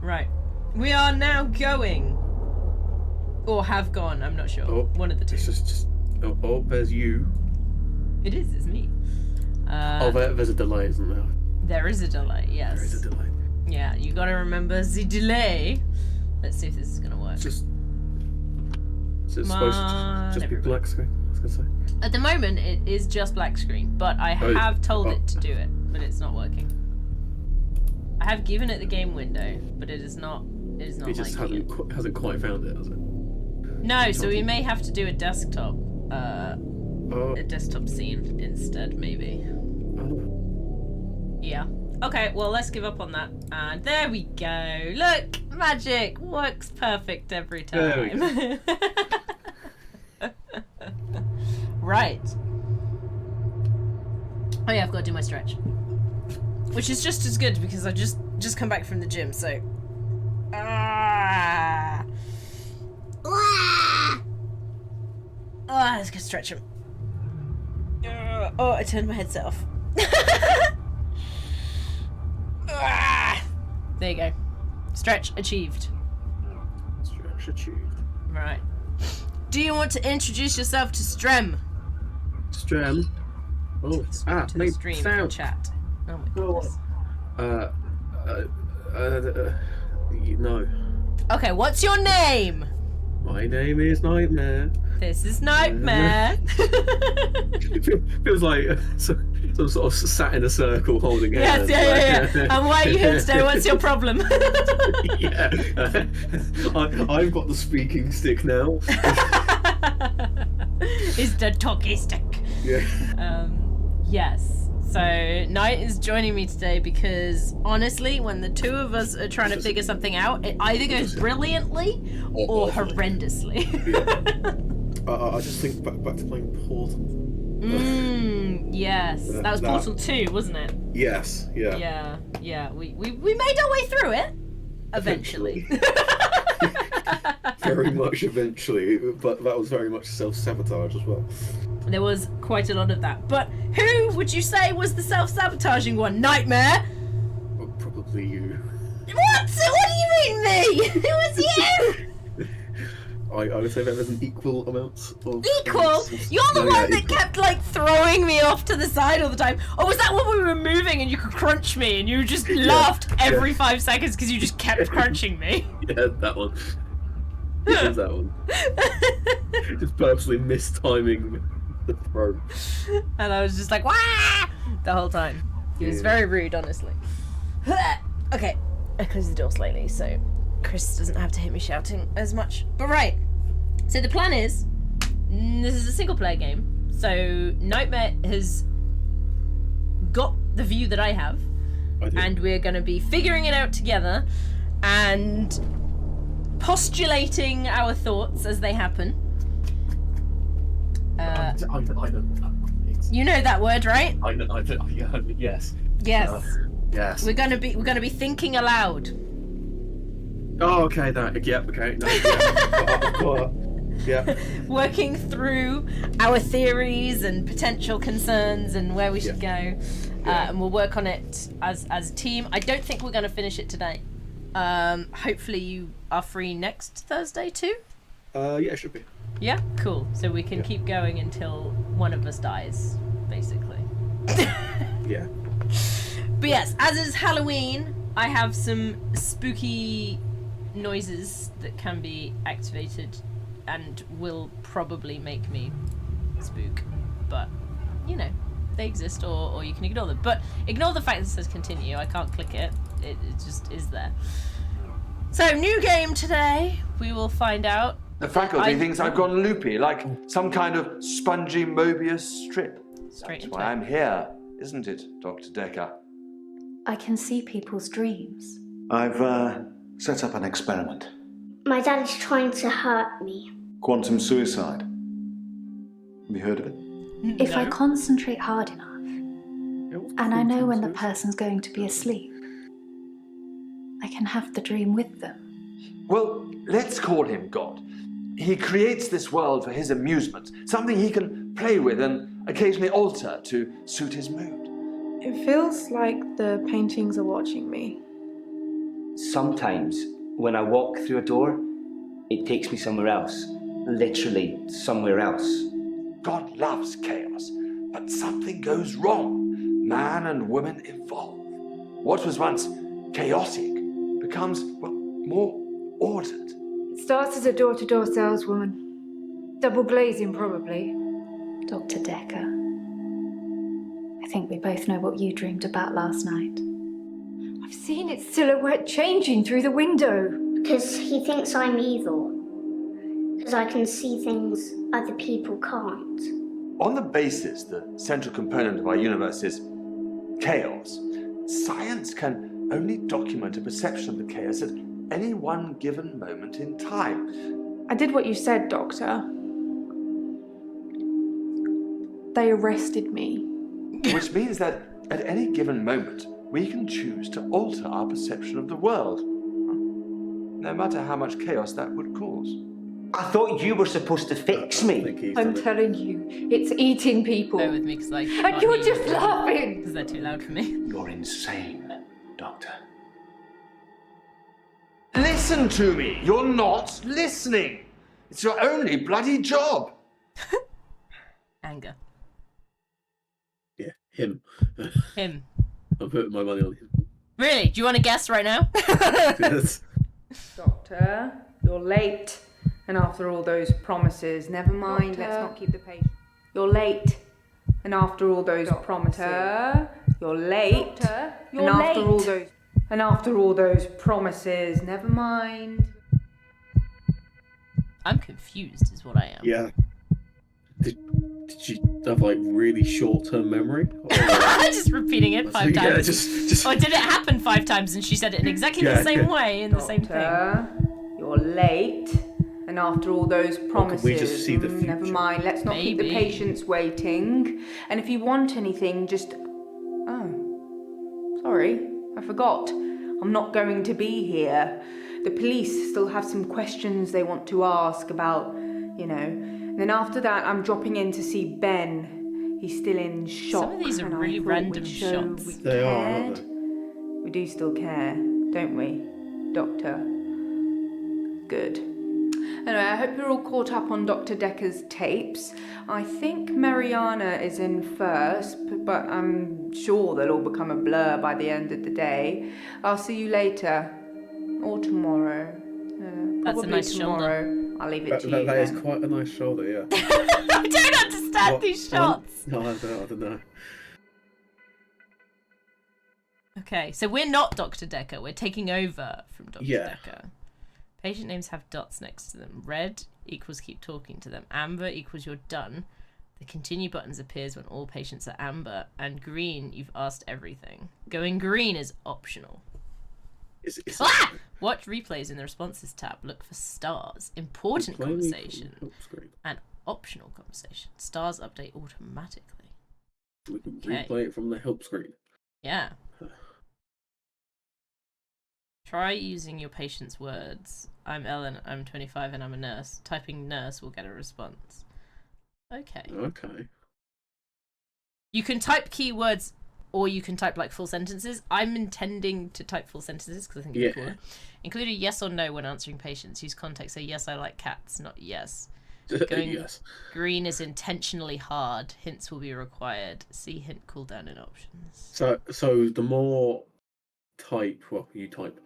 Right. We are now going. Or have gone, I'm not sure. Oh, one of the two. It's just there's you. It's me. There's a delay, isn't there? There is a delay, yes. There is a delay. Yeah, you gotta remember the delay. Let's see if this is gonna work. Is it supposed to just be black screen? I was gonna say. At the moment, it is just black screen, but I have told it to do it, but it's not working. I have given it the game window, but it is not. It is not. It just hasn't quite found it, has it? No, so we may have to do a desktop, a desktop scene instead, maybe. Yeah. Okay, well, let's give up on that. And there we go. Look, magic works perfect every time. There we go. Right. Oh yeah, I've got to do my stretch, which is just as good because I just come back from the gym. So. Let's go stretch him. I turned my headset off. There you go. Stretch achieved. Stretch achieved. Right. Do you want to introduce yourself to Strem? Strem? Oh, to the stream sound. chat. Oh my goodness. No. Okay, what's your name? My name is Nightmare. This is Nightmare. Feels like some sort of sat in a circle holding hands. Yes, yeah. And why are you here today? What's your problem? Yeah. I've got the speaking stick now. It's the talkie stick. Yeah. Yes. So Knight is joining me today because honestly, when the two of us are trying to figure something out, it either goes brilliantly or horrendously. I just think back to playing Portal. Yes. That was Portal 2, wasn't it? Yes, yeah. Yeah. We made our way through it. Eventually. Very much eventually, but that was very much self-sabotage as well. There was quite a lot of that. But who would you say was the self-sabotaging one? Nightmare? Well, probably you. What? What do you mean me? It was you! I would say that there's an equal amount of... Equal? You're the one that kept, throwing me off to the side all the time. Or was that when we were moving and you could crunch me and you just laughed every 5 seconds because you just kept crunching me? Yeah, that one. It was that one. Just purposely mistiming the throw. And I was just like, wah! The whole time. It was very rude, honestly. Okay, I closed the door slightly so Chris doesn't have to hit me shouting as much. But right, so the plan is, this is a single player game. So Nightmare has got the view that I have. And we're going to be figuring it out together and postulating our thoughts as they happen. I know. You know that word, right? I know. Yes. Yes. Yes. We're gonna be thinking aloud. Oh, okay. That. Yeah. Okay. No, yeah. Working through our theories and potential concerns and where we should go, and we'll work on it as a team. I don't think we're gonna finish it today. Hopefully you are free next Thursday too. Yeah, it should be. Yeah, cool. So we can keep going until one of us dies, basically. Yeah. But yes, as is Halloween, I have some spooky noises that can be activated and will probably make me spook. But, they exist or you can ignore them. But ignore the fact that it says continue. I can't click it. It just is there. So, new game today. We will find out. The faculty thinks I've gone loopy, like some kind of spongy Mobius strip. That's why I'm here, isn't it, Dr. Dekker? I can see people's dreams. I've set up an experiment. My dad is trying to hurt me. Quantum suicide. Have you heard of it? If I concentrate hard enough, and I know when the person's going to be asleep, I can have the dream with them. Well, let's call him God. He creates this world for his amusement, something he can play with and occasionally alter to suit his mood. It feels like the paintings are watching me. Sometimes, when I walk through a door, it takes me somewhere else. Literally, somewhere else. God loves chaos, but something goes wrong. Man and woman evolve. What was once chaotic becomes, well, more ordered. It starts as a door-to-door saleswoman. Double glazing, probably. Dr. Dekker, I think we both know what you dreamed about last night. I've seen its silhouette changing through the window. Because he thinks I'm evil. Because I can see things other people can't. On the basis the central component of our universe is chaos, science can only document a perception of the chaos at any one given moment in time. I did what you said, Doctor. They arrested me. Which means that at any given moment, we can choose to alter our perception of the world, no matter how much chaos that would cause. I thought you were supposed to fix me. I'm telling you, it's eating people. Bear with me, because And you're just laughing! Because they're too loud for me. You're insane, Doctor. Listen to me! You're not listening! It's your only bloody job! Anger. Yeah, him. Him. I'm putting my money on him. Really? Do you want to guess right now? Yes. Doctor, you're late. And after all those promises, never mind, let's not keep the patient. You're late. And after all those promises, you're late. You're And after all those promises, never mind. I'm confused, is what I am. Yeah. Did she have like really short-term memory? Just repeating it 5 times. Yeah, just. Or did it happen 5 times and she said it in exactly the same way in the same thing? You're late. And after all those promises, we just see the never future? mind, let's not keep the Maybe. patients waiting. And if you want anything, just... Oh, sorry, I forgot. I'm not going to be here. The police still have some questions they want to ask about, you know. And then after that, I'm dropping in to see Ben. He's still in shock. Some of these are and I really thought random we'd show shots. we They are, aren't cared. We do still care, don't we, Doctor? Good. Anyway, I hope you're all caught up on Dr. Dekker's tapes. I think Mariana is in first, but I'm sure they'll all become a blur by the end of the day. I'll see you later. Or tomorrow. That's a Probably nice tomorrow. I'll leave it to you That is then. quite a nice shoulder, yeah. I don't understand What? these shots. No, I don't know. Okay, so we're not Dr. Dekker. We're taking over from Dr. Yeah. Dekker. Patient names have dots next to them. Red equals keep talking to them. Amber equals you're done. The continue buttons appears when all patients are amber. And green, you've asked everything. Going green is optional. Watch replays in the responses tab. Look for stars. Important conversation. And optional conversation. Stars update automatically. We can Okay. replay it from the help screen. Yeah. Try using your patient's words. I'm Ellen, I'm 25 and I'm a nurse. Typing nurse will get a response. Okay. Okay. You can type keywords or you can type like full sentences. I'm intending to type full sentences because I think it's cooler. Include a yes or no when answering patients. Use context. So yes, I like cats, not yes. Going Yes. green is intentionally hard. Hints will be required. See hint cooldown in options. So the more you type,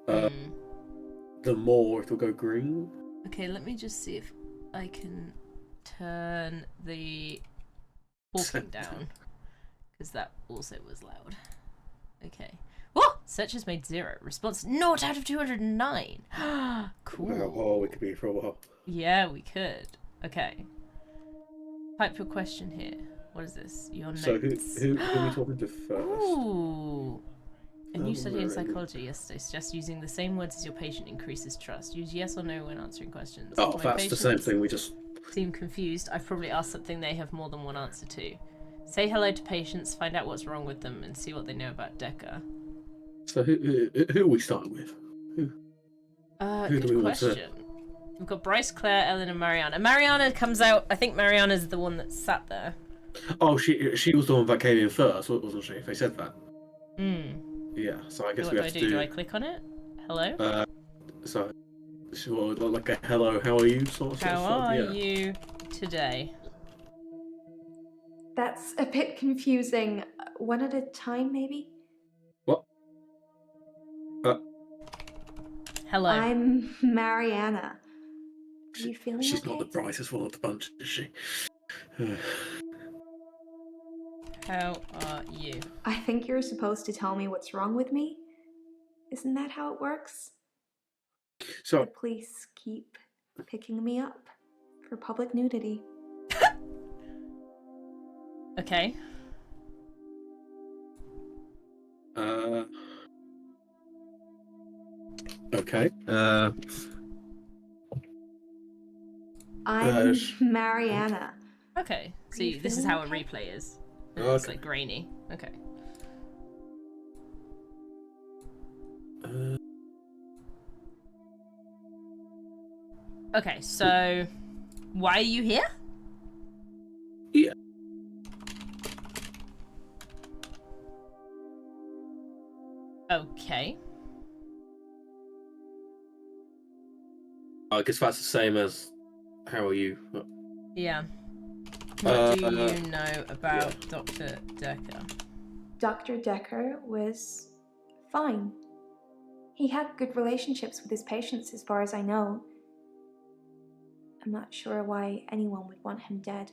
the more it'll go green. Okay, let me just see if I can turn the talking down, because that also was loud. Okay. Whoa! Search has made 0. Response 0 out of 209. Cool. Oh, we could be here for a while. Yeah, we could. Okay. Type your question here. What is this? Your notes. So who are we talking to first? Ooh. A new study in psychology yesterday suggests using the same words as your patient increases trust. Use yes or no when answering questions. Oh, My that's the same patients thing. We just seem confused. I've probably asked something they have more than one answer to. Say hello to patients, find out what's wrong with them, and see what they know about Dekker. So who are we starting with? Who do Good we want to- question. We've got Bryce, Claire, Ellen, and Mariana. Mariana comes out. I think Mariana's the one that sat there. Oh, she was the one that came in first, wasn't she? If they said that. Hmm. Yeah. So I guess What we do have I to do? Do I click on it? Hello? So, sure, like a hello, how are you sort of How fun, are yeah. you today? That's a bit confusing. One at a time, maybe? What? Hello. I'm Mariana. Are you feeling She's okay? not the brightest one of the bunch, is she? How are you? I think you're supposed to tell me what's wrong with me. Isn't that how it works? The So, police keep picking me up for public nudity. Okay. okay. I'm Mariana. Okay. So Are you this is feeling how a okay? replay is. It's Okay. like grainy. Okay. Okay, so why are you here? Yeah. Okay. I guess that's the same as how are you? Yeah. What do Uh, you know about Dr. Dekker? Dr. Dekker was fine. He had good relationships with his patients, as far as I know. I'm not sure why anyone would want him dead.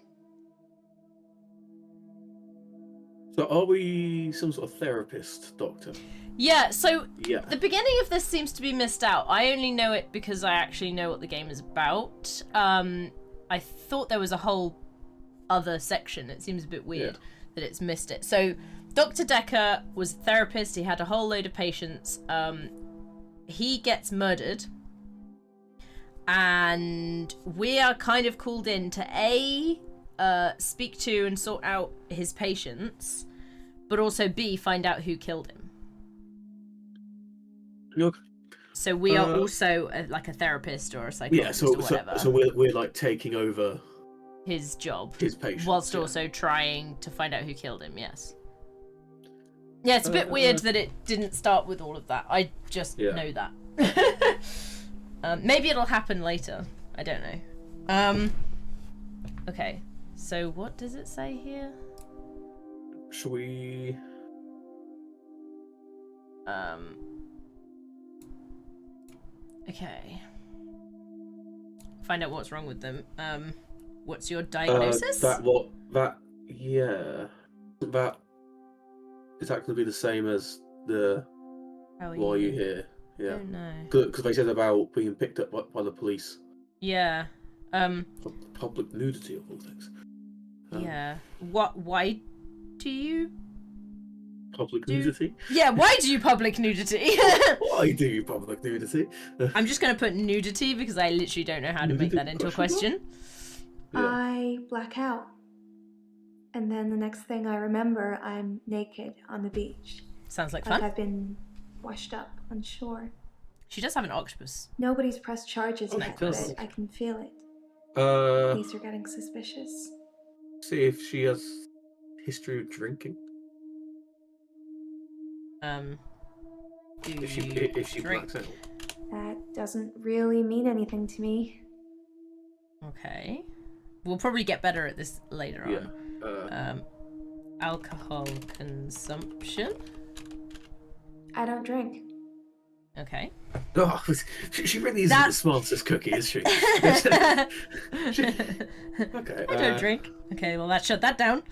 So are we some sort of therapist, Doctor? Yeah, so Yeah. the beginning of this seems to be missed out. I only know it because I actually know what the game is about. I thought there was a whole other section. It seems a bit weird that it's missed it. So Dr. Dekker was a therapist. He had a whole load of patients. He gets murdered. And we are kind of called in to speak to and sort out his patients, but also B, find out who killed him. Okay. So we are also like a therapist or a psychologist or whatever. So we're like taking over his job, his patients, whilst also trying to find out who killed him. Yes. Yeah, it's a bit weird that it didn't start with all of that. I just know that. Maybe it'll happen later. I don't know. Okay. So what does it say here? Shall we? Okay. Find out what's wrong with them. What's your diagnosis? That is that going to be the same as the How are why are you here? Yeah. Oh no. Because they said about being picked up by the police. Yeah. Public nudity of all things. Yeah. What? Why do you? Public nudity? Yeah. Why do you public nudity? Why do you public nudity? I'm just gonna put nudity because I literally don't know how to make that into a question. Yeah. I black out. And then the next thing I remember, I'm naked on the beach. Sounds like Like fun. I've been washed up on shore. She does have an octopus. Nobody's pressed charges Oh, yet, she does. but I can feel it. Police are getting suspicious. See if she has history of drinking. Do If she you blacks out. That doesn't really mean anything to me. Okay. We'll probably get better at this later on. Yeah. Alcohol consumption. I don't drink. Okay. Oh, she really isn't the smartest cookie, is she? Okay. Okay. I don't drink. Okay, well shut that down.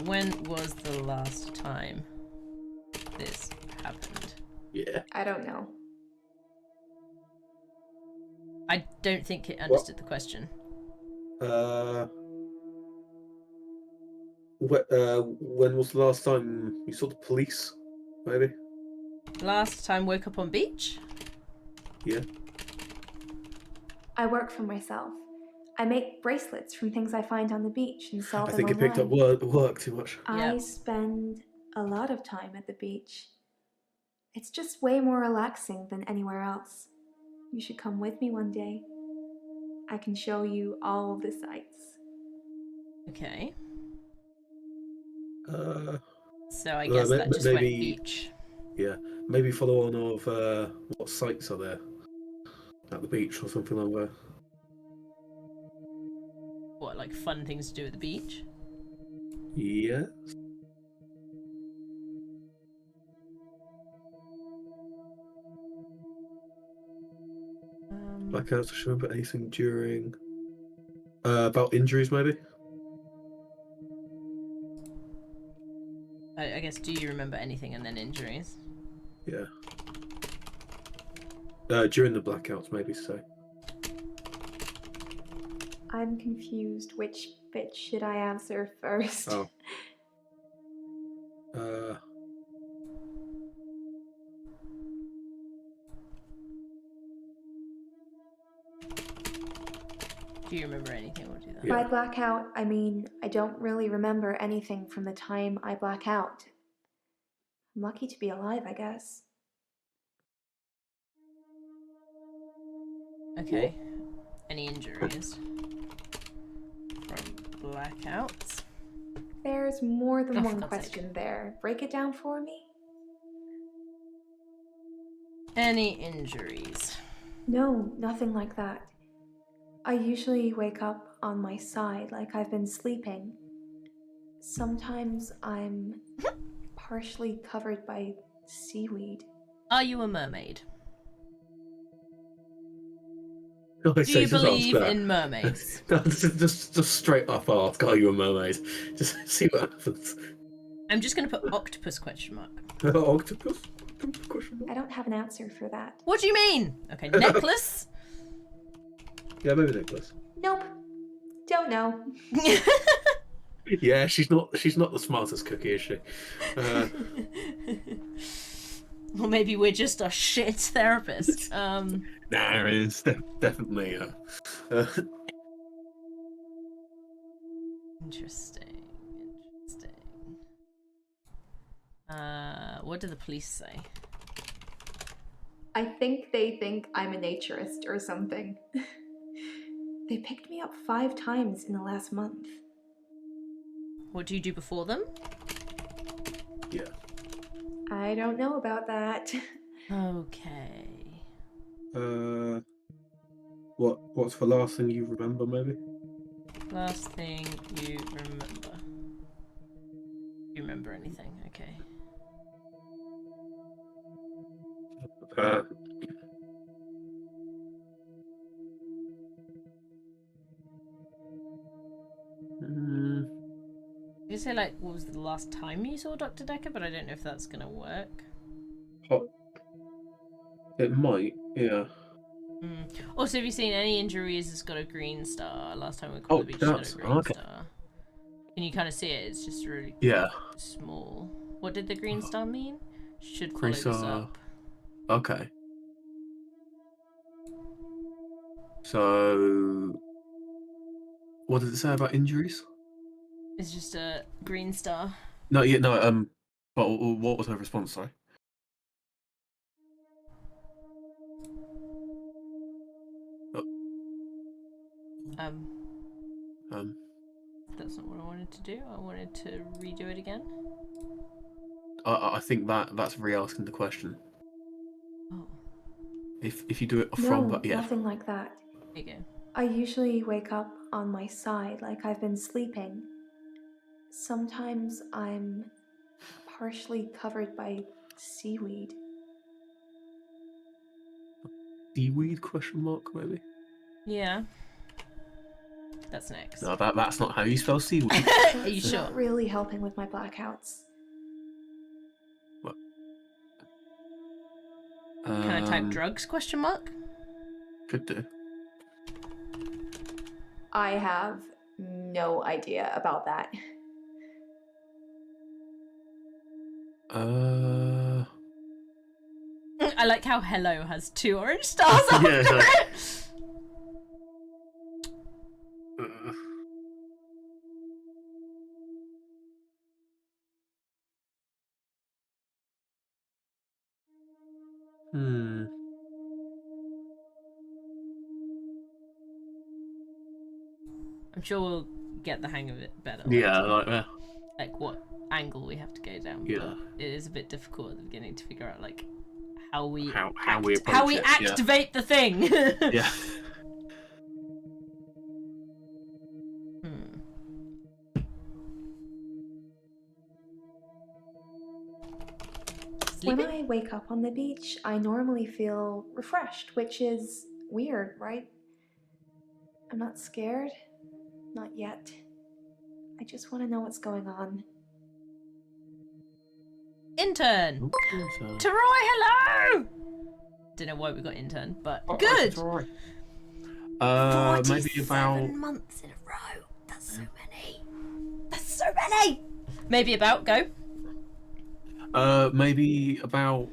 When was the last time this happened? Yeah. I don't know. I don't think it understood the question. When was the last time you saw the police? Maybe. Last time woke up on beach? Yeah. I work for myself. I make bracelets from things I find on the beach and sell I them think it online. picked up work too much. I spend a lot of time at the beach. It's just way more relaxing than anywhere else. You should come with me one day. I can show you all of the sights. Okay. Uh, So I guess that just went maybe- beach. Yeah, maybe follow on of what sites are there at the beach or something like that. What, like fun things to do at the beach? Yeah. Blackouts. I should remember anything during. About injuries, maybe. I guess, do you remember anything and then injuries? Yeah. During the blackouts, maybe so. I'm confused. Which bit should I answer first? Oh. Uh. Do you remember anything? We'll do that. Yeah. By blackout, I mean I don't really remember anything from the time I black out. I'm lucky to be alive, I guess. Okay. Any injuries from blackouts? There's more than Oh, for one God's question sake. there. Break it down for me? Any injuries? No, nothing like that. I usually wake up on my side like I've been sleeping. Sometimes I'm partially covered by seaweed. Are you a mermaid? I Do say, you just believe ask that. in mermaids? No, just straight up ask, are you a mermaid? Just see what happens. I'm just gonna put octopus question mark. Octopus? Question mark? I don't have an answer for that. What do you mean? Okay, necklace? Yeah, maybe Nicholas. Nope. Don't know. Yeah, she's not the smartest cookie, is she? Or maybe we're just a shit therapist. Nah, it is definitely. Interesting. What do the police say? I think they think I'm a naturist or something. They picked me up 5 times in the last month. What do you do before them? Yeah. I don't know about that. Okay. What's the last thing you remember, maybe? Last thing you remember. You remember anything? Okay. You say like, what was the last time you saw Dr. Dekker? But I don't know if that's gonna work. It might, yeah. Also, have you seen any injuries that's got a green star? Last time we called the beach had a green star. Can you kind of see it? It's just really small. What did the green star mean? Should follow this up. Okay. So, what does it say about injuries? It's just a green star. No, yeah, no. But what was her response? Sorry. That's not what I wanted to do. I wanted to redo it again. I think that's re-asking the question. Oh. If you do it No, from, yeah. nothing like that. There you go. I usually wake up on my side like I've been sleeping. Sometimes I'm partially covered by seaweed. Seaweed? Question mark, maybe. Yeah. That's next. No, that's not how you spell seaweed. Are you It's sure? not really helping with my blackouts. What? Can I type drugs? Question mark. Could do. I have no idea about that. I like how hello has 2 orange stars after it. I'm sure we'll get the hang of it better. Yeah, like that. Like what angle we have to go down. Yeah. But it is a bit difficult at the beginning to figure out like how we how we approach it, yeah. activate the thing. Yeah. When I wake up on the beach, I normally feel refreshed, which is weird, right? I'm not scared. Not yet. I just want to know what's going on. Intern! Ooh, Teroy, hello! Don't know why we got intern, but good! Maybe about... months in a row. That's so many. That's so many! Maybe about, go. Maybe about...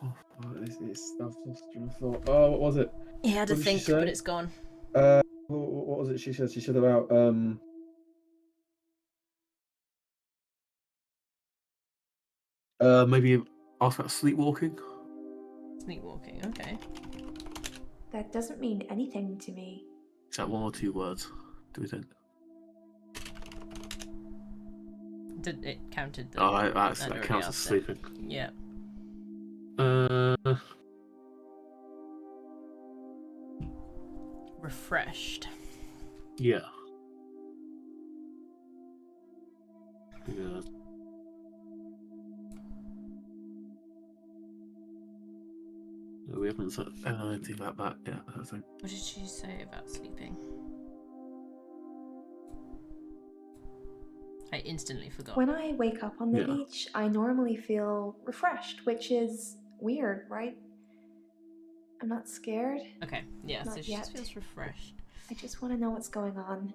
Oh, it's I've lost your thought. Oh, what was it? He had to What did she think, say? but it's gone. What was it she said? She said about, maybe ask about sleepwalking? Sleepwalking, okay. That doesn't mean anything to me. Is that 1 or 2 words, do we think? It counted the... Oh, that already counts as asked it. sleeping. Yeah. Refreshed. Yeah. Yeah. No, we haven't said anything about that yet, I think. What did she say about sleeping? I instantly forgot. When I wake up on the Yeah. beach, I normally feel refreshed, which is weird, right? I'm not scared. Okay, yeah, Not so she yet. just feels refreshed. I just want to know what's going on.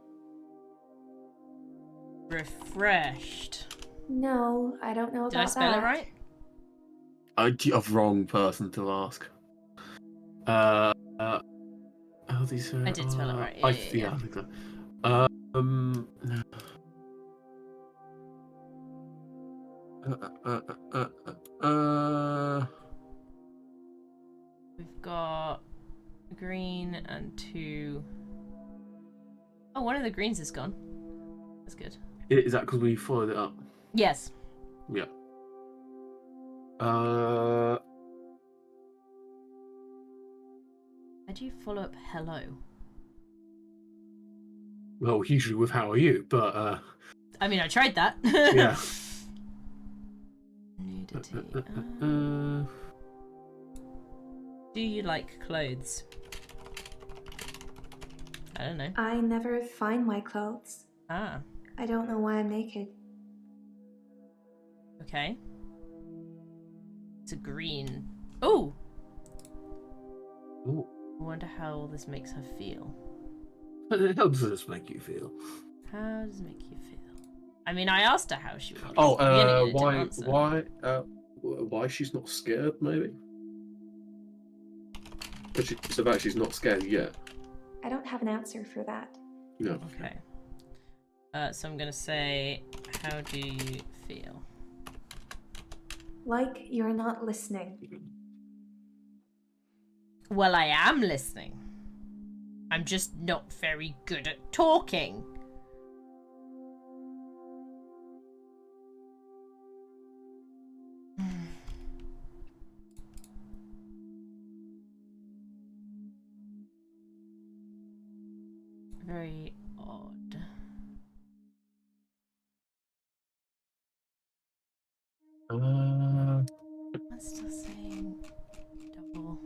Refreshed. No, I don't know Did I about spell that. it right? I'm wrong person to ask. How do you say it? I did spell it right. I Yeah. think so. We've got green and 2. Oh, one of the greens is gone. That's good. Is that because we followed it up? Yes. Yeah. How do you follow up hello? Well, usually with how are you, but I mean, I tried that. yeah. Nudity. Do you like clothes? I don't know. I never find my clothes. Ah, I don't know why I'm naked. okay. It's a green. Oh! Ooh. I wonder how all this makes her feel. How does this make you feel? How does it make you feel? I mean, I asked her how she would feel. Oh, at the beginning and it didn't answer. why she's not scared? Maybe. But she said that she's not scared yet. I don't have an answer for that. No. Okay. So I'm gonna say, how do you feel? Like you're not listening. Well, I am listening. I'm just not very good at talking. Very odd. I'm still saying double.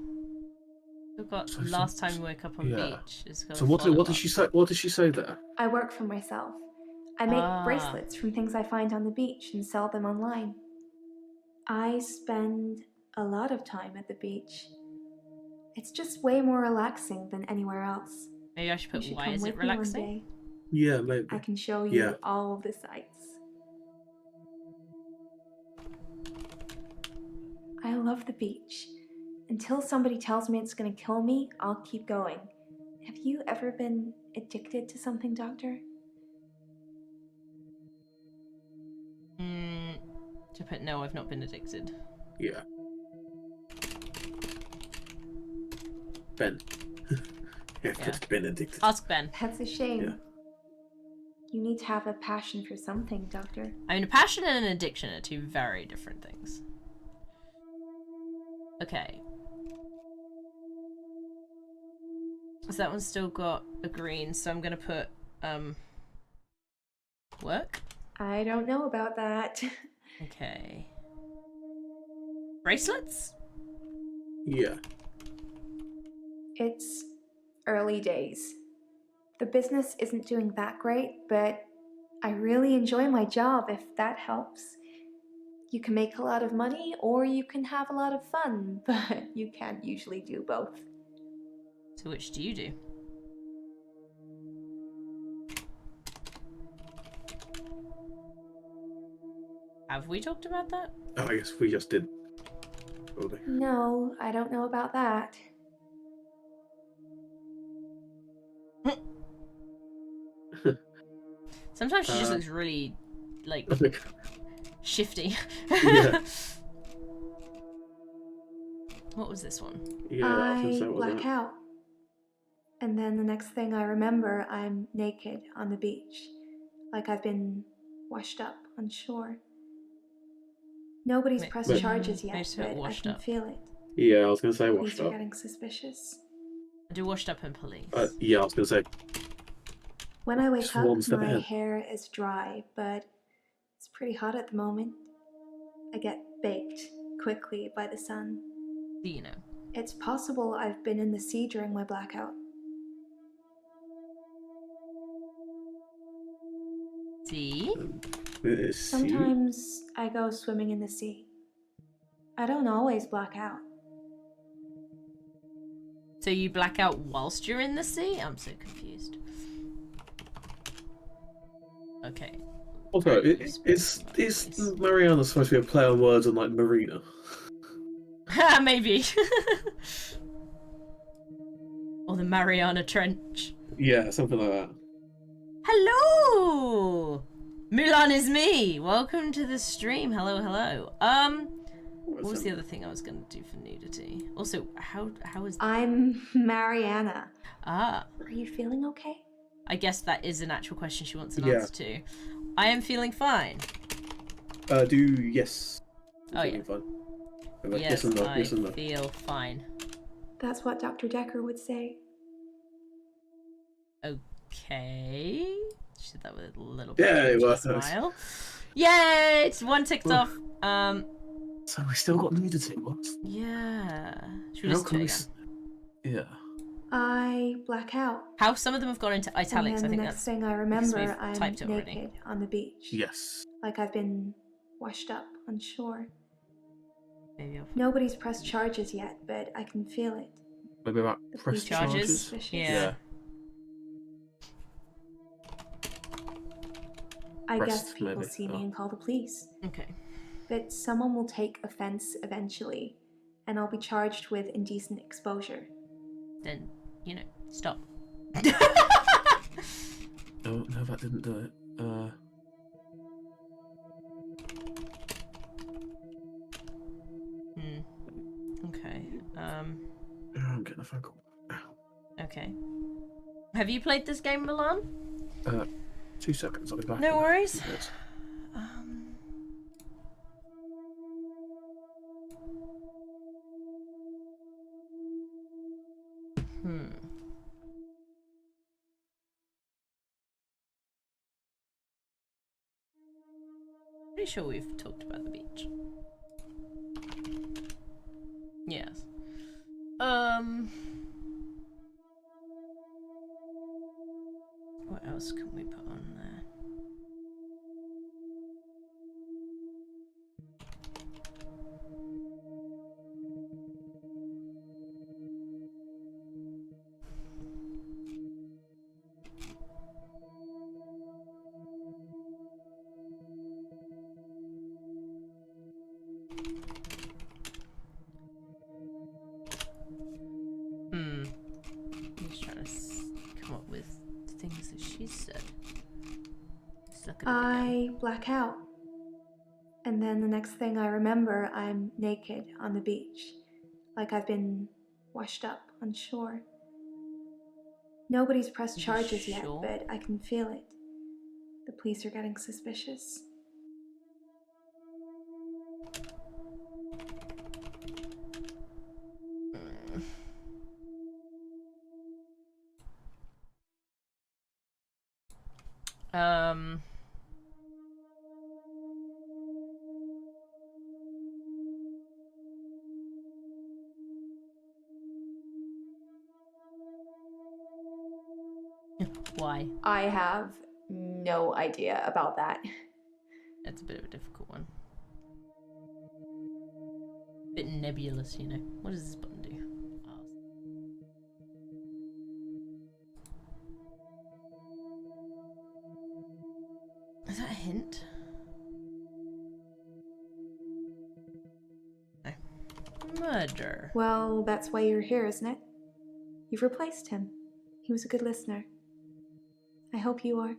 We've got So last time we woke up on yeah. beach. It's got So a what did follow-up. she say? What did she say there? I work for myself. I make Ah. bracelets from things I find on the beach and sell them online. I spend a lot of time at the beach. It's just way more relaxing than anywhere else. Maybe I should You put should why come is with it me one relaxing? day. Yeah, maybe. I can show you Yeah. all of the sights. I love the beach. Until somebody tells me it's gonna kill me, I'll keep going. Have you ever been addicted to something, Doctor? To put no, I've not been addicted. Yeah. Ben. Yeah, Yeah. been addicted. Ask Ben. That's a shame. Yeah. You need to have a passion for something, Doctor. I mean, a passion and an addiction are two very different things. Okay. So that one's still got a green, so I'm gonna put, work? I don't know about that. Okay. Bracelets? Yeah. It's early days. The business isn't doing that great, but I really enjoy my job if that helps. You can make a lot of money or you can have a lot of fun, but you can't usually do both. So which do you do? Have we talked about that? Oh, I guess we just did. Probably. No, I don't know about that. Sometimes she just looks really, like, shifty. Yeah. What was this one? Yeah, I was gonna say, I what was black that? out. And then the next thing I remember, I'm naked on the beach, like I've been washed up on shore. Nobody's pressed charges yet, makes it but I washed can up. feel it. Yeah, I was gonna say Police washed are up. getting suspicious. I do washed up in police. Yeah, I was gonna say. When I wake Just up, one step my ahead. hair is dry, but it's pretty hot at the moment. I get baked quickly by the sun. Do you know? It's possible I've been in the sea during my blackout. See? Sometimes I go swimming in the sea. I don't always black out. So you black out whilst you're in the sea? I'm so confused. Okay. Also, is Mariana supposed to be a play on words on like marina? Maybe. Or the Mariana Trench. Yeah, something like that. Hello! Mulan is me! Welcome to the stream. Hello, hello. What was the other thing I was gonna do for nudity? Also, how is... I'm Mariana. Ah. Are you feeling okay? I guess that is an actual question she wants an Yeah. answer to. I am feeling fine. Do yes. Oh, yeah. Fine. Yes, and no. I Yes and no. feel fine. That's what Dr. Dekker would say. Okay. She did that with a little Yeah, bit it of a worked. smile. Yay! It's one ticked off. So we still got nudity. What? Yeah. Should we How just do can it we? again? Yeah. I black out. How some of them have gone into italics. And then I think the next that's thing I because remember, we've I'm typed it already. naked on the beach. Yes. Like I've been washed up on shore. Maybe I'll Nobody's pressed charges yet, but I can feel it. Maybe about The press police charges? suspicious. Yeah. I Pressed, guess people maybe. see me Oh. and call the police. Okay. But someone will take offense eventually, and I'll be charged with indecent exposure. Then, you know, stop. Oh no, that didn't do it. Okay. I'm getting a phone call. Okay. Have you played this game, Milan? 2 seconds. I'll be back. No in worries. 2 minutes. Pretty sure we've talked about the beach. Yes. What else can we put on there? I'm just trying to come up with things that she said. Let's look at it again. I black out. And then the next thing I remember, I'm naked on the beach. Like I've been washed up on shore. Nobody's pressed charges yet, Sure. but I can feel it. The police are getting suspicious. Um. Why? I have no idea about that. That's a bit of a difficult one. Bit nebulous, you know. What does this button do? Is that a hint? No. Murder. Well, that's why you're here, isn't it? You've replaced him. He was a good listener. I hope you are.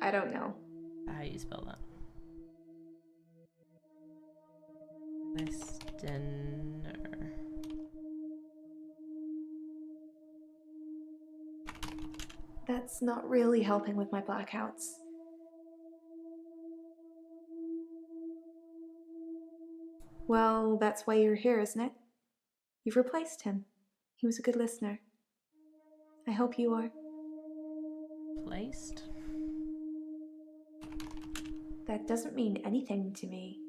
I don't know. How you spell that? Listener. That's not really helping with my blackouts. Well, that's why you're here, isn't it? You've replaced him. He was a good listener. I hope you are. Placed? That doesn't mean anything to me.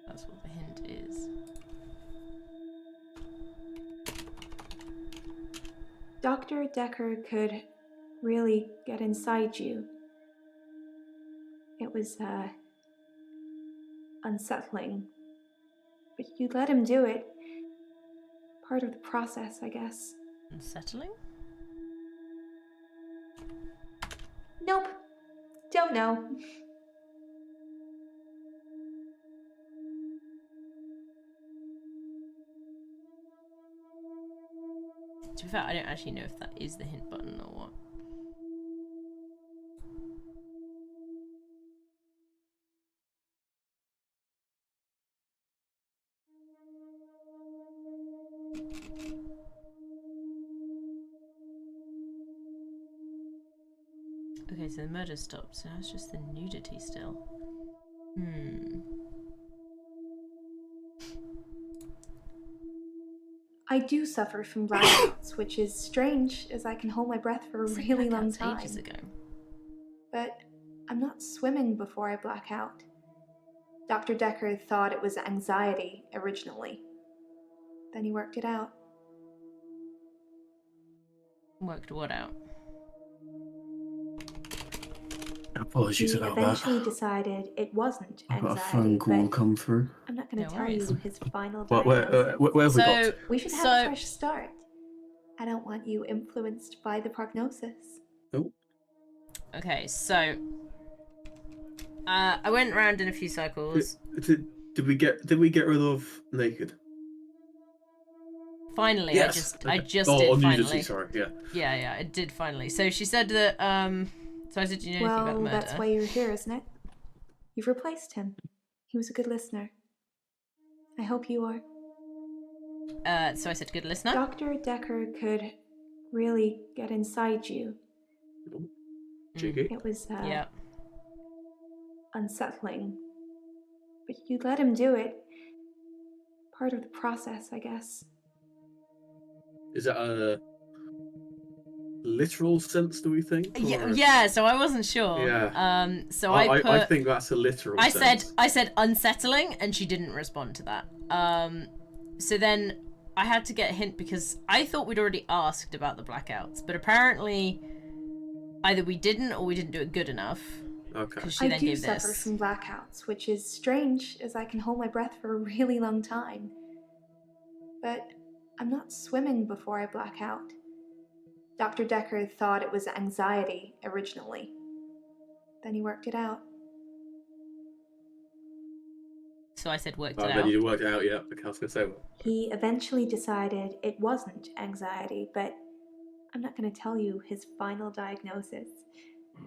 That's what the hint is. Dr. Dekker could really get inside you. It was, unsettling. But you let him do it. Part of the process, I guess. Unsettling? Nope. Don't know. To be fair, I don't actually know if that is the hint button or what. Okay, so the murder stopped, so now it's just the nudity still. I do suffer from blackouts, which is strange, as I can hold my breath for a really long time. Ages ago. But I'm not swimming before I black out. Dr. Dekker thought it was anxiety originally. Then he worked it out. Worked what out? Apologies He about eventually that. decided it wasn't I've got a anxiety, phone call but come through. I'm not going to No tell worries. you his final Where diagnosis. where have we got? We should have a fresh start. I don't want you influenced by the prognosis. Oh. Okay, so I went around in a few circles. Did we get rid of naked? Finally, Yes. I just oh, did on finally. nudity, sorry, yeah. Yeah, it did finally. So she said that so I said, do you know anything about the Well, murder? that's why you're here, isn't it? You've replaced him. He was a good listener. I hope you are. So I said, good listener. Dr. Dekker could really get inside you. Cheeky. It was, Yeah. unsettling. But you let him do it. Part of the process, I guess. Is that a literal sense, do we think? Yeah, so I wasn't sure. Yeah. So I think that's a literal sense. I said unsettling, and she didn't respond to that. So then I had to get a hint because I thought we'd already asked about the blackouts, but apparently either we didn't or we didn't do it good enough. Okay. Because she I then do gave suffer this. from blackouts, which is strange, as I can hold my breath for a really long time. But I'm not swimming before I black out. Dr. Dekker thought it was anxiety originally. Then he worked it out. So I said worked it Then out. you worked it out, yeah. I was going to say, He eventually decided it wasn't anxiety, but I'm not going to tell you his final diagnosis.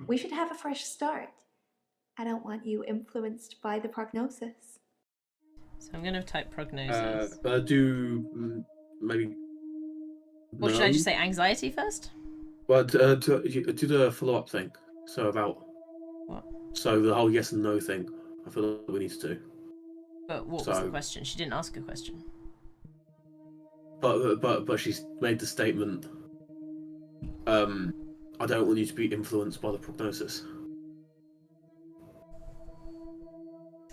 We should have a fresh start. I don't want you influenced by the prognosis. So I'm going to type prognosis. maybe. Or should I just say anxiety first? Well, do the follow-up thing. So about what? So the whole yes and no thing. I feel like we need to do. But what was the question? She didn't ask a question. But she's made the statement. I don't want you to be influenced by the prognosis.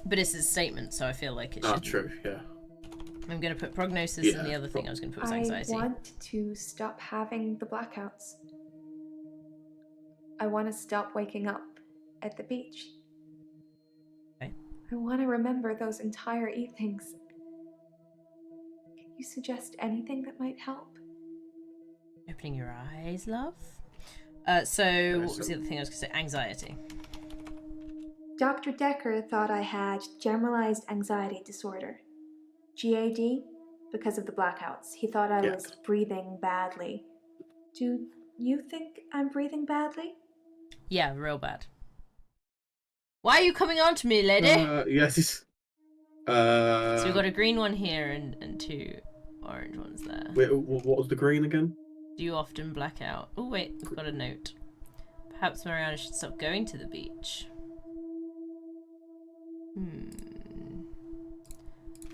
But it's a statement, so I feel like it should. True. Yeah. I'm going to put prognosis, and the other thing I was going to put was anxiety. I want to stop having the blackouts. I want to stop waking up at the beach. Okay. I want to remember those entire evenings. Can you suggest anything that might help? Opening your eyes, love. So what was the other thing I was going to say? Anxiety. Dr. Dekker thought I had generalized anxiety disorder. GAD, because of the blackouts. He thought I was breathing badly. Do you think I'm breathing badly? Yeah, real bad. Why are you coming on to me, lady? Yes. So we've got a green one here and 2 orange ones there. Wait, what was the green again? Do you often black out? Oh wait, we've got a note. Perhaps Mariana should stop going to the beach.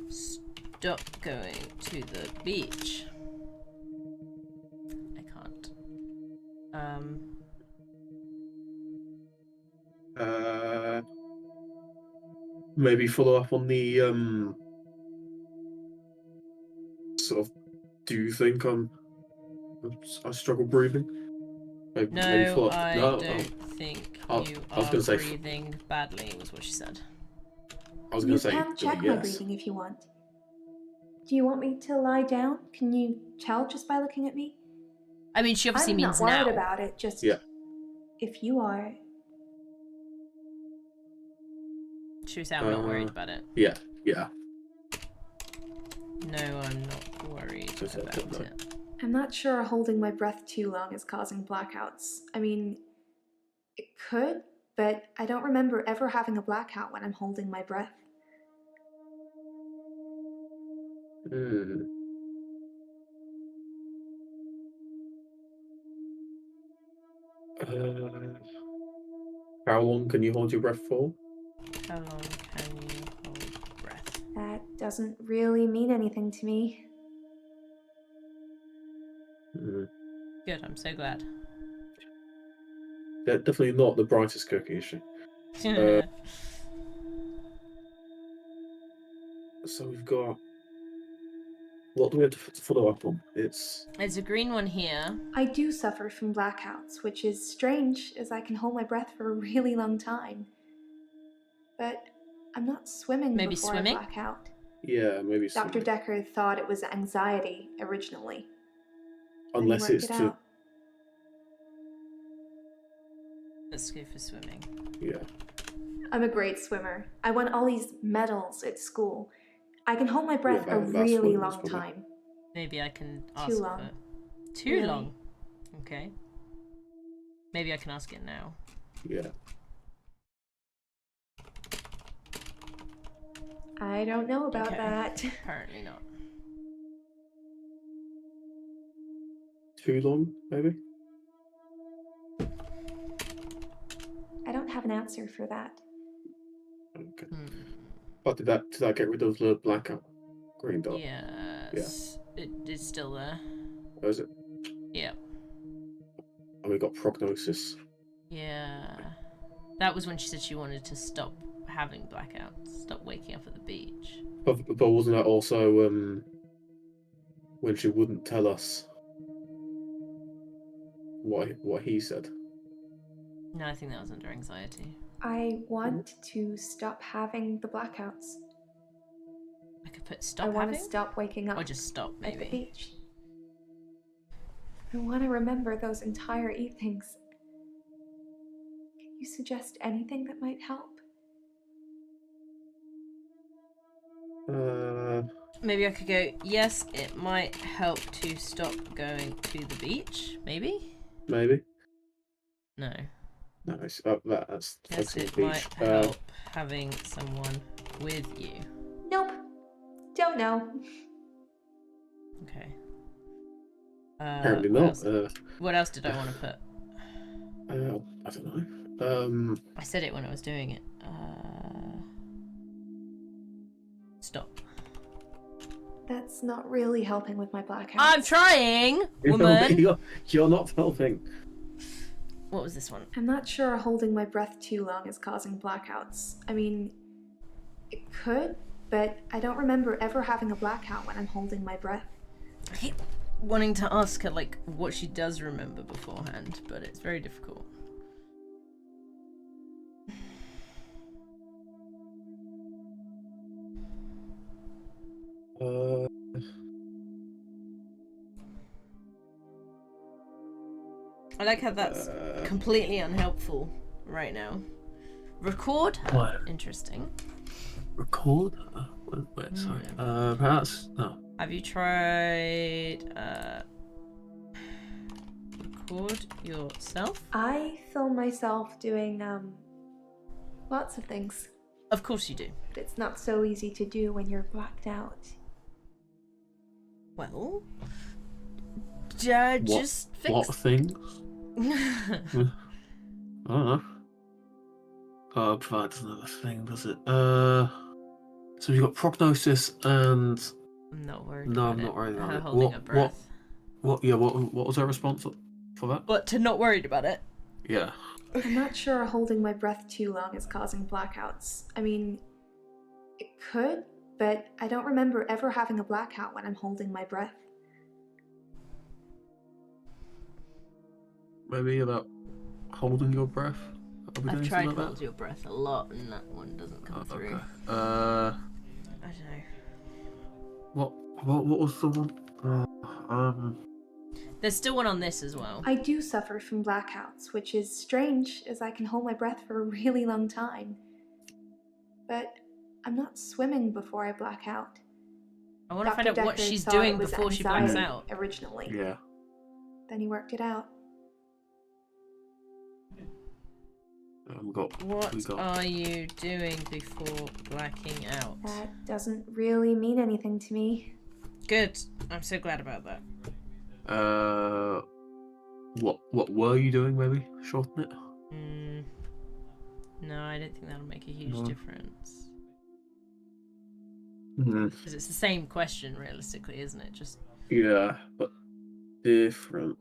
Stop going to the beach. I can't. Maybe follow up on the sort of. Do you think I struggle breathing? Maybe follow up. I don't think you are breathing badly. Was what she said. I was going to say. You can check my breathing if you want. Do you want me to lie down? Can you tell just by looking at me? I mean, she obviously means now. I'm not worried about it. Just if you are. She was saying I'm not worried about it. Yeah. No, I'm not worried about it. I'm not sure holding my breath too long is causing blackouts. I mean, it could, but I don't remember ever having a blackout when I'm holding my breath. How long can you hold your breath for? How long can you hold breath? That doesn't really mean anything to me. Good, I'm so glad. They're definitely not the brightest cookie, is she? So we've got. What do we have to follow up on? It's a green one here. I do suffer from blackouts, which is strange as I can hold my breath for a really long time. But I'm not swimming before I black out. Yeah, maybe Dr. Dekker thought it was anxiety originally. Unless it's to. Let's go for swimming. Yeah. I'm a great swimmer. I won all these medals at school. I can hold my breath a really long time. Maybe I can ask Too long. for... Too long? Okay. Maybe I can ask it now. Yeah. I don't know about that. Apparently not. Too long, maybe? I don't have an answer for that. Okay. But did that get rid of the blackout? Green dot? Yes. Yeah. It's still there. Oh, is it? Yeah. And we got prognosis. Yeah. That was when she said she wanted to stop having blackouts, stop waking up at the beach. But wasn't that also when she wouldn't tell us what he said? No, I think that was under anxiety. I want to stop having the blackouts. I could put stop I want to having? stop waking up. Or just stop, maybe. At the beach. I want to remember those entire evenings. Can you suggest anything that might help? Maybe I could go, yes, it might help to stop going to the beach. Maybe? Maybe. No. No, it's, that's Yes, focusing on it the might beach. help having someone with you. Nope. Don't know. Okay. Apparently What not. else? What else did I want to put? I don't know. I said it when I was doing it. Stop. That's not really helping with my blackouts. I'm trying, woman. You're not helping. What was this one? I'm not sure holding my breath too long is causing blackouts. I mean, it could, but I don't remember ever having a blackout when I'm holding my breath. I keep wanting to ask her, like, what she does remember beforehand, but it's very difficult. I like how that's completely unhelpful right now. Record her. What? Interesting. Record? Wait, sorry. Perhaps? No. Have you tried record yourself? I film myself doing, lots of things. Of course you do. But it's not so easy to do when you're blacked out. Well, just fix. What things? I don't know. Provides another thing, does it? So you've got prognosis and. I'm not worried. No, about I'm it. not worried about Her it. holding her breath. What was her response for that? But to not worried about it. Yeah. I'm not sure holding my breath too long is causing blackouts. I mean, it could, but I don't remember ever having a blackout when I'm holding my breath. Maybe about holding your breath? I've tried to hold your breath a lot and that one doesn't come through. Okay. I don't know. What was the one? There's still one on this as well. I do suffer from blackouts, which is strange as I can hold my breath for a really long time. But I'm not swimming before I black out. I want to find out Dr. what Dekker she's thought doing it was before she blacks anxiety out. originally. Yeah. Then he worked it out. We got. What are you doing before blacking out? That doesn't really mean anything to me. Good. I'm so glad about that. What were you doing? Maybe shorten it. No, I don't think that'll make a huge difference. Because it's the same question, realistically, isn't it? Just yeah, but different.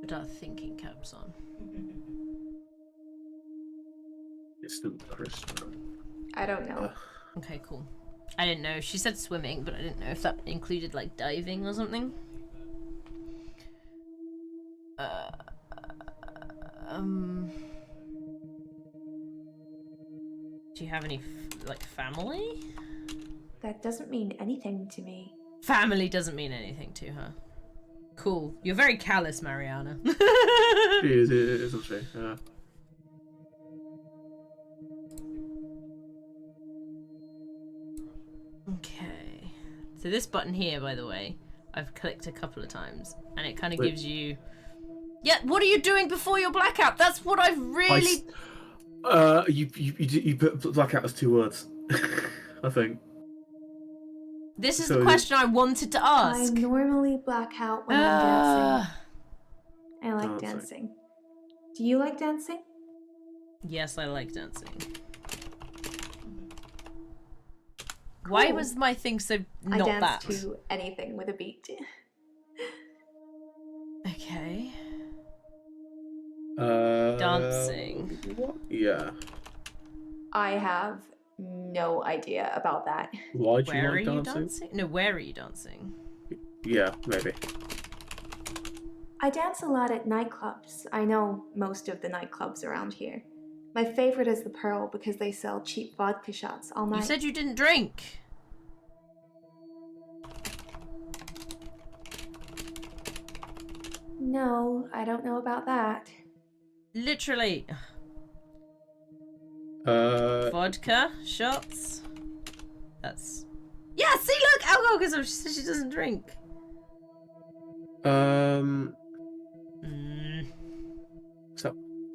Put our thinking caps on. It's still crisp. I don't know. Okay, cool. I didn't know. She said swimming, but I didn't know if that included like diving or something. Do you have any like family? That doesn't mean anything to me. Family doesn't mean anything to her. Cool. You're very callous, Mariana. It is, isn't she? Yeah. Okay. So this button here, by the way, I've clicked a couple of times, and it kind of gives you. Yeah. What are you doing before your blackout? That's what I've really. You put blackout as 2 words. I think. This is the question I wanted to ask. I normally black out when I'm dancing. I like dancing. Do you like dancing? Yes, I like dancing. Cool. Why was my thing so not I dance that? to anything with a beat. Okay. Dancing. Dancing. What? Yeah. I have no idea about that. Why do Where you like dancing? dancing? No, where are you dancing? Yeah, maybe. I dance a lot at nightclubs. I know most of the nightclubs around here. My favorite is the Pearl because they sell cheap vodka shots all night. You said you didn't drink. No, I don't know about that. literally vodka shots. That's see, look, alcoholism. She said she doesn't drink.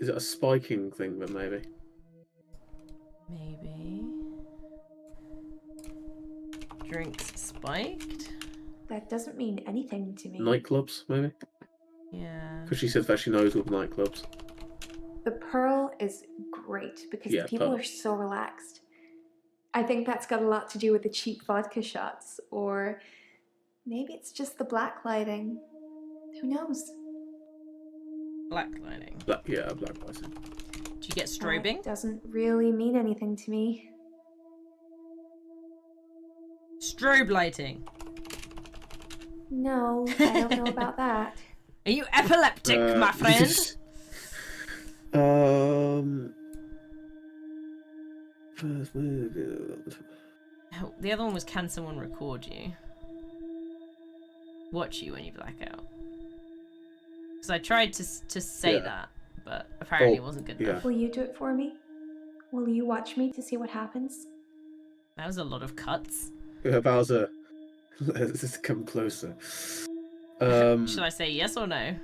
Is it a spiking thing then, maybe? Maybe. Drinks spiked? That doesn't mean anything to me. Nightclubs, maybe? Yeah. Because she says that she knows all the nightclubs. The Pearl is great because Yeah, the people Pearl. are so relaxed. I think that's got a lot to do with the cheap vodka shots, or maybe it's just the black lighting. Who knows? Black lighting. Black lighting. Do you get strobing? That doesn't really mean anything to me. Strobe lighting. No, I don't know about that. Are you epileptic, my friend? Oh, the other one was, can someone record you? Watch you when you black out. Because I tried to say that, but apparently it wasn't good enough. Will you do it for me? Will you watch me to see what happens? That was a lot of cuts. Yeah, Bowser. Let's come closer. Should I say yes or no?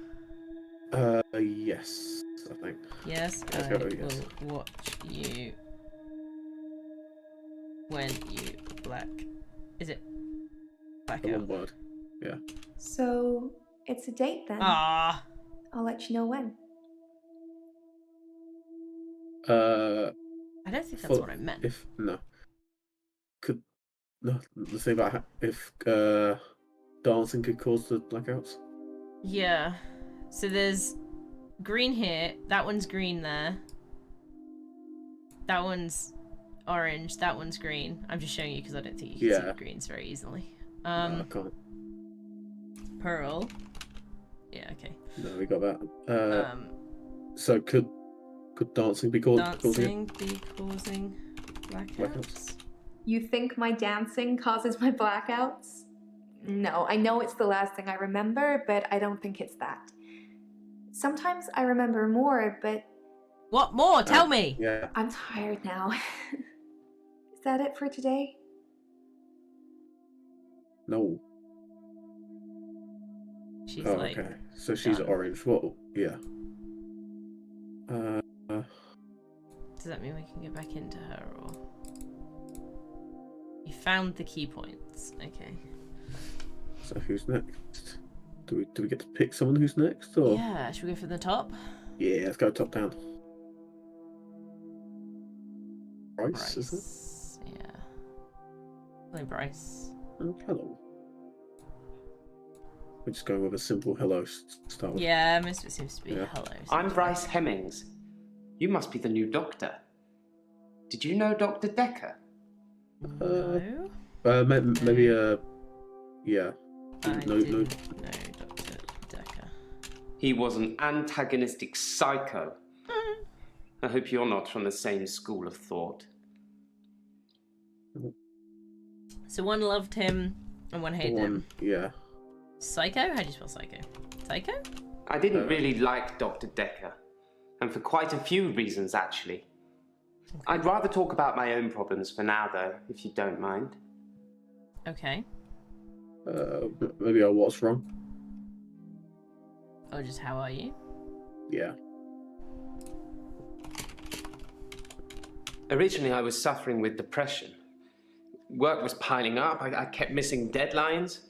Yes, I think. Yes, Let's I go, yes. will watch you when you black. Is it black The out? one word. Yeah. So, it's a date then. Ah. I'll let you know when. I don't think that's what I meant. The thing about if dancing could cause the blackouts. Yeah. So there's green here. That one's green there. That one's orange. That one's green. I'm just showing you because I don't think you can see the greens very easily. No, I can't. Pearl. Yeah. Okay. No, we got that. So could dancing be causing blackouts? You think my dancing causes my blackouts? No, I know it's the last thing I remember, but I don't think it's that. Sometimes I remember more, but... What more? Tell me! Yeah. I'm tired now. Is that it for today? No. She's okay. So she's done. orange. What? Yeah. Does that mean we can get back into her, or... You found the key points. Okay. So who's next? Do we get to pick someone who's next, or? Yeah, should we go for the top? Yeah, let's go top down. Bryce, is it? Yeah. Hello, Bryce. Oh, hello. We're just going with a simple hello to start with. Yeah, most of it seems to be hello. I'm Bryce Hemmings. You must be the new doctor. Did you know Dr. Dekker? No. Maybe yeah. I No. didn't know Dr. Dekker. He was an antagonistic psycho. I hope you're not from the same school of thought. So one loved him and one hated him. Yeah. Psycho? How do you spell psycho? Psycho? I didn't really like Dr. Dekker, and for quite a few reasons, actually. Okay. I'd rather talk about my own problems for now, though, if you don't mind. Okay. Maybe what's wrong? Or just how are you? Yeah. Originally, I was suffering with depression. Work was piling up. I kept missing deadlines.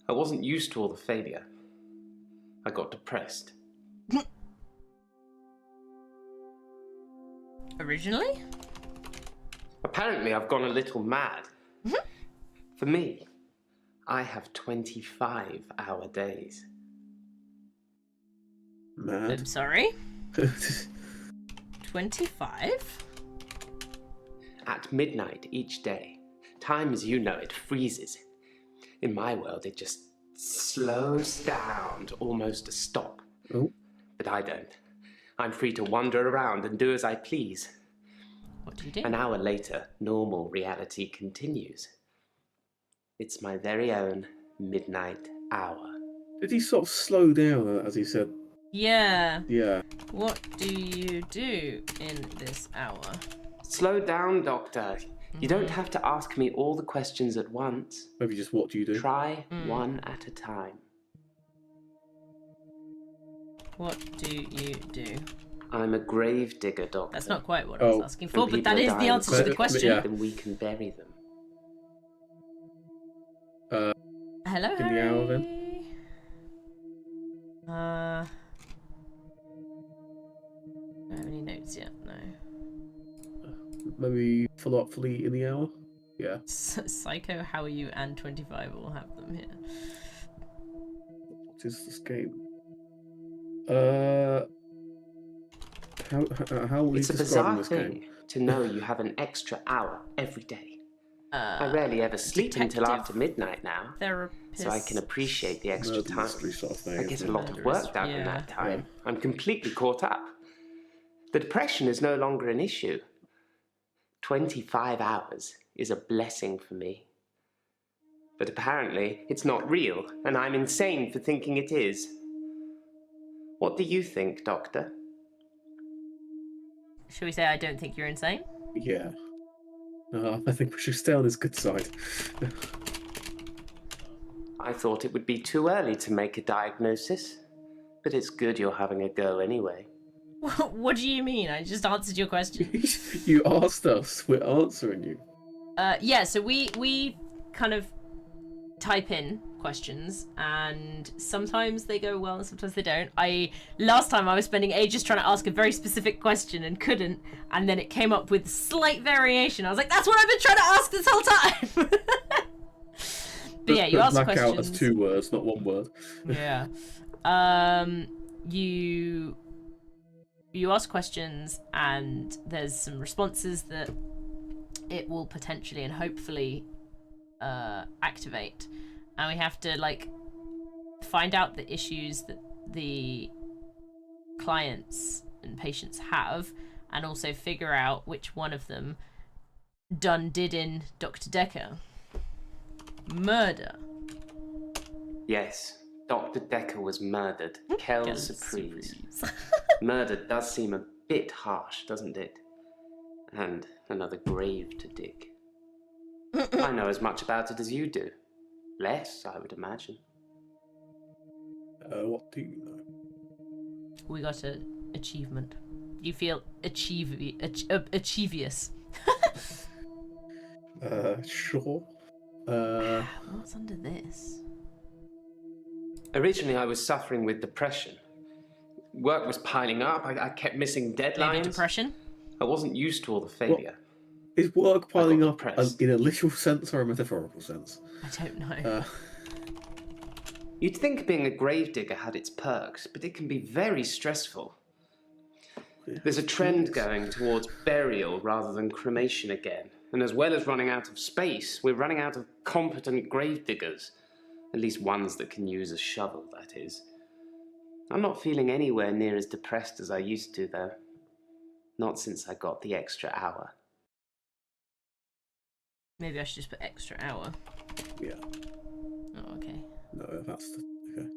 I wasn't used to all the failure. I got depressed. Originally? Apparently, I've gone a little mad. For me, I have 25-hour days. Mad? I'm sorry? 25? At midnight each day. Time as you know it freezes. In my world, it just slows down to almost a stop. Oh. But I don't. I'm free to wander around and do as I please. What do you do? An hour later, normal reality continues. It's my very own midnight hour. Did he sort of slow down as he said Yeah. Yeah. What do you do in this hour? Slow down, Doctor. You don't have to ask me all the questions at once. Maybe just what do you do? Try one at a time. What do you do? I'm a grave digger, Doctor. That's not quite what I was Oh. asking When for, but people that are is the dying answer to the quickly, question. Yeah. then we can bury them. Hello, In the hour, then? Don't have any notes yet, no. Maybe follow up fully in the hour? Yeah. Psycho, how are you, and 25 will have them here. What is this game? How will you It's a describe bizarre this thing game? to know you have an extra hour every day. I Uh, rarely ever sleep until detective after midnight now, Therapist. so I can appreciate the extra Murder time. mystery sort of thing, I get isn't a it? lot of work done in Yeah. that time. I'm completely caught up. The depression is no longer an issue. 25 hours is a blessing for me. But apparently, it's not real, and I'm insane for thinking it is. What do you think, Doctor? Should we say I don't think you're insane? Yeah. I think we should stay on his good side. I thought it would be too early to make a diagnosis, but it's good you're having a go anyway. What do you mean? I just answered your question. You asked us. We're answering you. Yeah, so we kind of type in questions, and sometimes they go well and sometimes they don't. Last time I was spending ages trying to ask a very specific question and couldn't, and then it came up with slight variation. I was like, that's what I've been trying to ask this whole time. But yeah, you ask black questions. out as 2 words, not 1 word. Yeah. You ask questions, and there's some responses that it will potentially and hopefully activate, and we have to like find out the issues that the clients and patients have, and also figure out which one of them did in Dr. Dekker. Murder. Yes, Dr. Dekker was murdered. Quelle surprise. Murder does seem a bit harsh, doesn't it? And another grave to dig. I know as much about it as you do. Less, I would imagine. What do you know? We got an achievement. You feel achievious. Sure. What's under this? Originally, I was suffering with depression. Work was piling up. I kept missing Maybe deadlines. depression? I wasn't used to all the failure. Is work piling up depressed. in a literal sense or a metaphorical sense? I don't know. You'd think being a gravedigger had its perks, but it can be very stressful. There's a trend going towards burial rather than cremation again. And as well as running out of space, we're running out of competent gravediggers. At least ones that can use a shovel, that is. I'm not feeling anywhere near as depressed as I used to, though. Not since I got the extra hour. Maybe I should just put extra hour. Yeah. Oh, okay. No, that's the... Okay.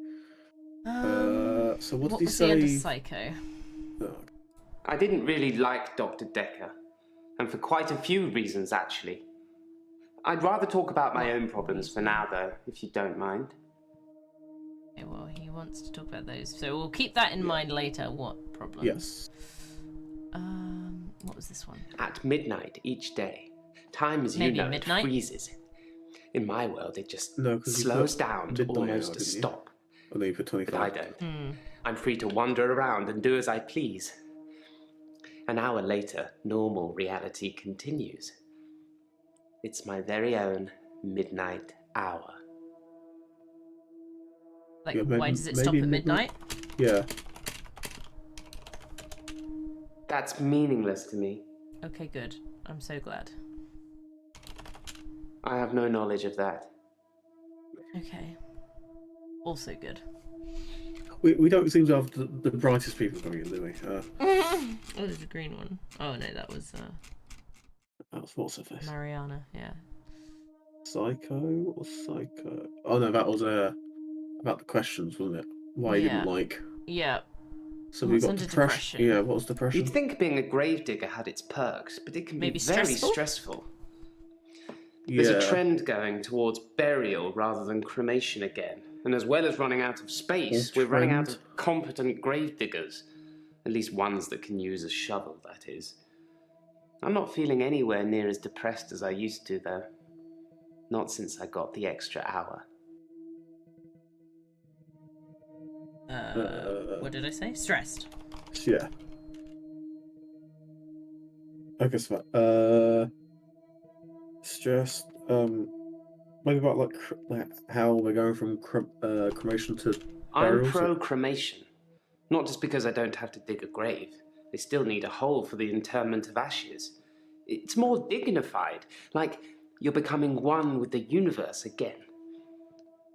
So what did What he was say? he under Psycho? Oh, I didn't really like Dr. Dekker, and for quite a few reasons, actually. I'd rather talk about my own problems for now, though, if you don't mind. Okay, well, he wants to talk about those, so we'll keep that in mind later. What problem? yes. What was this one? At midnight each day, time as you Maybe know midnight? it freezes. In my world, it just No, 'cause you slows put down to midnight almost hour, a didn't you? stop. And then you put 25. But I don't. I'm free to wander around and do as I please. An hour later, normal reality continues. It's my very own midnight hour. Like, Yeah, maybe- why does it stop maybe at midnight? Yeah. That's meaningless to me. Okay, good. I'm so glad. I have no knowledge of that. Okay. Also good. We don't seem to have the brightest people coming in, do we? Oh, there's a green one. Oh no, that was That's what's her face? Mariana. Yeah. Psycho or Psycho? Oh no, that was about the questions, wasn't it? Why you Yeah. didn't like. Yeah. So we What's got under depression. depression? Yeah, what was depression? You'd think being a gravedigger had its perks, but it can Maybe be very stressful? stressful. Yeah. There's a trend going towards burial rather than cremation again. And as well as running out of space, we're running out of competent gravediggers. At least ones that can use a shovel, that is. I'm not feeling anywhere near as depressed as I used to, though. Not since I got the extra hour. What did I say? Stressed. Yeah. I guess that. Stressed. Maybe about like how we're going from cremation to I'm burial. pro-cremation. Not just because I don't have to dig a grave. They still need a hole for the interment of ashes. It's more dignified, like you're becoming one with the universe again.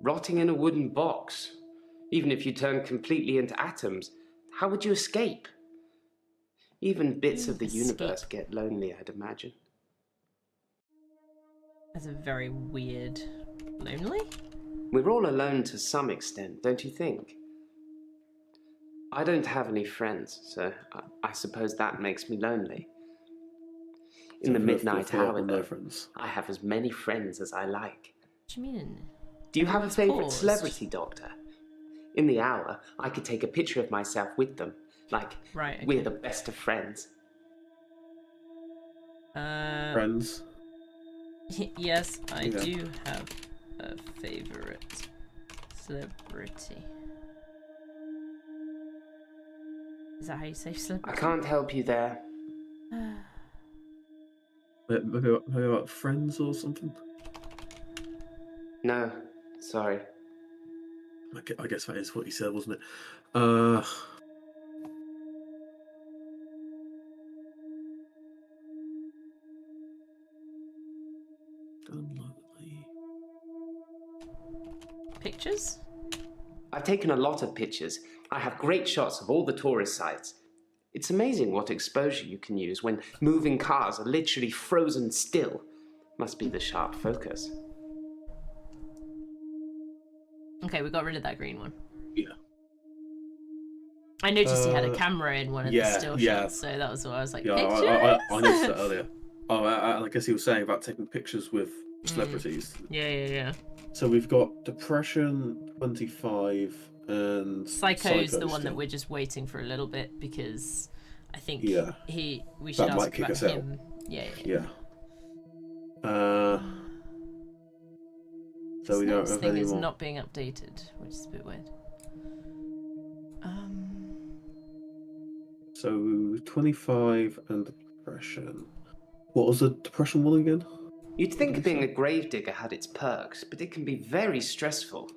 Rotting in a wooden box. Even if you turn completely into atoms, how would you escape? Even bits of the universe get lonely, I'd imagine. That's a very weird... Lonely? We're all alone to some extent, don't you think? I don't have any friends, so I suppose that makes me lonely. In the midnight hour, though, I have as many friends as I like. What do you mean? Do you have a Everyone's favourite paused. celebrity, Doctor? In the hour, I could take a picture of myself with them, like we're the best of friends. Friends. Yes, I do have a favourite celebrity. Is that how you say celebrity? I can't help you there. Maybe about friends or something. No, sorry. I guess that is what he said, wasn't it? Pictures? I've taken a lot of pictures. I have great shots of all the tourist sites. It's amazing what exposure you can use when moving cars are literally frozen still. Must be the sharp focus. Okay, we got rid of that green one. Yeah. I noticed he had a camera in one of the still shots, so that was what I was like, pictures? I noticed that earlier. Oh, I guess he was saying about taking pictures with celebrities. Yeah. So we've got Depression 25 and Psycho's the one that we're just waiting for a little bit because I think we should that might ask kick about us out. him. Yeah. So we don't This have thing any is more. not being updated, which is a bit weird. So 25 and Depression. What was the Depression one again? You'd think being a gravedigger had its perks, but it can be very stressful.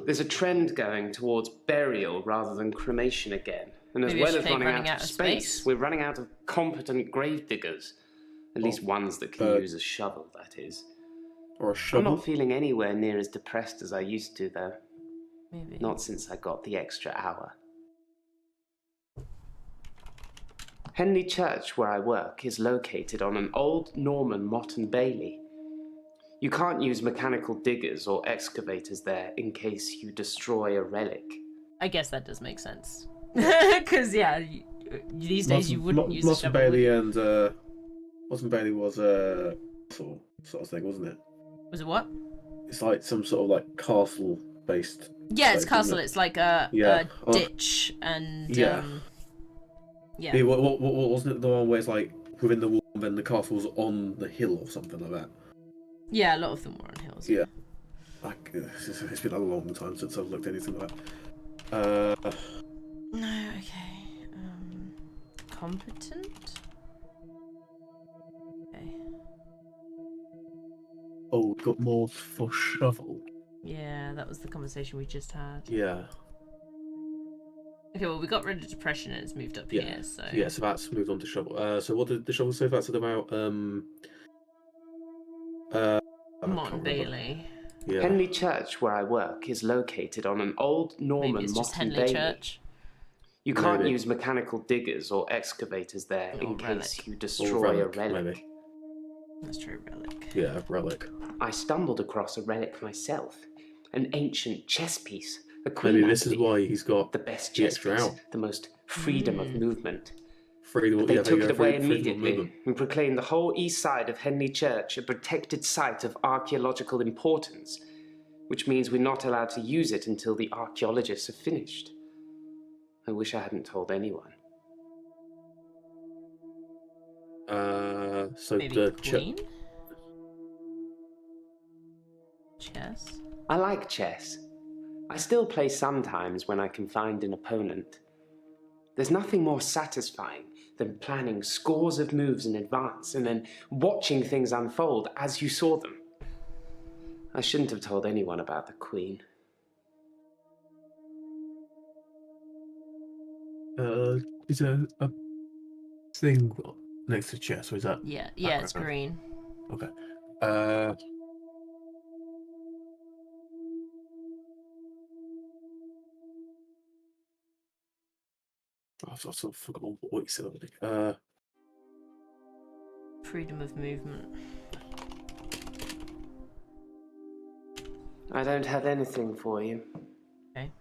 There's a trend going towards burial rather than cremation again. And as well as running out of space, we're running out of competent gravediggers. At least ones that can use a shovel, that is. Or a shovel? I'm not feeling anywhere near as depressed as I used to, though. Maybe. Not since I got the extra hour. Henley Church, where I work, is located on an old Norman motte and bailey. You can't use mechanical diggers or excavators there in case you destroy a relic. I guess that does make sense. Because, these days you wouldn't use a shovel. Bailey and Motte and Bailey was a sort of thing, wasn't it? Was it what? It's like some sort of like castle-based. Yeah, it's place, castle. It's like a ditch and What wasn't it the one where it's like within the wall and then the castle's on the hill or something like that? Yeah, a lot of them were on hills. Yeah. It's been a long time since I've looked at anything like that. No, okay. Competent? Okay. Oh, we've got more for shovel. Yeah, that was the conversation we just had. Yeah. Okay, well, we got rid of depression and it's moved up here, so... Yeah, so that's moved on to shovel. So what did the shovel say? That's about, Motte and Bailey. Yeah. Henley Church, where I work, is located on an old Norman Maybe it's just motte and Henley bailey. Church. You can't use mechanical diggers or excavators there in case you destroy a relic. Maybe. That's true, relic. Yeah, relic. I stumbled across a relic myself. An ancient chess piece, The Queen, Maybe I this is believe, why he's got the best the chess extra piece, hour. the most freedom of movement. Freedom, But they yeah, took there it you go, away freedom of immediately movement. and proclaimed the whole east side of Henley Church a protected site of archaeological importance, which means we're not allowed to use it until the archaeologists have finished. I wish I hadn't told anyone. So Maybe the queen? Chess? I like chess. I still play sometimes when I can find an opponent. There's nothing more satisfying than planning scores of moves in advance and then watching things unfold as you saw them. I shouldn't have told anyone about the Queen. Is there a thing next to chess, or is that? Yeah, it's background? green. Okay. I've sort of forgotten what you said already. Freedom of movement. I don't have anything for you. Okay.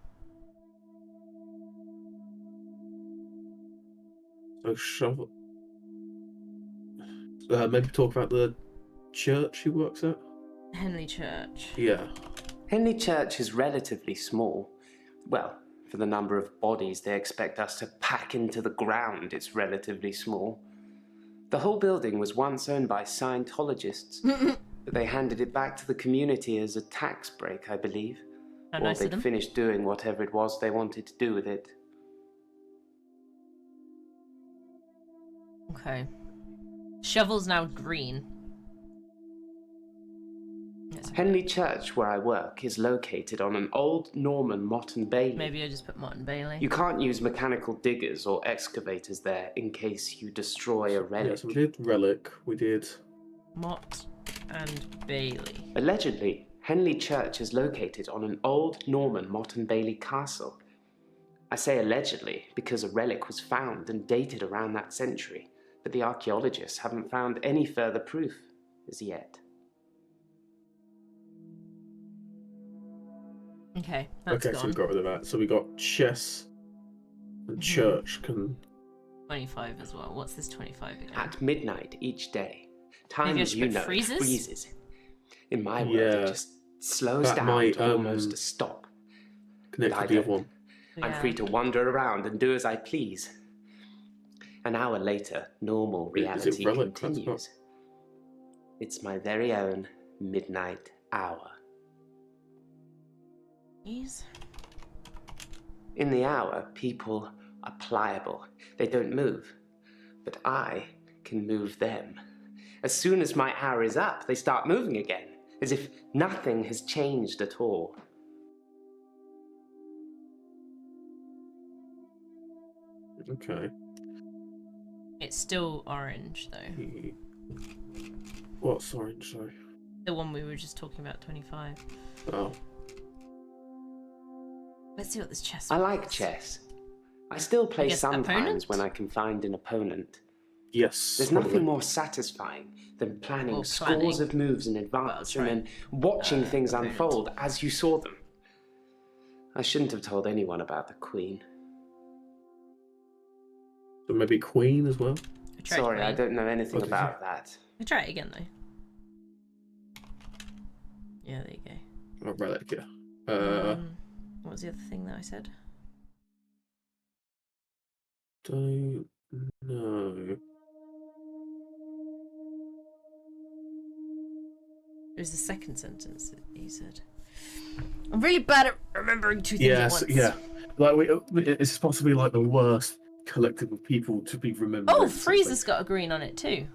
So shovel. Maybe talk about the church he works at. Henley Church. Yeah. Henley Church is relatively small. Well, for the number of bodies they expect us to pack into the ground, it's relatively small. The whole building was once owned by Scientologists, but they handed it back to the community as a tax break, I believe. How Or nice of they'd them. finished doing whatever it was they wanted to do with it. Okay. Shovel's now green. Yes, Henley Church, where I work, is located on an old Norman Motte and Bailey. maybe I just put Martin Bailey. You can't use mechanical diggers or excavators there in case you destroy a relic. Yeah, so we did relic. We did. Mott and Bailey. Allegedly, Henley Church is located on an old Norman Motte and Bailey castle. I say allegedly because a relic was found and dated around that century, but the archaeologists haven't found any further proof as yet. Okay, that's Okay, gone. so we got rid of that. So we got chess and church can. 25 as well. What's this 25 again? At midnight each day, Maybe I time as should you put know freezes? freezes. In my world, Yeah. it just slows That down might, to almost a stop. Connect But I with the other don't. one. I'm Yeah. free to wander around and do as I please. An hour later, normal Is it reality relic? That's continues. It's my very own midnight hour. Jeez. In the hour, people are pliable. They don't move. But I can move them. As soon as my hour is up, they start moving again, as if nothing has changed at all. Okay. It's still orange though. What's orange? Sorry. The one we were just talking about, 25. Oh. Let's see what this chess I like is. chess. I still play guess sometimes opponent? when I can find an opponent. Yes. There's probably. nothing more satisfying than planning Or scores planning. of moves in advance Well, and then watching things opponent. unfold as you saw them. I shouldn't have told anyone about the Queen. So maybe queen as well. I tried Sorry, I queen. don't know anything Oh, did about that. I try it again though. Yeah, there you go. Oh, relic. Yeah. What was the other thing that I said? Don't know. It was the second sentence that he said. I'm really bad at remembering two things at Yes. once. Yeah. Like it's possibly like the worst collective of people to be remembered. Oh, Freezer's got a green on it too.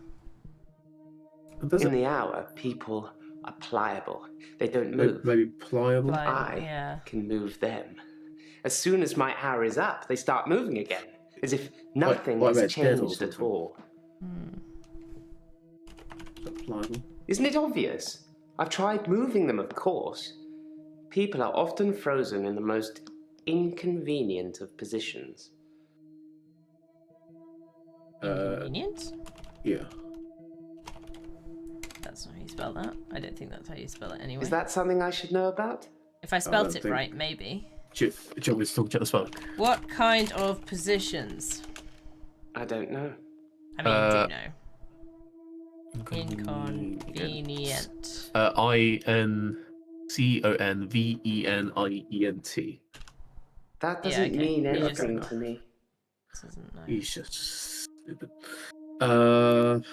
Does In it? the hour, people are pliable. They don't move. Maybe pliable. Pliable, I yeah. can move them. As soon as my hour is up, they start moving again, as if nothing like has Red Dead or changed at something. all. Pliable. Isn't it obvious? I've tried moving them, of course. People are often frozen in the most inconvenient of positions. Inconvenient? Yeah. That's not how you spell that. I don't think that's how you spell it anyway. Is that something I should know about? If I spelt don't it think- right, maybe. Do you want me to talk to the smoke? What kind of positions? I don't know. I mean, do know. Inconvenient. INCONVENIENT. That doesn't mean He anything just to me. doesn't know. He's just stupid. Okay,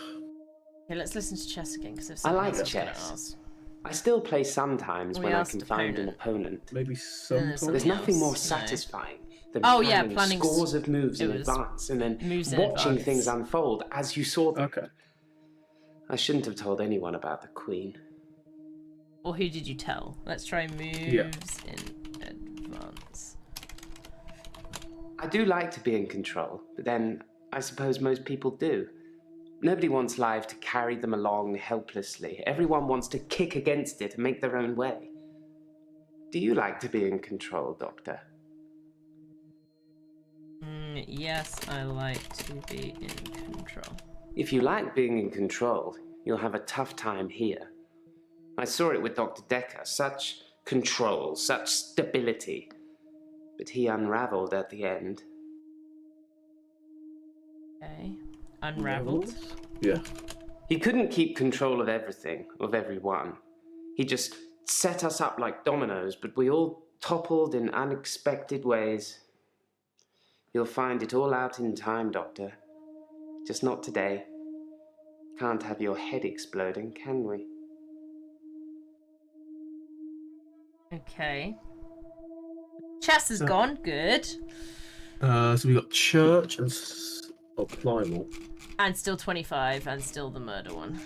let's listen to chess again because if I someone like else is gonna chess. ask. I still play sometimes We when I asked can find an opponent. Maybe sometimes. something There's nothing else. more No. satisfying than Oh, yeah, planning planning scores of moves in it was advance and then moves in watching advance. things unfold as you saw them. Okay. I shouldn't have told anyone about the Queen. Or who did you tell? Let's try moves in advance. I do like to be in control, but then I suppose most people do. Nobody wants life to carry them along helplessly. Everyone wants to kick against it and make their own way. Do you like to be in control, Doctor? Yes, I like to be in control. If you like being in control, you'll have a tough time here. I saw it with Dr. Dekker. Such control, such stability. But he unraveled at the end. Okay. Unraveled. Yeah. He couldn't keep control of everything, of everyone. He just set us up like dominoes, but we all toppled in unexpected ways. You'll find it all out in time, Doctor. Just not today. Can't have your head exploding, can we? Okay. Chess is gone. Good. So we got church and primal. And still 25, and still the murder one.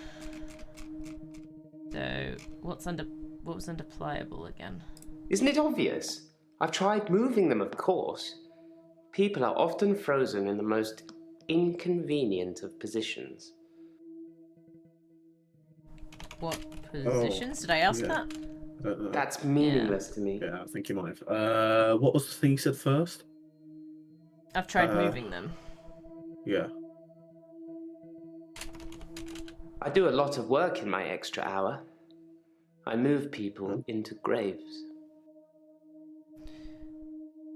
So what was under pliable again? Isn't it obvious? I've tried moving them, of course. People are often frozen in the most inconvenient of positions. What positions? Did I ask yeah. that? I don't know. That's meaningless to me. Yeah, I think you might have. What was the thing you said first? I've tried moving them. Yeah. I do a lot of work in my extra hour. I move people into graves.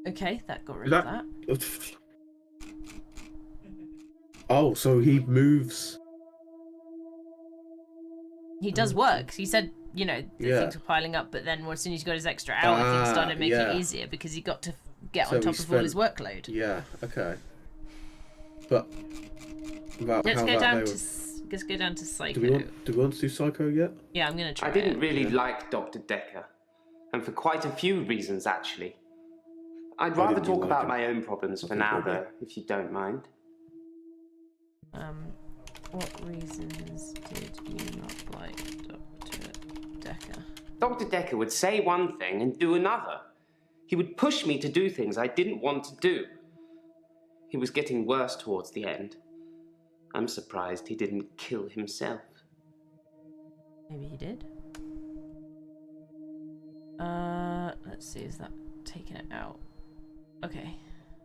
Okay, that got rid of that. Oh, so he moves. He does work. He said, things were piling up, but then as soon as he got his extra hour, things started to make it easier because he got to get on top of all his workload. Yeah, okay. But let's go down to Psycho. Do we want to do Psycho yet? Yeah, I'm gonna try. I didn't really like Dr. Dekker, and for quite a few reasons, actually. I'd rather talk about my own problems for now, though, if you don't mind. What reasons did you not like Dr. Dekker? Dr. Dekker would say one thing and do another. He would push me to do things I didn't want to do. He was getting worse towards the end. I'm surprised he didn't kill himself. Maybe he did. Let's see, is that taking it out? Okay.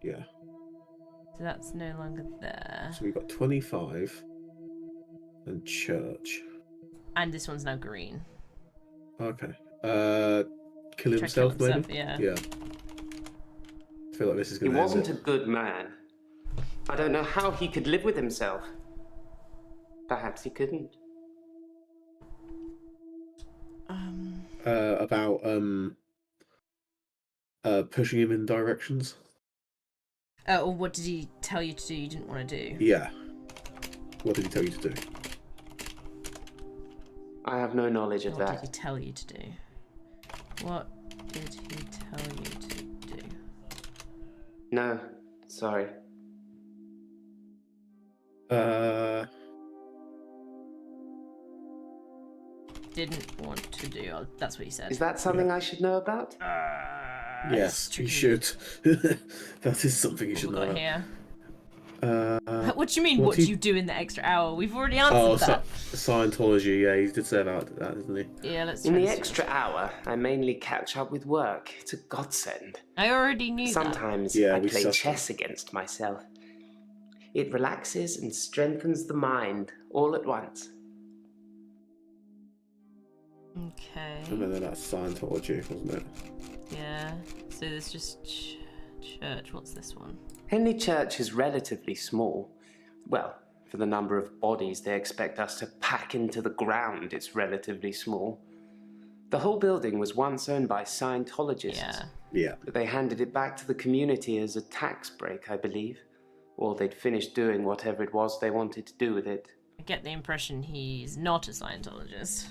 Yeah. So that's no longer there. So we've got 25 and church. And this one's now green. Okay. Kill himself, maybe? Yeah. I feel like this is going He to wasn't a good man. I don't know how he could live with himself. Perhaps he couldn't. About pushing him in directions. Or what did he tell you to do you didn't want to do? Yeah. What did he tell you to do? I have no knowledge of What that. did he tell you to do? What did he tell you to do? No, sorry. Didn't want to do. Oh, that's what he said. Is that something I should know about? Yes, you should. That is something you should know. Got About. Here. What do you mean? What do you do in the extra hour? We've already answered that. Scientology. Yeah, he did say about that, didn't he? Yeah, let's. In the extra hour, I mainly catch up with work. It's a godsend. I already knew Sometimes Yeah, I we play sussed chess against myself. It relaxes and strengthens the mind all at once. that. Okay. And then that's Scientology, wasn't it? Yeah. So there's just church. What's this one? Henley Church is relatively small. Well, for the number of bodies they expect us to pack into the ground, it's relatively small. The whole building was once owned by Scientologists. Yeah. Yeah. But they handed it back to the community as a tax break, I believe. Or they'd finished doing whatever it was they wanted to do with it. I get the impression he's not a Scientologist.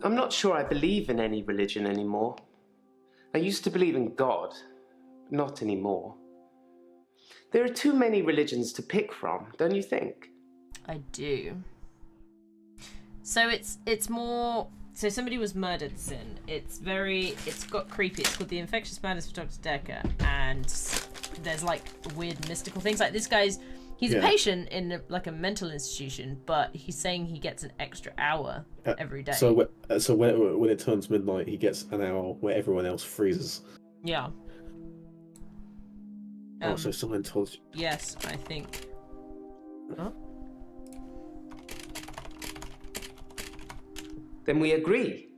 I'm not sure I believe in any religion anymore. I used to believe in God, but not anymore. There are too many religions to pick from, don't you think? I do. So it's more. So somebody was murdered, Sin. It's got creepy. It's called The Infectious Madness of Dr. Dekker, and there's like weird mystical things. Like this guy's, he's a patient in like a mental institution, but he's saying he gets an extra hour every day. So when it turns midnight, he gets an hour where everyone else freezes. Yeah. So Scientology. Yes, I think. Oh. Then we agree.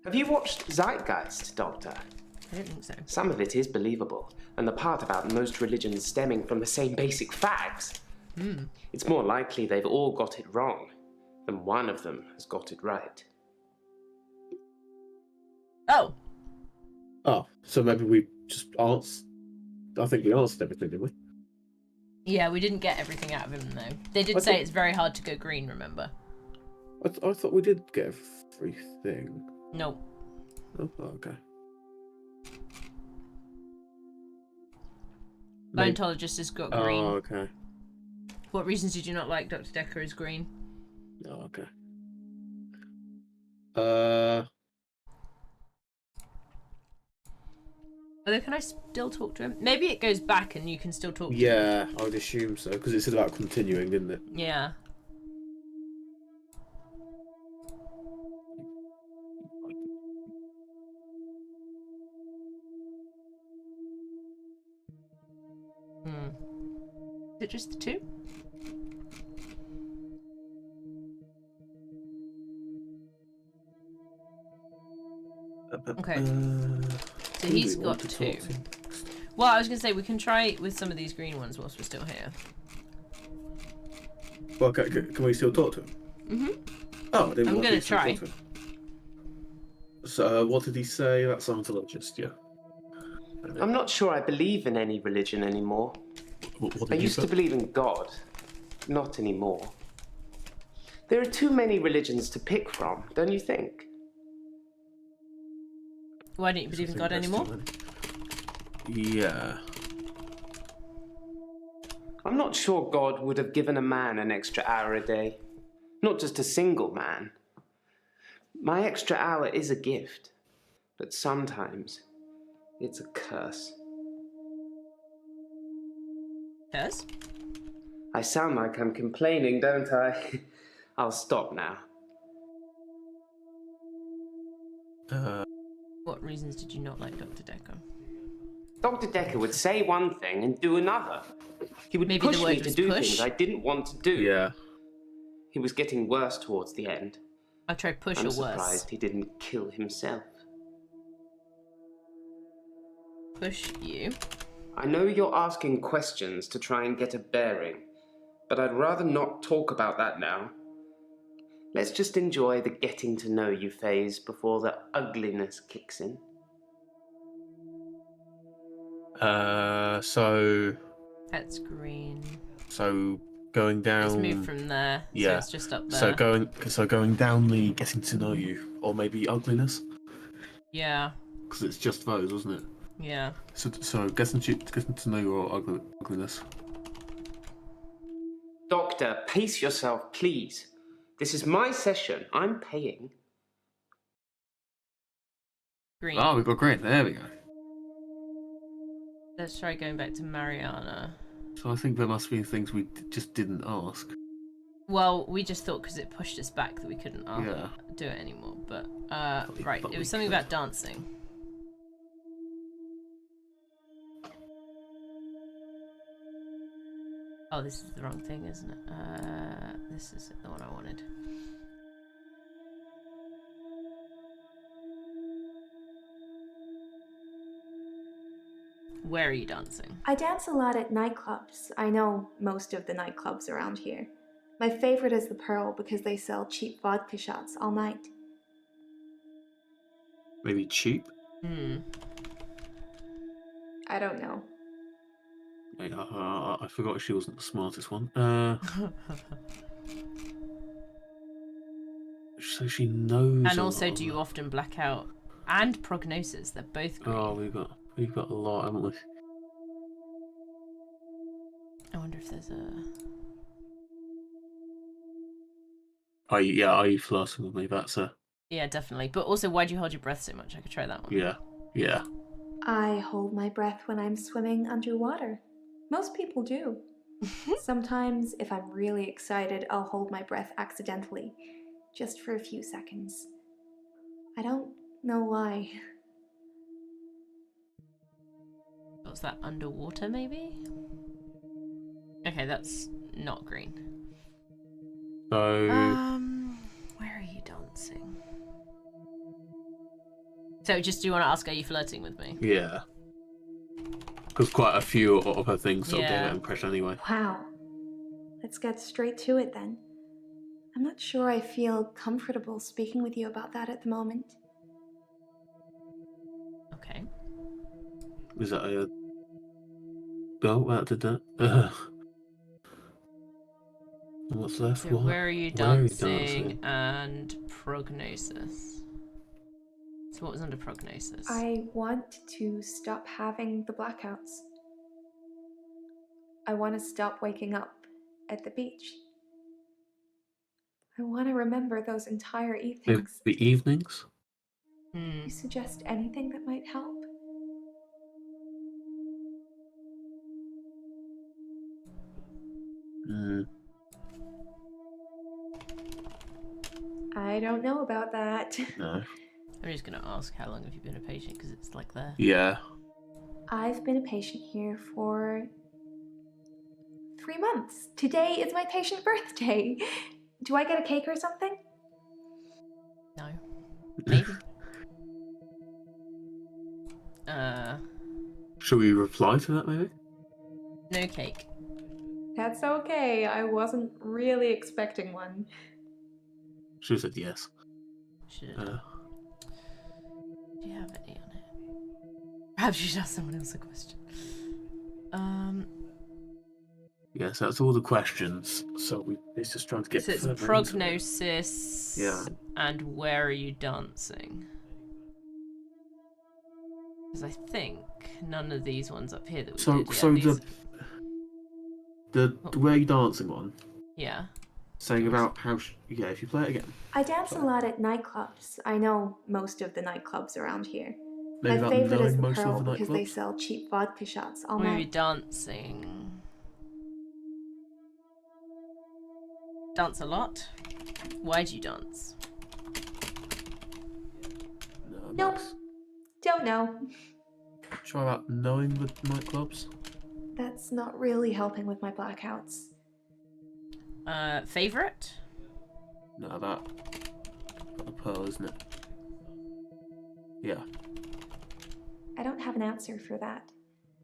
Have you watched Zeitgeist, Doctor? I don't think so. Some of it is believable, and the part about most religions stemming from the same basic facts. It's more likely they've all got it wrong than one of them has got it right. Oh. Oh, so maybe we just answered. I think we answered everything, didn't we? Yeah, we didn't get everything out of him though. They did say it's very hard to go green. Remember? I thought we did get everything. No. Oh, okay. Scientologist has got green. Oh, okay. What reasons did you not like Dr. Dekker as green? Oh, okay. Although, can I still talk to him? Maybe it goes back and you can still talk to him. Yeah, I would assume so, because it said about continuing, didn't it? Yeah. Is it just the two? Okay. So he's got two. Well, I was going to say, we can try with some of these green ones whilst we're still here. Well, can we still talk to him? Mm-hmm. Oh, I didn't I'm want going to still try. talk to him. So, what did he say? That's Scientologist, yeah. I'm not sure I believe in any religion anymore. What I did you used to put? believe in God, not anymore. There are too many religions to pick from, don't you think? Why don't you believe in God anymore? Yeah. I'm not sure God would have given a man an extra hour a day. Not just a single man. My extra hour is a gift, but sometimes it's a curse. Yes? I sound like I'm complaining, don't I? I'll stop now. What reasons did you not like Dr. Dekker? Dr. Dekker would say one thing and do another. He would Maybe the push word me to was do push? things I didn't want to do. Yeah. He was getting worse towards the end. I've tried push I'm or worse. surprised he didn't kill himself. Push you. I know you're asking questions to try and get a bearing, but I'd rather not talk about that now. Let's just enjoy the getting to know you phase before the ugliness kicks in. So That's green. going down. Let's move from there. Yeah. So it's just up there. So going down the getting to know you, or maybe ugliness, Yeah. because it's just those, wasn't it? Yeah. So getting to know you or ugliness. Doctor, pace yourself, please. This is my session. I'm paying. Green. Oh, we've got green. There we go. Let's try going back to Mariana. So I think there must be things we just didn't ask. Well, we just thought because it pushed us back that we couldn't Yeah. do it anymore. But, we- right, but it we was something could. about dancing. Oh, this is the wrong thing, isn't it? This is the one I wanted. Where are you dancing? I dance a lot at nightclubs. I know most of the nightclubs around here. My favorite is the Pearl because they sell cheap vodka shots all night. Maybe cheap? I don't know. Wait, I forgot she wasn't the smartest one. So she knows. And also, do you often black out? And prognosis, they're both green. Oh, we've got a lot, haven't we? I wonder if there's a... Are you flirting with me? That's a... Yeah, definitely. But also, why do you hold your breath so much? I could try that one. Yeah. I hold my breath when I'm swimming underwater. Most people do. Sometimes, if I'm really excited, I'll hold my breath accidentally, just for a few seconds. I don't know why. What's that, underwater maybe? Okay, that's not green. So... where are you dancing? So just do you want to ask, are you flirting with me? Yeah. Because quite a few of her things sort of gave Yeah. that impression anyway. Wow. Let's get straight to it then. I'm not sure I feel comfortable speaking with you about that at the moment. Okay. Is that a... Oh, that did that. And what's left? So What? where are you dancing and prognosis? So what was under prognosis? I want to stop having the blackouts. I want to stop waking up at the beach. I want to remember those entire evenings. The evenings? You suggest anything that might help? I don't know about that. No. I'm just going to ask, how long have you been a patient? Because it's like there. Yeah. I've been a patient here for 3 months. Today is my patient birthday. Do I get a cake or something? No. Maybe. Should we reply to that maybe? No cake. That's okay. I wasn't really expecting one. She said yes. Should. Do you have any on it? Perhaps you should ask someone else a question. Yes, that's all the questions. So it's just trying to get. So it's further into it. prognosis. Yeah. And where are you dancing? Because I think none of these ones up here that we did. Yeah, the where you dancing one? Yeah. Saying about how if you play it again. I dance a lot at nightclubs. I know most of the nightclubs around here. Maybe My about favorite is knowing the most Pearl of the because they nightclubs? sell cheap vodka shots all Where are you night. dancing? Dance a lot? Why do you dance? No, Nope. Don't know. Try about knowing the nightclubs. That's not really helping with my blackouts. Favorite? No, that. Got the pearl, isn't it? Yeah. I don't have an answer for that.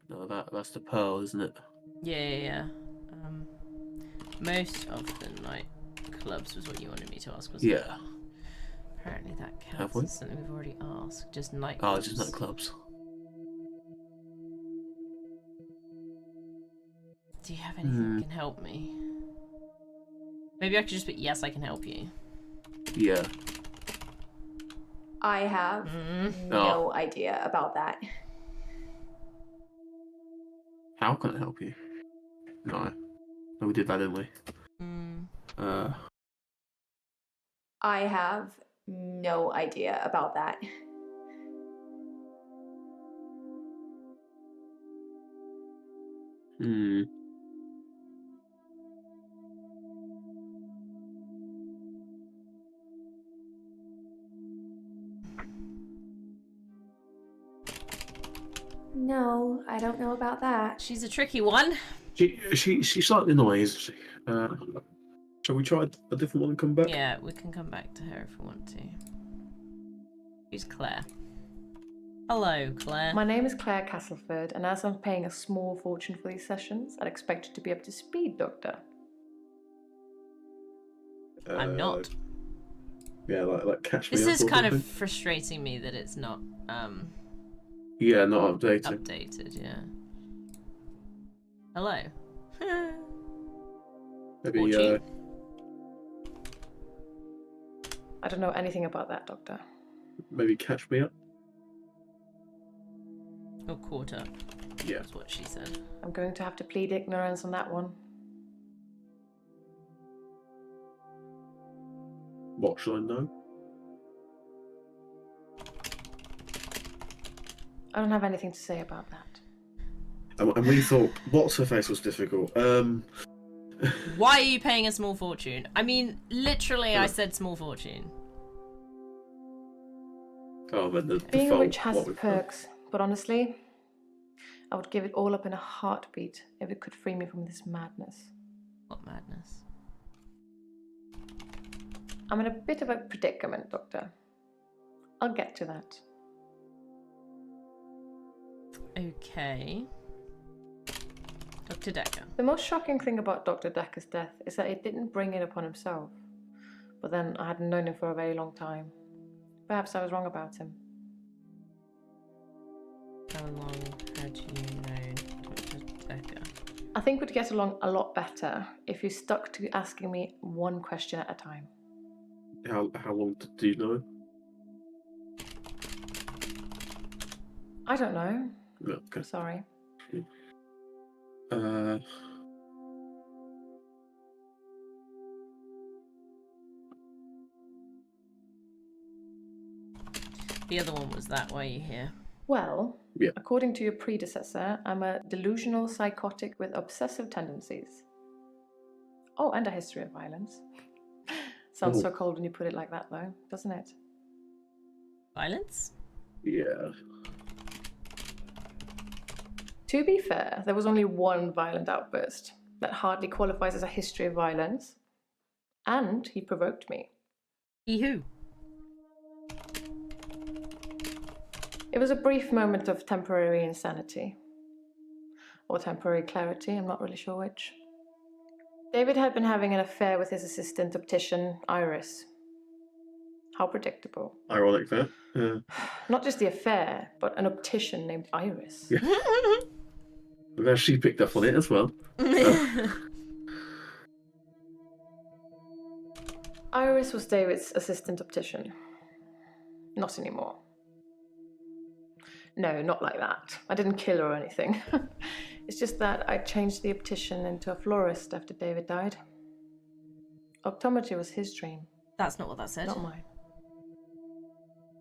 No, that's the pearl, isn't it? Yeah. Most of the nightclubs was what you wanted me to ask, wasn't it? Yeah. Apparently that Have counts we? as something we've already asked. Just nightclubs. Oh, it's just nightclubs. Do you have anything that can help me? Maybe I could just put yes, I can help you. Yeah. I have no idea about that. How can I help you? No, we did that, didn't we? I have no idea about that. No, I don't know about that. She's a tricky one. She's slightly annoying, isn't she? Shall we try a different one and come back? Yeah, we can come back to her if we want to. Who's Claire? Hello, Claire. My name is Claire Castleford, and as I'm paying a small fortune for these sessions, I'd expect you to be up to speed, Doctor. I'm not. Yeah, like catch me This up is or kind of something. frustrating me that it's not Yeah, not updated. updated, yeah. Hello. Maybe Fortune? I don't know anything about that, Doctor. maybe catch me up. Or caught up. Yeah. That's what she said. I'm going to have to plead ignorance on that one. What should I know? I don't have anything to say about that. And we thought what's her face was difficult. Why are you paying a small fortune? I mean, literally, I said small fortune. Oh, but the Being default, rich has what its we've done. perks, but honestly, I would give it all up in a heartbeat if it could free me from this madness. What madness? I'm in a bit of a predicament, Doctor. I'll get to that. Okay. Dr. Dekker. The most shocking thing about Dr. Dekker's death is that he didn't bring it upon himself. But then I hadn't known him for a very long time. Perhaps I was wrong about him. How long had you known Dr. Dekker? I think we'd get along a lot better if you stuck to asking me one question at a time. How long do you know? I don't know. No, okay. Sorry. The other one was that. Why are you here? Well, Yeah. according to your predecessor, I'm a delusional psychotic with obsessive tendencies. Oh, and a history of violence. Sounds so cold when you put it like that, though, doesn't it? Violence? Yeah. To be fair, there was only one violent outburst. That hardly qualifies as a history of violence. And he provoked me. He who? It was a brief moment of temporary insanity. Or temporary clarity, I'm not really sure which. David had been having an affair with his assistant optician, Iris. How predictable. Ironic there. Yeah. Not just the affair, but an optician named Iris. Yeah. Now she picked up on it as well. Iris was David's assistant optician. Not anymore. No, not like that. I didn't kill her or anything. It's just that I changed the optician into a florist after David died. Optometry was his dream, That's not what that said. not mine.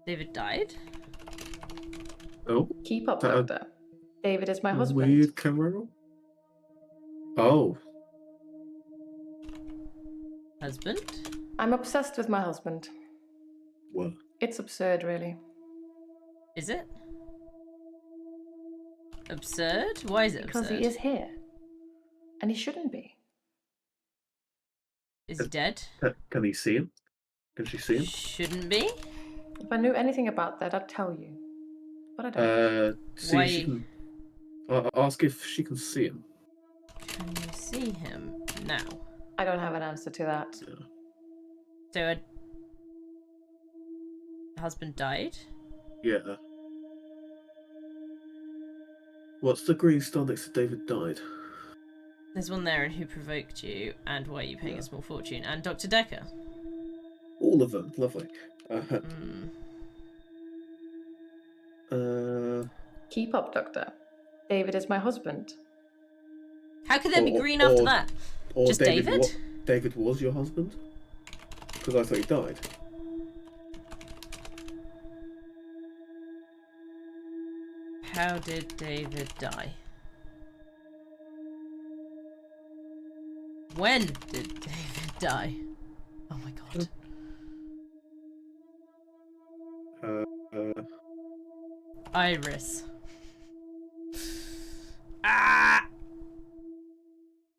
David died? Oh, Keep up, That- Doctor. David is my husband. weird camera roll. Oh, Husband? I'm obsessed with my husband. well. It's absurd, really. Is it? Absurd? Why is it Because absurd? he is here. And he shouldn't be. Is he dead? Can he see him? Can she see him? Shouldn't be? If I knew anything about that, I'd tell you. But I don't. See Why- if she can. Ask if she can see him. Can you see him now? I don't have an answer to that. So a husband died? Yeah. What's the green star next to David died? There's one there, and who provoked you, and why are you paying a small fortune, and Dr. Dekker. All of them. Lovely. Keep up, Doctor. David is my husband. How could there be Or- green after or- that? Or Just David? David was your husband? Because I thought he died. How did David die? When did David die? Oh my god. Iris. Ah!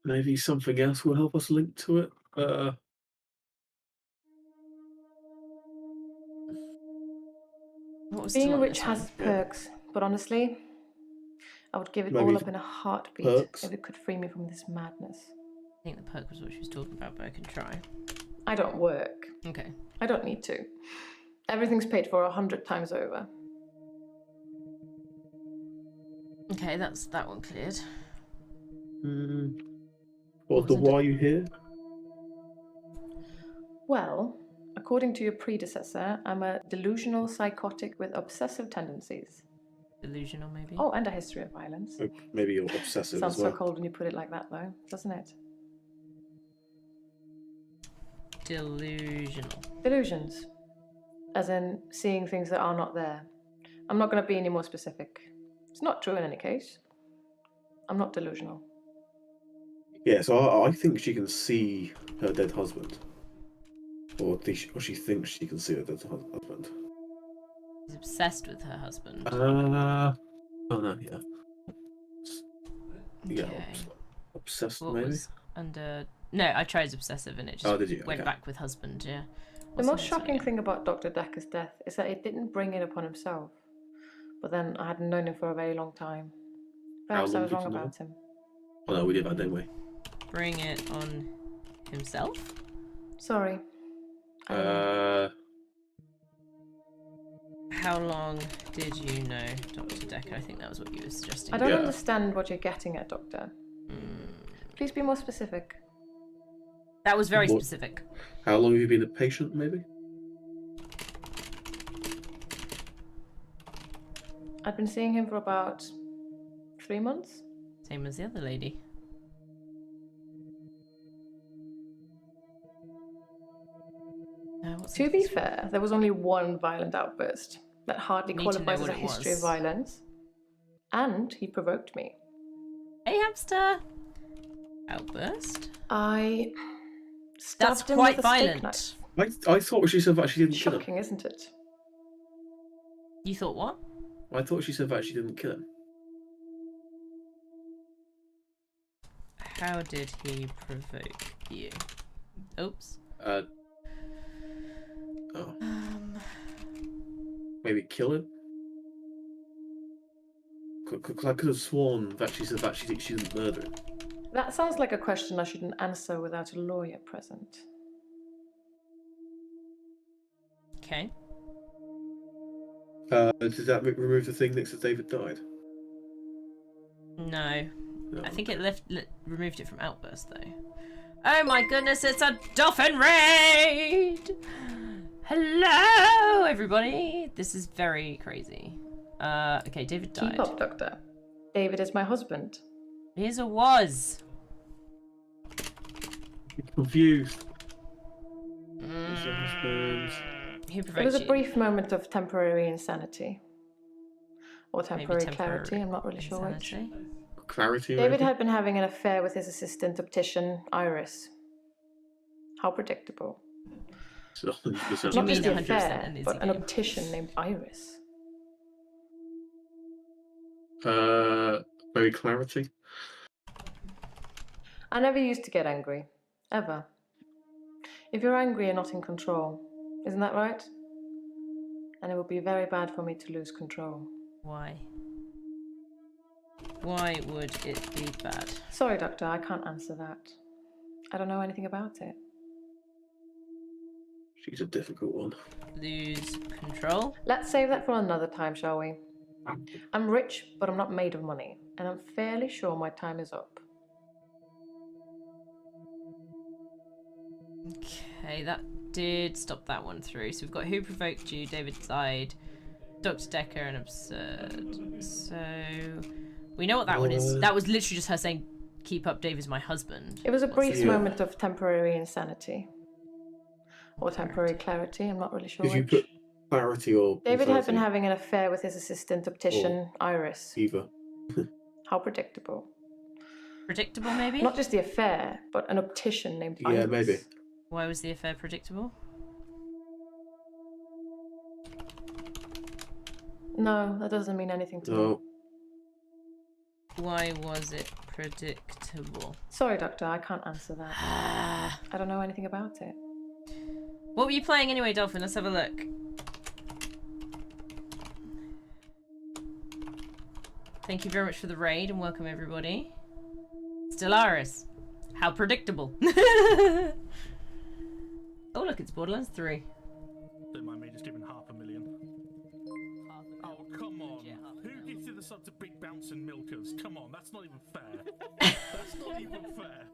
Maybe something else will help us link to it. What was still Being on rich this has one? its perks, but honestly, I would give it Maybe all up in a heartbeat perks? if it could free me from this madness. I think the perk was what she was talking about, but I can try. I don't work. Okay. I don't need to. Everything's paid for 100 times over. Okay, that's that one cleared. What's the wasn't it? why you here? Well, according to your predecessor, I'm a delusional psychotic with obsessive tendencies. Delusional, maybe? Oh, and a history of violence. Maybe you're obsessive Sounds as well. so cold when you put it like that, though, doesn't it? Delusional. Delusions. As in seeing things that are not there. I'm not going to be any more specific. It's not true in any case. I'm not delusional. Yeah, so I think she can see her dead husband. Or she thinks she can see her dead husband. She's obsessed with her husband. Oh no, yeah. Yeah, Okay. obsessed What maybe? was under... No, I tried obsessive and it just Did you? went Okay. back with husband, yeah. The What's most this one shocking again? thing about Dr. Dekker's death is that it didn't bring it upon himself. But then I hadn't known him for a very long time. Perhaps I long was did wrong you know? about him. Oh no, we did that, didn't we? Bring it on himself? Sorry. How long did you know Dr. Dekker? I think that was what you were suggesting. I don't Yeah. understand what you're getting at, Doctor. Please be more specific. That was very What- specific. How long have you been a patient, maybe? I've been seeing him for about 3 months. Same as the other lady. What's To in be this one? fair, there was only one violent outburst that hardly Need to know qualifies as what a it history was. of violence. And he provoked me. Hey, hamster! Outburst? I That's stabbed him quite with a steak violent. knife. I thought she said that she didn't kill him. Shocking, isn't it? You thought what? I thought she said that she didn't kill him. How did he provoke you? Oops. Maybe kill him? Because I could have sworn that she said that she didn't murder him. That sounds like a question I shouldn't answer without a lawyer present. Okay. Did that remove the thing next to David died? No. No. I think it removed it from Outburst, though. Oh my goodness, it's a dolphin raid! Hello, everybody! This is very crazy. Okay, David died. Keep up, Doctor. David is my husband. Here's a was. Confused. Who It provoked was a you? brief moment of temporary insanity. Or Maybe temporary clarity, I'm not really sure which. insanity? Clarity. David maybe? had been having an affair with his assistant optician, Iris. How predictable. So 100%. you Not mean just the 100% affair, an easy but an game? optician named Iris. Maybe clarity. I never used to get angry. Ever. If you're angry, you're not in control. Isn't that right? And it would be very bad for me to lose control. Why? Why would it be bad? Sorry, Doctor, I can't answer that. I don't know anything about it. She's a difficult one. Lose control? Let's save that for another time, shall we? I'm rich, but I'm not made of money, and I'm fairly sure my time is up. Okay, that did stop that one through. So we've got who provoked you, David died, Dr. Dekker, and absurd. So we know what that one is. That was literally just her saying, "Keep up, Dave is my husband." It was a brief Yeah. moment of temporary insanity. Or temporary clarity, I'm not really sure Did you which. put clarity or David had been insanity? having an affair with his assistant optician, Iris. Either. How predictable. Predictable, maybe? Not just the affair, but an optician named Iris. Yeah, maybe. Why was the affair predictable? No, that doesn't mean anything to me. No. Why was it predictable? Sorry, Doctor, I can't answer that. I don't know anything about it. What were you playing anyway, Dolphin? Let's have a look. Thank you very much for the raid and welcome everybody. Stellaris. How predictable. Oh look, it's Borderlands 3. Don't mind me just giving $500,000. Oh, come on. Who gives you the sub to big bouncing milkers? Come on, that's not even fair. That's not even fair.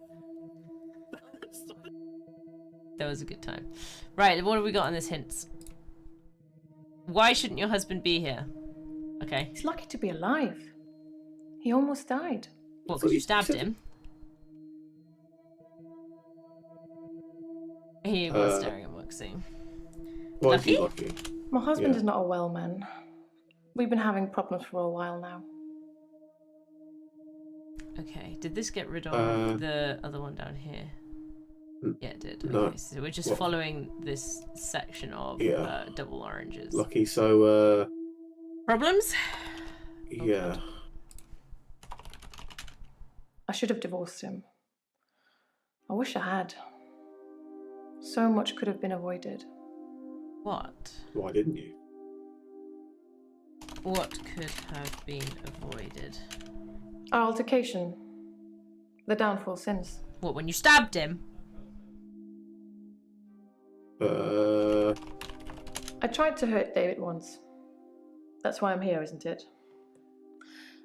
That was a good time. Right, what have we got on this hints? Why shouldn't your husband be here? Okay. He's lucky to be alive. He almost died. What, because you stabbed him? He was staring at Moxie. Why is he Lucky? lucky? My husband Yeah. is not a well man. We've been having problems for a while now. Okay, did this get rid of the other one down here? Yeah, it did. No. Okay, so we're just What? following this section of Yeah. double oranges. Lucky, so, Problems? yeah. I should have divorced him. I wish I had. So much could have been avoided. What? Why didn't you? What could have been avoided? Our altercation. The downfall since. What, when you stabbed him? I tried to hurt David once. That's why I'm here, isn't it?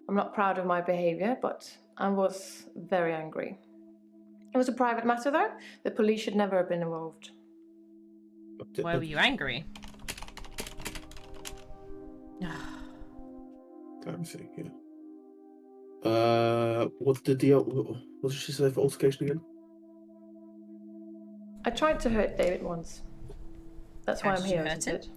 I'm not proud of my behaviour, but I was very angry. It was a private matter, though. The police should never have been involved. Why were you angry? Let me see, yeah. What did she say for altercation again? I tried to hurt David once. That's why How I'm did you here, hurt isn't him? it?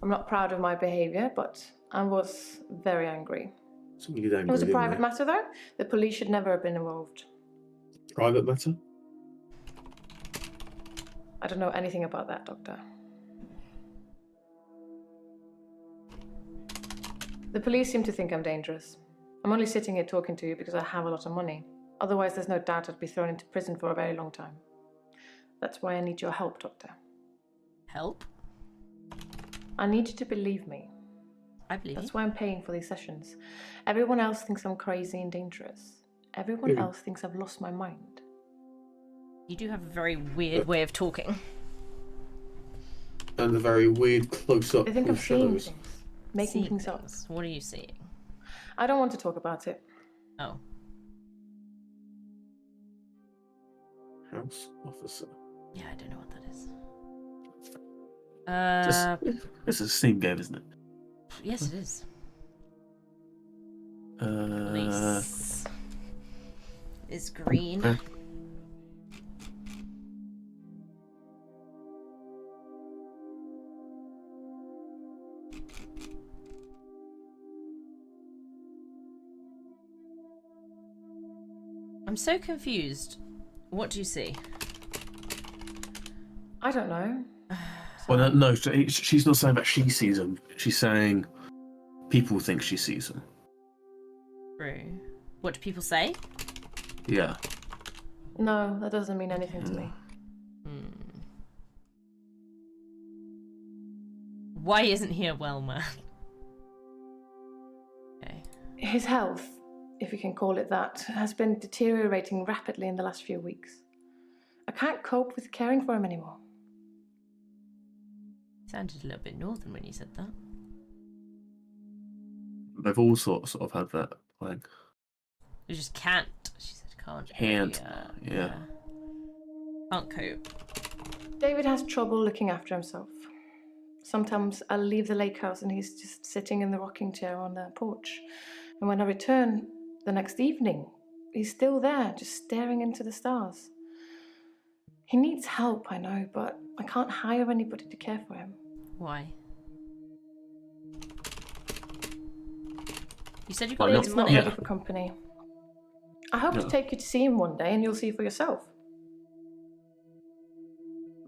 I'm not proud of my behaviour, but I was very angry. Something you did angry, It was a didn't private you? matter, though. The police should never have been involved. Private matter? I don't know anything about that, Doctor. The police seem to think I'm dangerous. I'm only sitting here talking to you because I have a lot of money. Otherwise, there's no doubt I'd be thrown into prison for a very long time. That's why I need your help, Doctor. Help? I need you to believe me. I believe That's you. why I'm paying for these sessions. Everyone else thinks I'm crazy and dangerous. Everyone else thinks I've lost my mind. You do have a very weird way of talking. And a very weird close-up They think I'm with seeing shadows. things, making Seeing things up. things. What are you seeing? I don't want to talk about it. Oh. House officer. Yeah, I don't know what that is. It's a Steam game, isn't it? Yes, it is. Uh, Police. Is green. okay. I'm so confused. What do you see? I don't know. Well, no, she's not saying that she sees them. She's saying people think she sees them. True. What do people say? Yeah. No, that doesn't mean anything to me. Why isn't he a well man? Okay. His health, if you can call it that, has been deteriorating rapidly in the last few weeks. I can't cope with caring for him anymore. Sounded a little bit northern when you said that. They've all sort of had that playing. You just can't. She said can't. Can't. Yeah. Can't cope. David has trouble looking after himself. Sometimes I'll leave the lake house and he's just sitting in the rocking chair on the porch. And when I return the next evening, he's still there, just staring into the stars. He needs help, I know, but I can't hire anybody to care for him. Why? You said you got Why loads David's of not money. ready for company. I hope to take you to see him one day and you'll see for yourself.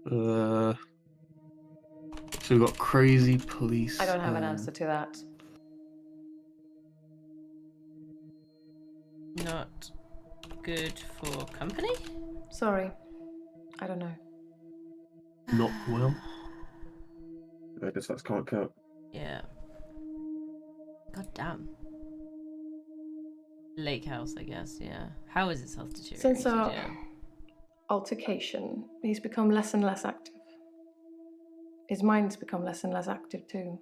So we've got crazy police. I don't have an answer to that. Not good for company? Sorry. I don't know. Not well. I guess that's can't count. Yeah. God damn. Lake house, I guess. Yeah. How is his health deteriorated? Since our Yeah. altercation, he's become less and less active. His mind's become less and less active too.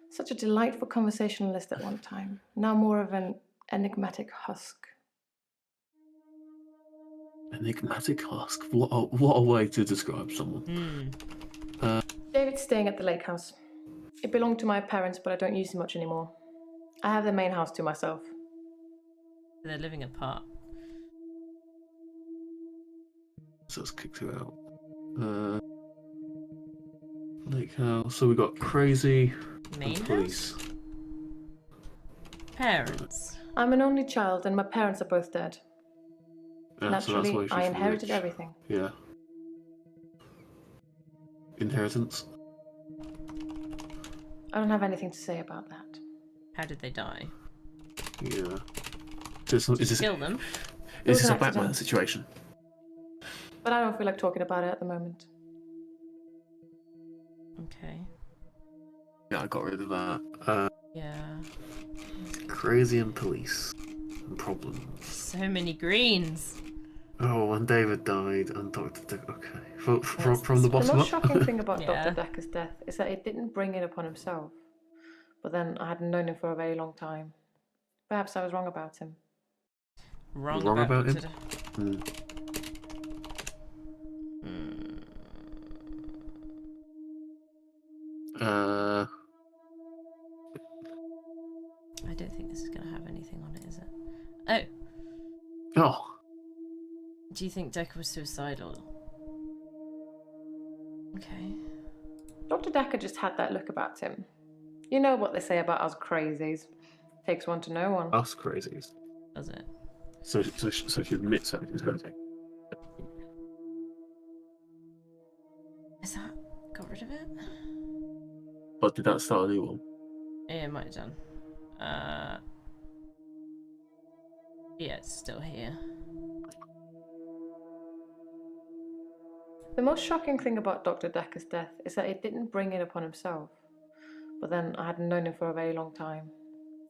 Such a delightful conversationalist at one time, now more of an enigmatic husk. Enigmatic husk. What a way to describe someone. David's staying at the lake house. It belonged to my parents, but I don't use it much anymore. I have the main house to myself. They're living apart. So it's kicked her out. Lake house. So we got crazy Main and police. house? Parents. I'm an only child, and my parents are both dead. Yeah, so that's Naturally, why she's I inherited rich. everything. Yeah. Inheritance. I don't have anything to say about that. How did they die? Yeah. Is this Kill them? was a an Batman accident. situation? But I don't feel like talking about it at the moment. Okay. Yeah, I got rid of that. Yeah. Crazy and police. And problems. So many greens. Oh, and David died, and Dr. Dekker. Okay. From What's the this? bottom The most up. shocking thing about Yeah. Dr. Dekker's death is that it didn't bring it upon himself. But then I hadn't known him for a very long time. Perhaps I was wrong about him. Wrong about him? Dr. I don't think this is going to have anything on it, is it? Oh, Oh. do you think Dekker was suicidal? Okay. Dr. Dekker just had that look about him. You know what they say about us crazies. Takes one to know one. Us crazies. Does it? So she admits everything's hurting. Is that... got rid of it? But did that start a new one? Yeah, it might have done. Yeah, it's still here. The most shocking thing about Dr. Dekker's death is that it didn't bring it upon himself. But then I hadn't known him for a very long time.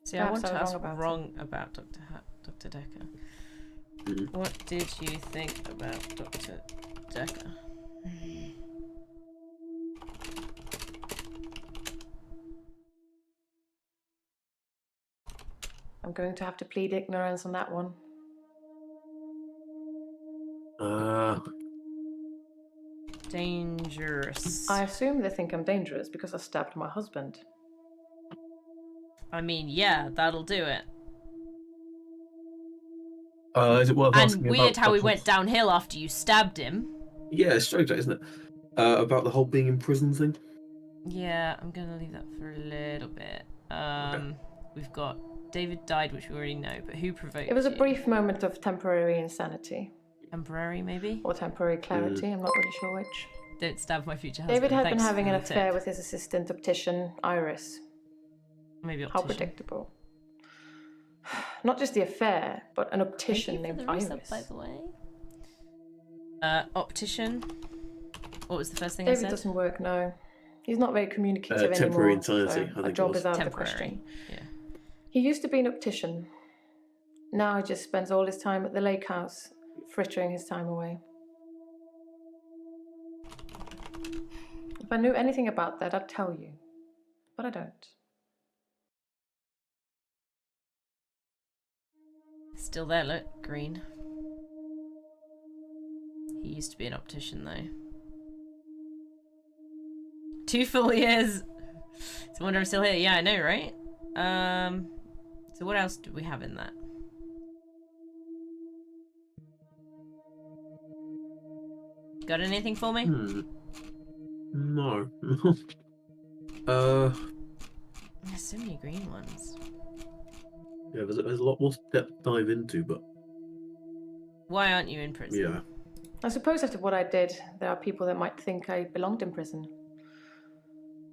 See, Perhaps I want to ask was wrong about Dr. Dekker. Mm-hmm. What did you think about Dr. Dekker? I'm going to have to plead ignorance on that one. Dangerous. I assume they think I'm dangerous because I stabbed my husband. I mean, yeah, that'll do it. Is it worth asking And weird about how we Dr. went downhill after you stabbed him. Yeah, it's strange, isn't it? About the whole being in prison thing. Yeah, I'm gonna leave that for a little bit. We've got David died, which we already know, but who provoked It was a you? brief moment of temporary insanity. Temporary, maybe? Or temporary clarity, I'm not really sure which. Don't stab my future husband. David had been Thanks having for an the affair tip. with his assistant optician, Iris. Maybe How optician. predictable. Not just the affair, but an optician Thank you named for the resub, Iris. by the way. Optician. What was the first thing I David said? doesn't work, no. He's not very communicative temporary anymore, insanity, so I a think it job was. is out of the Temporary. question. Yeah. He used to be an optician. Now he just spends all his time at the lake house, frittering his time away. If I knew anything about that, I'd tell you. But I don't. Still there, look, green. He used to be an optician, though. 2 full years. So I wonder I'm still here. Yeah, I know, right? So what else do we have in that? Got anything for me? No. There's so many green ones. Yeah, there's a lot more depth to dive into, but Why aren't you in prison? yeah. I suppose after what I did, there are people that might think I belonged in prison.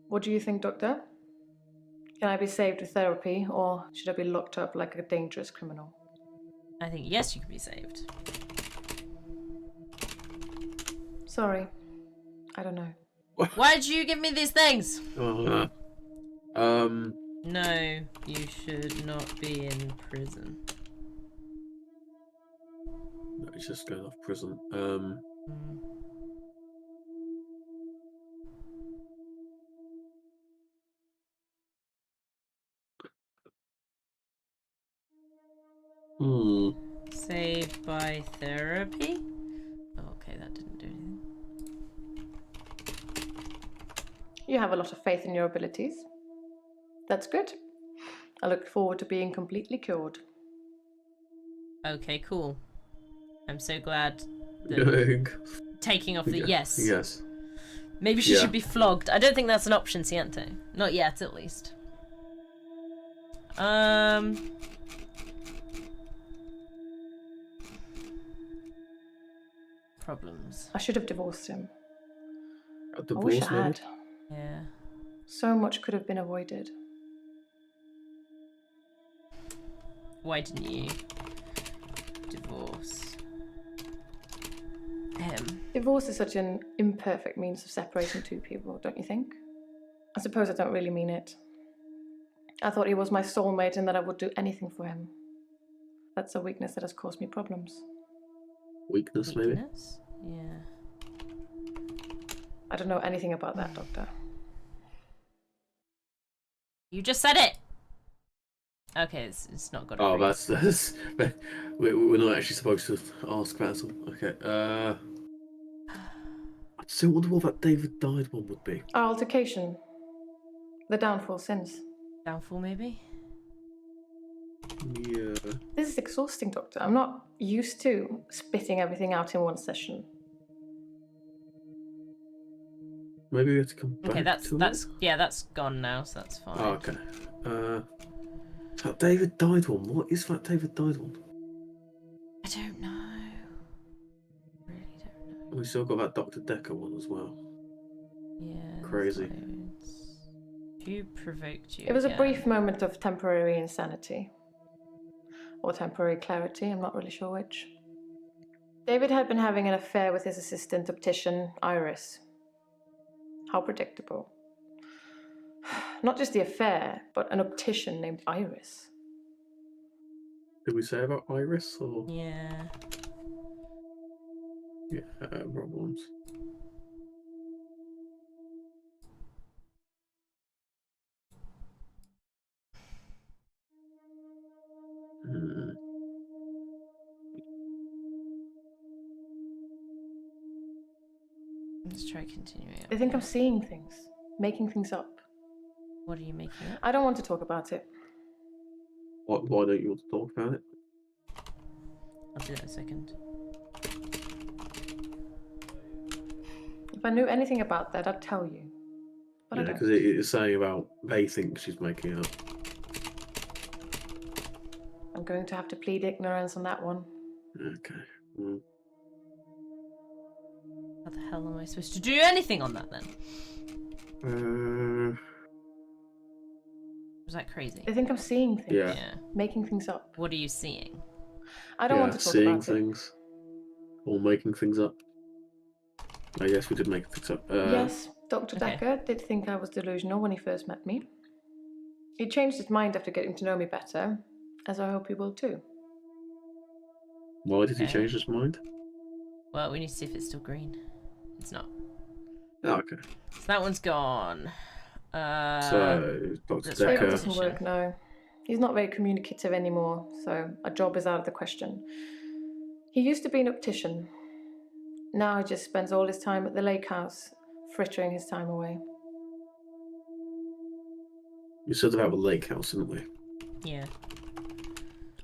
What do you think, Doctor? Can I be saved with therapy, or should I be locked up like a dangerous criminal? I think yes, you can be saved. Sorry. I don't know. Why did you give me these things? No, No, you should not be in prison. No, he's just going off prison. Saved by therapy? Oh, okay, that didn't do anything. You have a lot of faith in your abilities. That's good. I look forward to being completely cured. Okay, cool. I'm so glad that taking off the yes. Yes. Maybe she should be flogged. I don't think that's an option, Ciento. Not yet, at least. Problems. I should have divorced him. A I wish I divorce, maybe? had. Yeah. So much could have been avoided. Why didn't you divorce him? Divorce is such an imperfect means of separating two people, don't you think? I suppose I don't really mean it. I thought he was my soulmate and that I would do anything for him. That's a weakness that has caused me problems. Weakness, maybe? Yeah. I don't know anything about that, Doctor. You just said it! Okay, it's not good. Oh, that's we're not actually supposed to ask Basil. Okay. I still wonder what that David died one would be. Our altercation. The downfall since. Downfall, maybe? Yeah. This is exhausting, Doctor. I'm not used to spitting everything out in one session. Maybe we have to come back. Okay, that's gone now, so that's fine. Oh, okay. That David died one. What is that David died one? I don't know. Really don't know. We still got that Dr. Dekker one as well. Yeah. Crazy. Who provoked you? It was again? a brief moment of temporary insanity. Or temporary clarity, I'm not really sure which. David had been having an affair with his assistant optician, Iris. How predictable. Not just the affair, but an optician named Iris. Did we say about Iris or? Yeah. Yeah, problems. Let's try continuing. They think I'm seeing things, making things up. What are you making up? I don't want to talk about it. Why don't you want to talk about it? I'll do that in a second. If I knew anything about that, I'd tell you. But I Yeah, don't. because it is saying about they think she's making it up. I'm going to have to plead ignorance on that one. Okay. How the hell am I supposed to do anything on that then? Was that crazy? They think I'm seeing things. Yeah. Making things up. What are you seeing? I don't want to talk seeing about things. Or making things up. I guess we did make things up. it. Yes, Dr. Okay. Dekker did think I was delusional when he first met me. He changed his mind after getting to know me better, as I hope he will too. Why did he Okay. change his mind? Well, we need to see if it's still green. It's not. Oh, okay. So that one's gone. So, Dr. that's David right. doesn't Dekker. work now. He's not very communicative anymore, so a job is out of the question. He used to be an optician. Now he just spends all his time at the lake house, frittering his time away. You said about the lake house, didn't we? Yeah.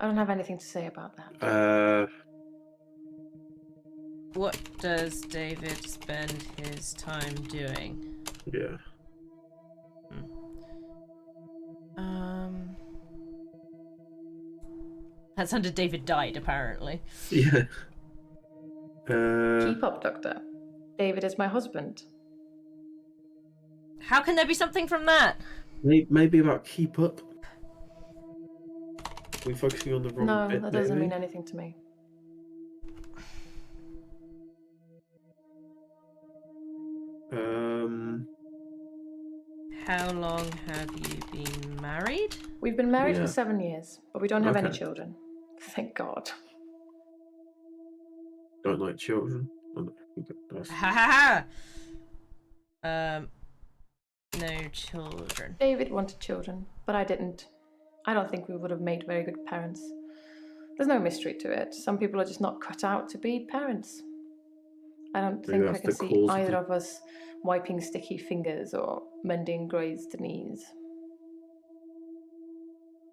I don't have anything to say about that. What does David spend his time doing? Yeah. That's under David died, apparently. Yeah. Keep up, Doctor. David is my husband. How can there be something from that? Maybe about keep up. We're focusing on the wrong No, bit, that doesn't maybe? mean anything to me. How long have you been married? We've been married Yeah. for 7 years, but we don't have any Okay. children. Thank God. Don't like children. Oh, nice. Ha ha ha! No children. David wanted children, but I didn't. I don't think we would have made very good parents. There's no mystery to it. Some people are just not cut out to be parents. I don't Maybe think I that's can the see cause of either the- of us wiping sticky fingers or mending grazed knees.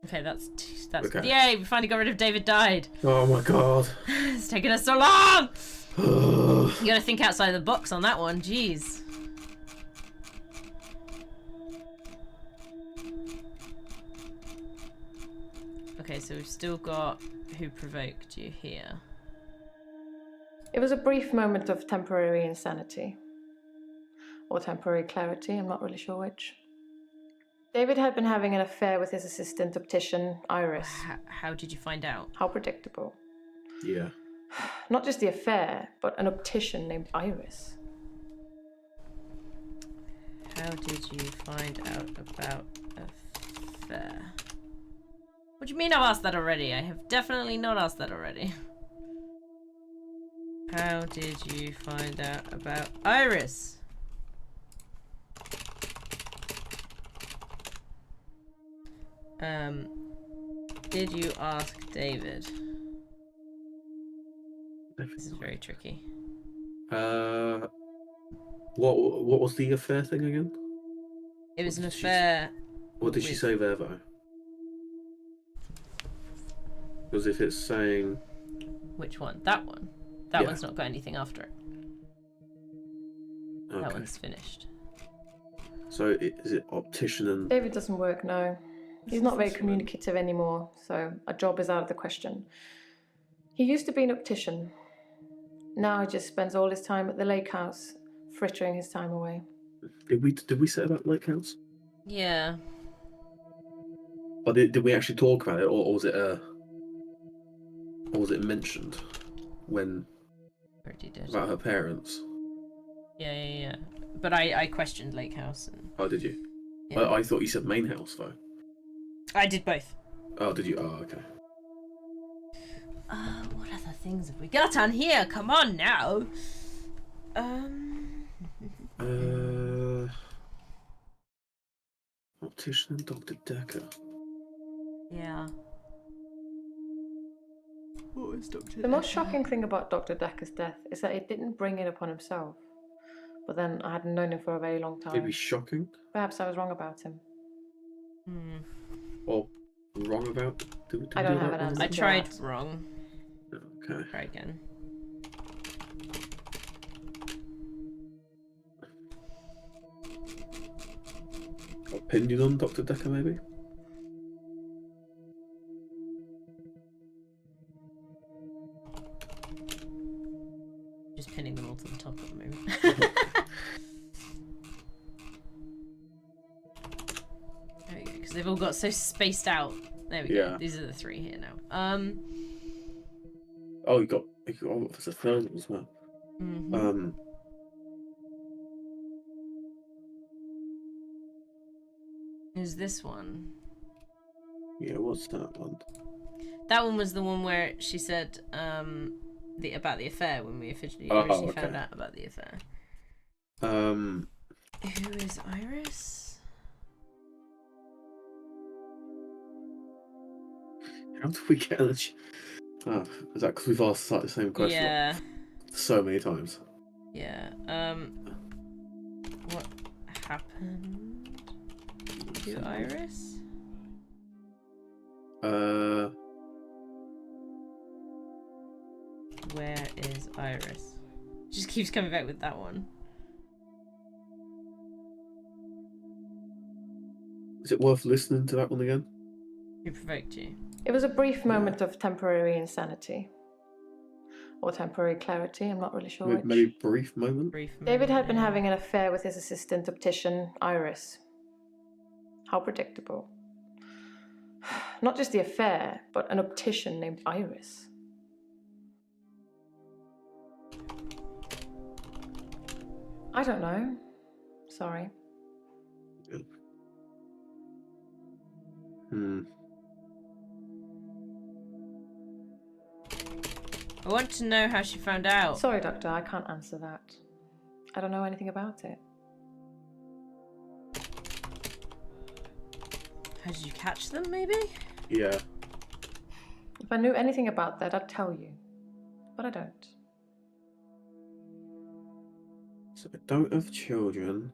Okay, that's Okay. yay! We finally got rid of David died. Oh my god. It's taken us so long. You gotta think outside the box on that one. Jeez. Okay, so we've still got who provoked you here. It was a brief moment of temporary insanity. Or temporary clarity, I'm not really sure which. David had been having an affair with his assistant optician, Iris. How did you find out? How predictable. Yeah. Not just the affair, but an optician named Iris. How did you find out about affair? What do you mean I've asked that already? I have definitely not asked that already. How did you find out about Iris? Did you ask David? This is very tricky. What was the affair thing again? It was an did she affair. What did she with- say there though? Because if it's saying Which one? That one. That Yeah. one's not got anything after it. That okay, one's finished. so is it optician and David doesn't work now. He's not very communicative anymore, so a job is out of the question. He used to be an optician. Now he just spends all his time at the lake house, frittering his time away. did we say about Lake House? Yeah. Or did we actually talk about it, or was it mentioned when Already did. about her parents? Yeah. But I questioned Lake House and Oh, did you? yeah. I thought you said main house though. I did both. Oh, did you? Oh, okay. What other things have we got on here? Come on now. Optician and Dr. Dekker. Yeah. What was Dr. The most shocking thing about Dr. Dekker's death is that he didn't bring it upon himself. But then I hadn't known him for a very long time. Maybe shocking Perhaps I was wrong about him. or wrong about? Did I we don't do have that an one? answer. I tried wrong. Okay. Try again. Opinion on Dr. Dekker, maybe? Just pinning them all to the top at the moment. There we go, because they've all got so spaced out. There we go. Yeah. These are the three here now. Oh, you got there's a third one as well. Mhm. Who's this one? Yeah, what's that one? That one was the one where she said about the affair when we originally okay. found out about the affair. Um, Who is Iris? how did we get on? Oh, is that because we've asked the same question Yeah. so many times? Yeah. What happened to Iris? Where is Iris? Just keeps coming back with that one. Is it worth listening to that one again? Who provoked you? It was a brief moment of temporary insanity. Or temporary clarity, I'm not really sure which. Maybe brief moment. Brief David had moment, been yeah. having an affair with his assistant optician, Iris. How predictable. Not just the affair, but an optician named Iris. I don't know. Sorry. I want to know how she found out. Sorry, Doctor, I can't answer that. I don't know anything about it. How did you catch them, maybe? Yeah. If I knew anything about that, I'd tell you. But I don't. So I don't have children.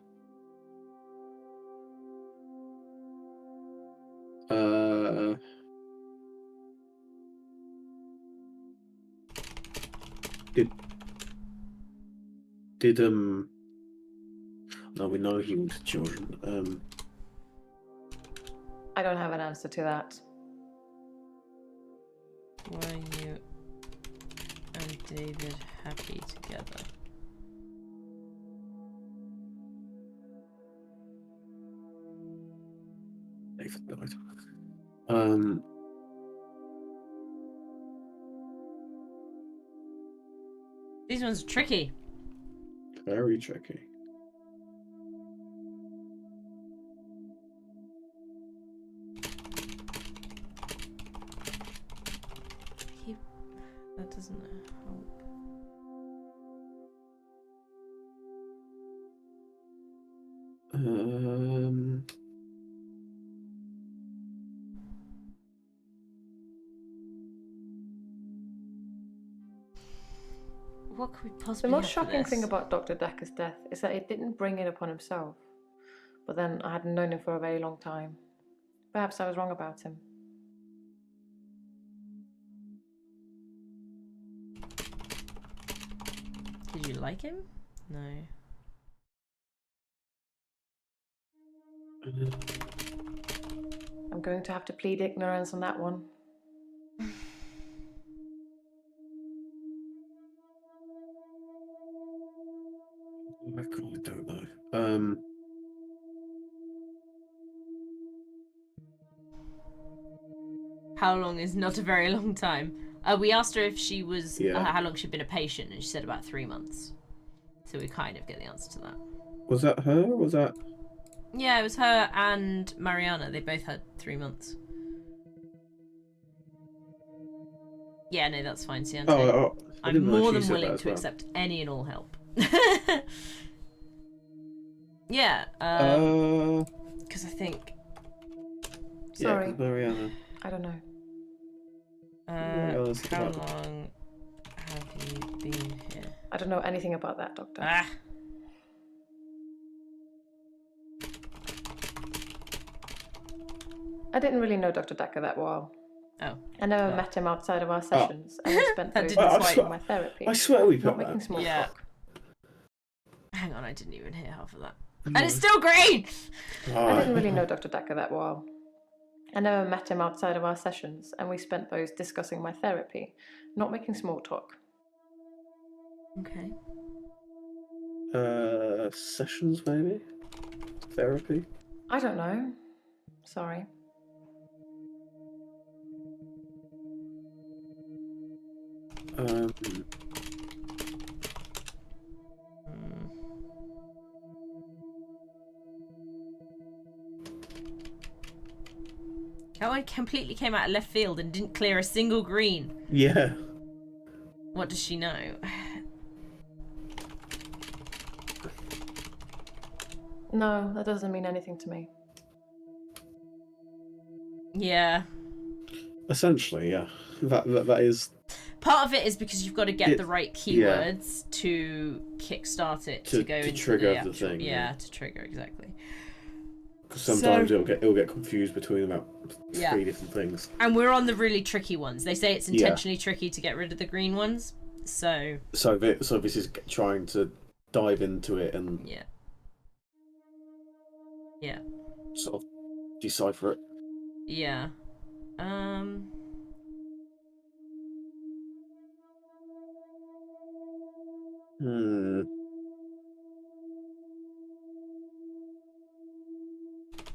Did no, we know he wanted children. I don't have an answer to that. Were you and David happy together? David died. These ones are tricky. Very tricky. That doesn't help. What could we possibly The most have for shocking thing this? about Dr. Dekker's death is that he didn't bring it upon himself. But then I hadn't known him for a very long time. Perhaps I was wrong about him. Did you like him? No. I'm going to have to plead ignorance on that one. I don't know. How long is not a very long time? We asked her if she was how long she'd been a patient, and she said about 3 months. So we kind of get the answer to that. Was that her? Was that? Yeah, it was her and Mariana. They both had 3 months. Yeah, no, that's fine, Ciante. I'm more than willing to accept any and all help. Yeah. Because I think. Sorry. Yeah, Mariana. I don't know. How long have you been here? I don't know anything about that, Doctor. Ah. I didn't really know Dr. Dekker that well. Oh. I never met him outside of our sessions, and we spent those in my therapy. I swear we put not making small talk. Hang on, I didn't even hear half of that. And it's still green! I didn't really know Dr. Dekker that well. I never met him outside of our sessions, and we spent those discussing my therapy, not making small talk. Okay. Sessions maybe? Therapy? I don't know. Sorry. That one completely came out of left field and didn't clear a single green. Yeah. What does she know? No, that doesn't mean anything to me. Yeah. Essentially, yeah. That is. Part of it is because you've got to get the right keywords to kickstart it to go into trigger the actual, thing. Yeah, to trigger exactly. Because sometimes it'll get confused between about 3 different things. And we're on the really tricky ones. They say it's intentionally tricky to get rid of the green ones. So this is trying to dive into it and sort of decipher it. Yeah.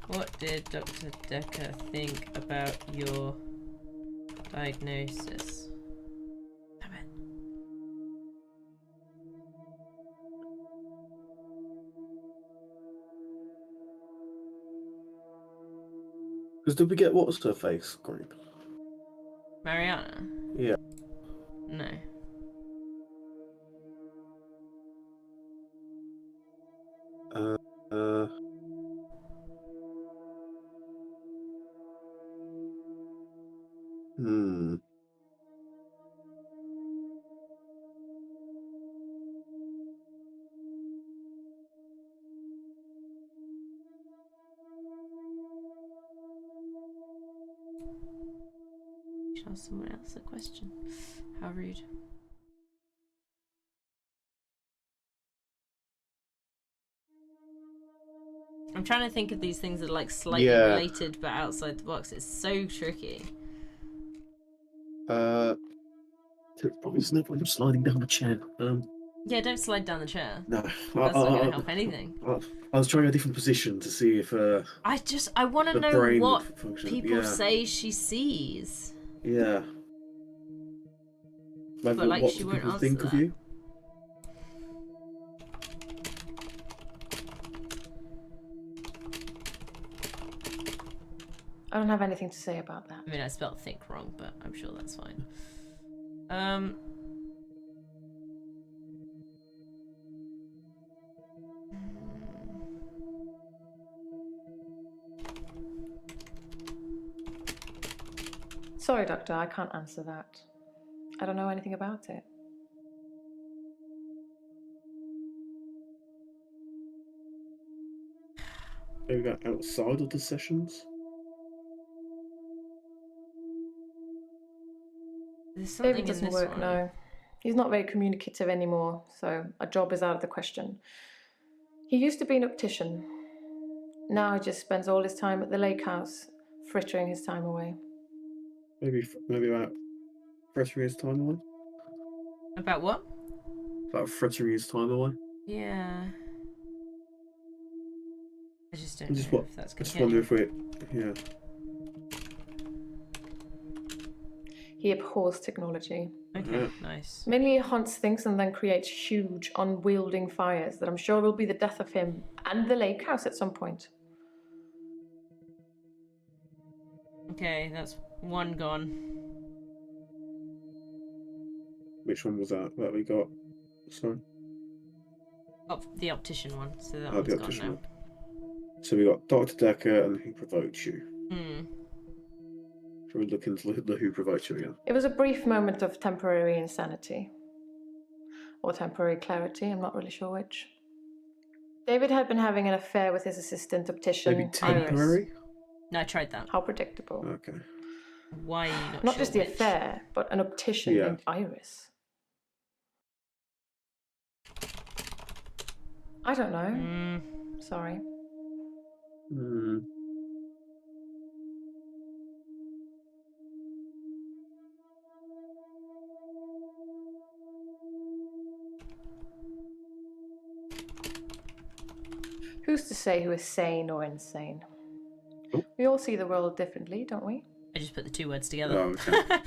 What did Dr. Dekker think about your diagnosis? Damn it. Because did we get what's her face group? Mariana? Yeah. No. Hmm. Should ask someone else a question. How rude. I'm trying to think of these things that are like slightly related but outside the box. It's so tricky. There's no point of sliding down the chair. Yeah, don't slide down the chair. No. That's not going to help anything. I was trying a different position to see if I want to the know brain would what function. people Yeah. say she sees. Yeah. Maybe But, like, what she do won't people answer think of that. you? I don't have anything to say about that. I mean, I spelled think wrong, but I'm sure that's fine. Sorry, Doctor, I can't answer that. I don't know anything about it. Maybe about outside of the sessions? There's something David in doesn't this work, one. no. He's not very communicative anymore, so a job is out of the question. He used to be an optician. Now he just spends all his time at the lake house, frittering his time away. Maybe about frittering his time away? About what? About frittering his time away? Yeah. I just don't I just, know if that's I going just to wonder get if yeah. He abhors technology. Okay, nice. Mainly he hunts things and then creates huge, unwielding fires that I'm sure will be the death of him and the lake house at some point. Okay, that's one gone. Which one was that we got? Sorry? The optician one, so that Oh, one's the gone optician now. one. So we got Dr. Dekker and Who Provoked You. Shall we look into the Who Provoked You again? It was a brief moment of temporary insanity. Or temporary clarity, I'm not really sure which. David had been having an affair with his assistant optician, Maybe temporary? Iris. No, I tried that. How predictable. Okay. Why are you not Not sure just the which? affair, but an optician named Iris. I don't know. Sorry. Who's to say who is sane or insane? Oh. We all see the world differently, don't we? I just put the two words together. Oh, okay.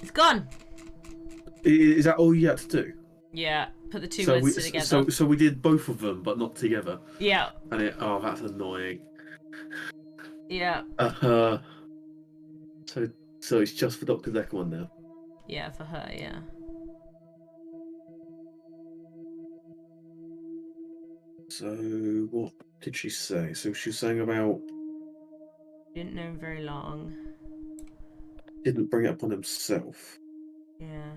It's gone! Is that all you had to do? Yeah, put the two words together. So we did both of them, but not together. Yeah. And that's annoying. Yeah. So it's just for Dr. Dekker one now. Yeah, for her, yeah. So what did she say? So she was saying about Didn't know him very long. didn't bring it up on himself. Yeah.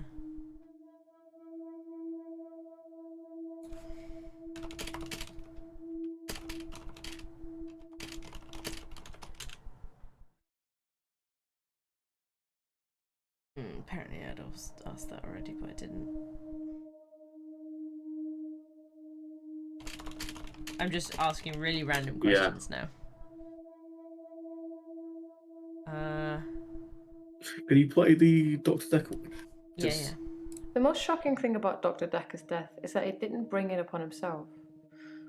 Apparently I'd asked that already, but I didn't. I'm just asking really random questions now. Can you play the Dr. Dekker one? Yeah. The most shocking thing about Dr. Dekker's death is that he didn't bring it upon himself.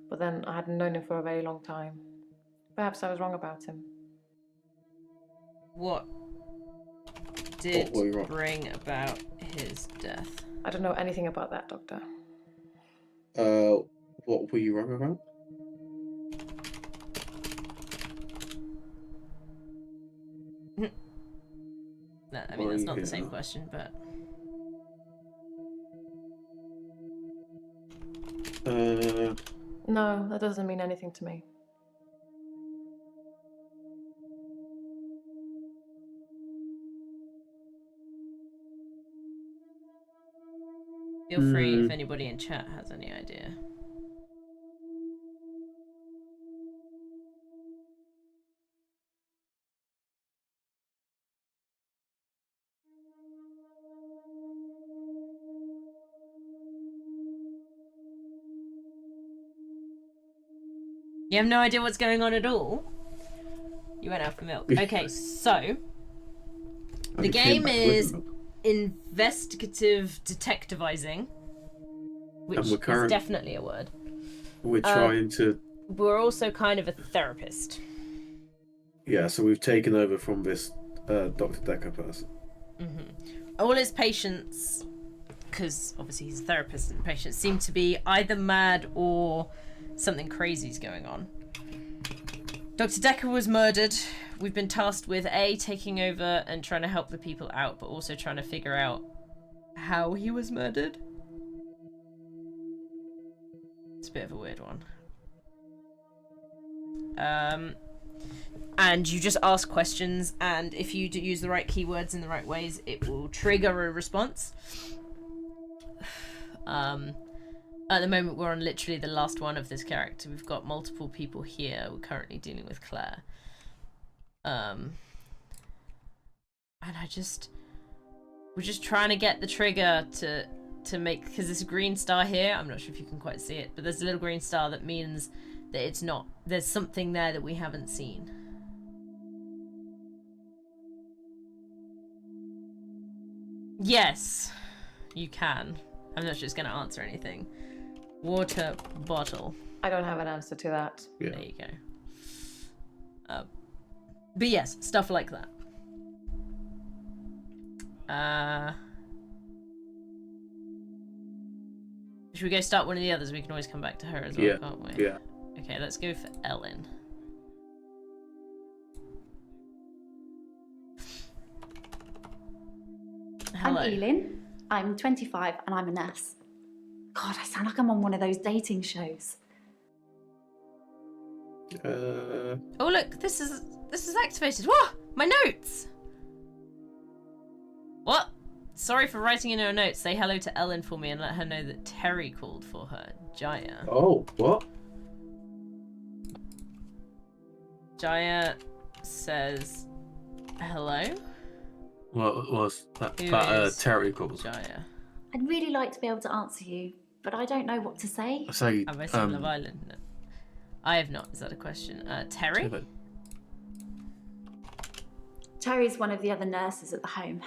But then I hadn't known him for a very long time. Perhaps I was wrong about him. What did bring about his death? I don't know anything about that, Doctor. What were you wrong about? No, I mean, that's not the same question, but... No, that doesn't mean anything to me. Feel free if anybody in chat has any idea. You have no idea what's going on at all? You went out for milk. Okay, so the game is investigative detectivizing, which is definitely a word. We're trying to... We're also kind of a therapist. Yeah, so we've taken over from this Dr. Dekker person. All his patients, because obviously he's a therapist and patients, seem to be either mad or something crazy's going on. Dr. Dekker was murdered. We've been tasked with taking over and trying to help the people out, but also trying to figure out how he was murdered. It's a bit of a weird one. And you just ask questions, and if you use the right keywords in the right ways, it will trigger a response. At the moment, we're on literally the last one of this character. We've got multiple people here. We're currently dealing with Claire. And we're just trying to get the trigger to make, because this green star here, I'm not sure if you can quite see it, but there's a little green star that means that it's not, there's something there that we haven't seen. Yes, you can. I'm not just going to answer anything. Water bottle. I don't have an answer to that. Yeah. There you go. But yes, stuff like that. Should we go start one of the others? We can always come back to her as well, can't we? Yeah. Okay, let's go for Ellen. Hello. I'm Elin. I'm 25 and I'm a nurse. God, I sound like I'm on one of those dating shows. Oh look, this is activated. Whoa! My notes! What? Sorry for writing in her notes. Say hello to Ellen for me and let her know that Terry called for her. Jaya. Oh, what? Jaya says hello. What was that? Who That is Terry calls. Jaya. I'd really like to be able to answer you, but I don't know what to say. I say. Have I seen Love Island? No. I have not. Is that a question? Terry? Terry's one of the other nurses at the home.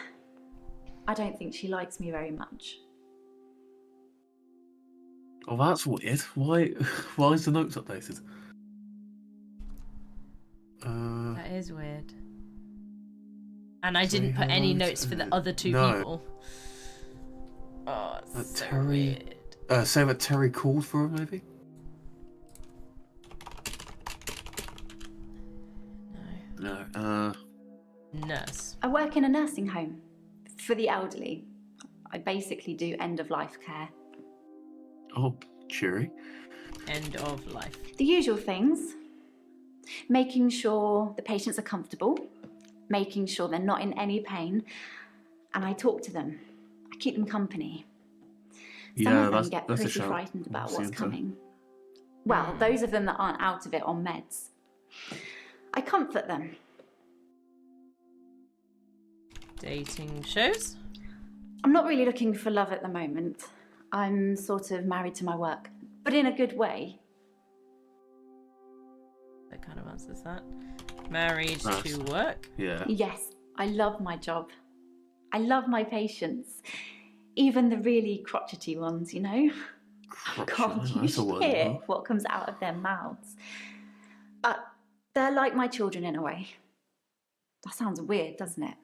I don't think she likes me very much. Oh, that's weird. Why? Why is the notes updated? That is weird. And I didn't put any notes for the other two people. Oh, it's so Terry. weird. Say that Terry called for her, maybe. No. Nurse. I work in a nursing home for the elderly. I basically do end-of-life care. Oh, cheery. End of life. The usual things. Making sure the patients are comfortable, making sure they're not in any pain, and I talk to them. I keep them company. Some of them get pretty frightened about what's coming. Well, those of them that aren't out of it on meds. I comfort them. Dating shows? I'm not really looking for love at the moment. I'm sort of married to my work, but in a good way. That kind of answers that. Married to work? Yeah. Yes, I love my job. I love my patients. Even the really crotchety ones, you know? God, you should hear what comes out of their mouths. But they're like my children in a way. That sounds weird, doesn't it?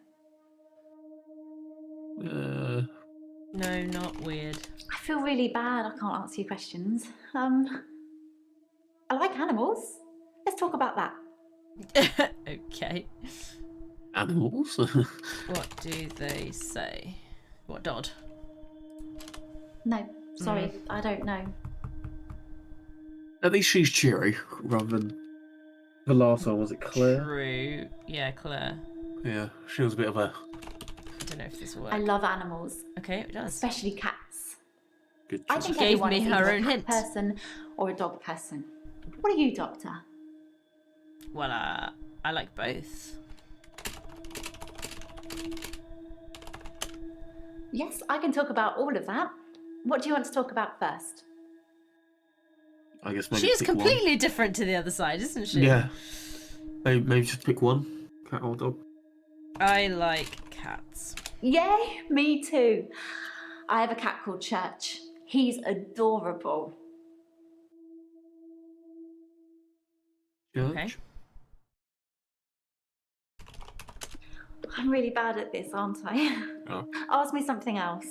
No, not weird. I feel really bad I can't answer your questions. I like animals. Let's talk about that. Okay. Animals? What do they say? What, Dodd? No, sorry, I don't know. At least she's cheery, rather than the last one. Was it Claire? True. Yeah, Claire. Yeah, she was a bit of a... I don't know if this works. I love animals. Okay, it does. Especially cats. Good I choice. think Gave everyone me is her either own a cat hint. person or a dog person. What are you, Doctor? Well, I like both. Yes, I can talk about all of that. What do you want to talk about first? I guess maybe She is pick completely different to the other side, isn't she? one. Yeah. Maybe just pick one. Cat or dog. I like cats. Yay, me too. I have a cat called Church. He's adorable. Church. Okay. I'm really bad at this, aren't I? Oh. Ask me something else.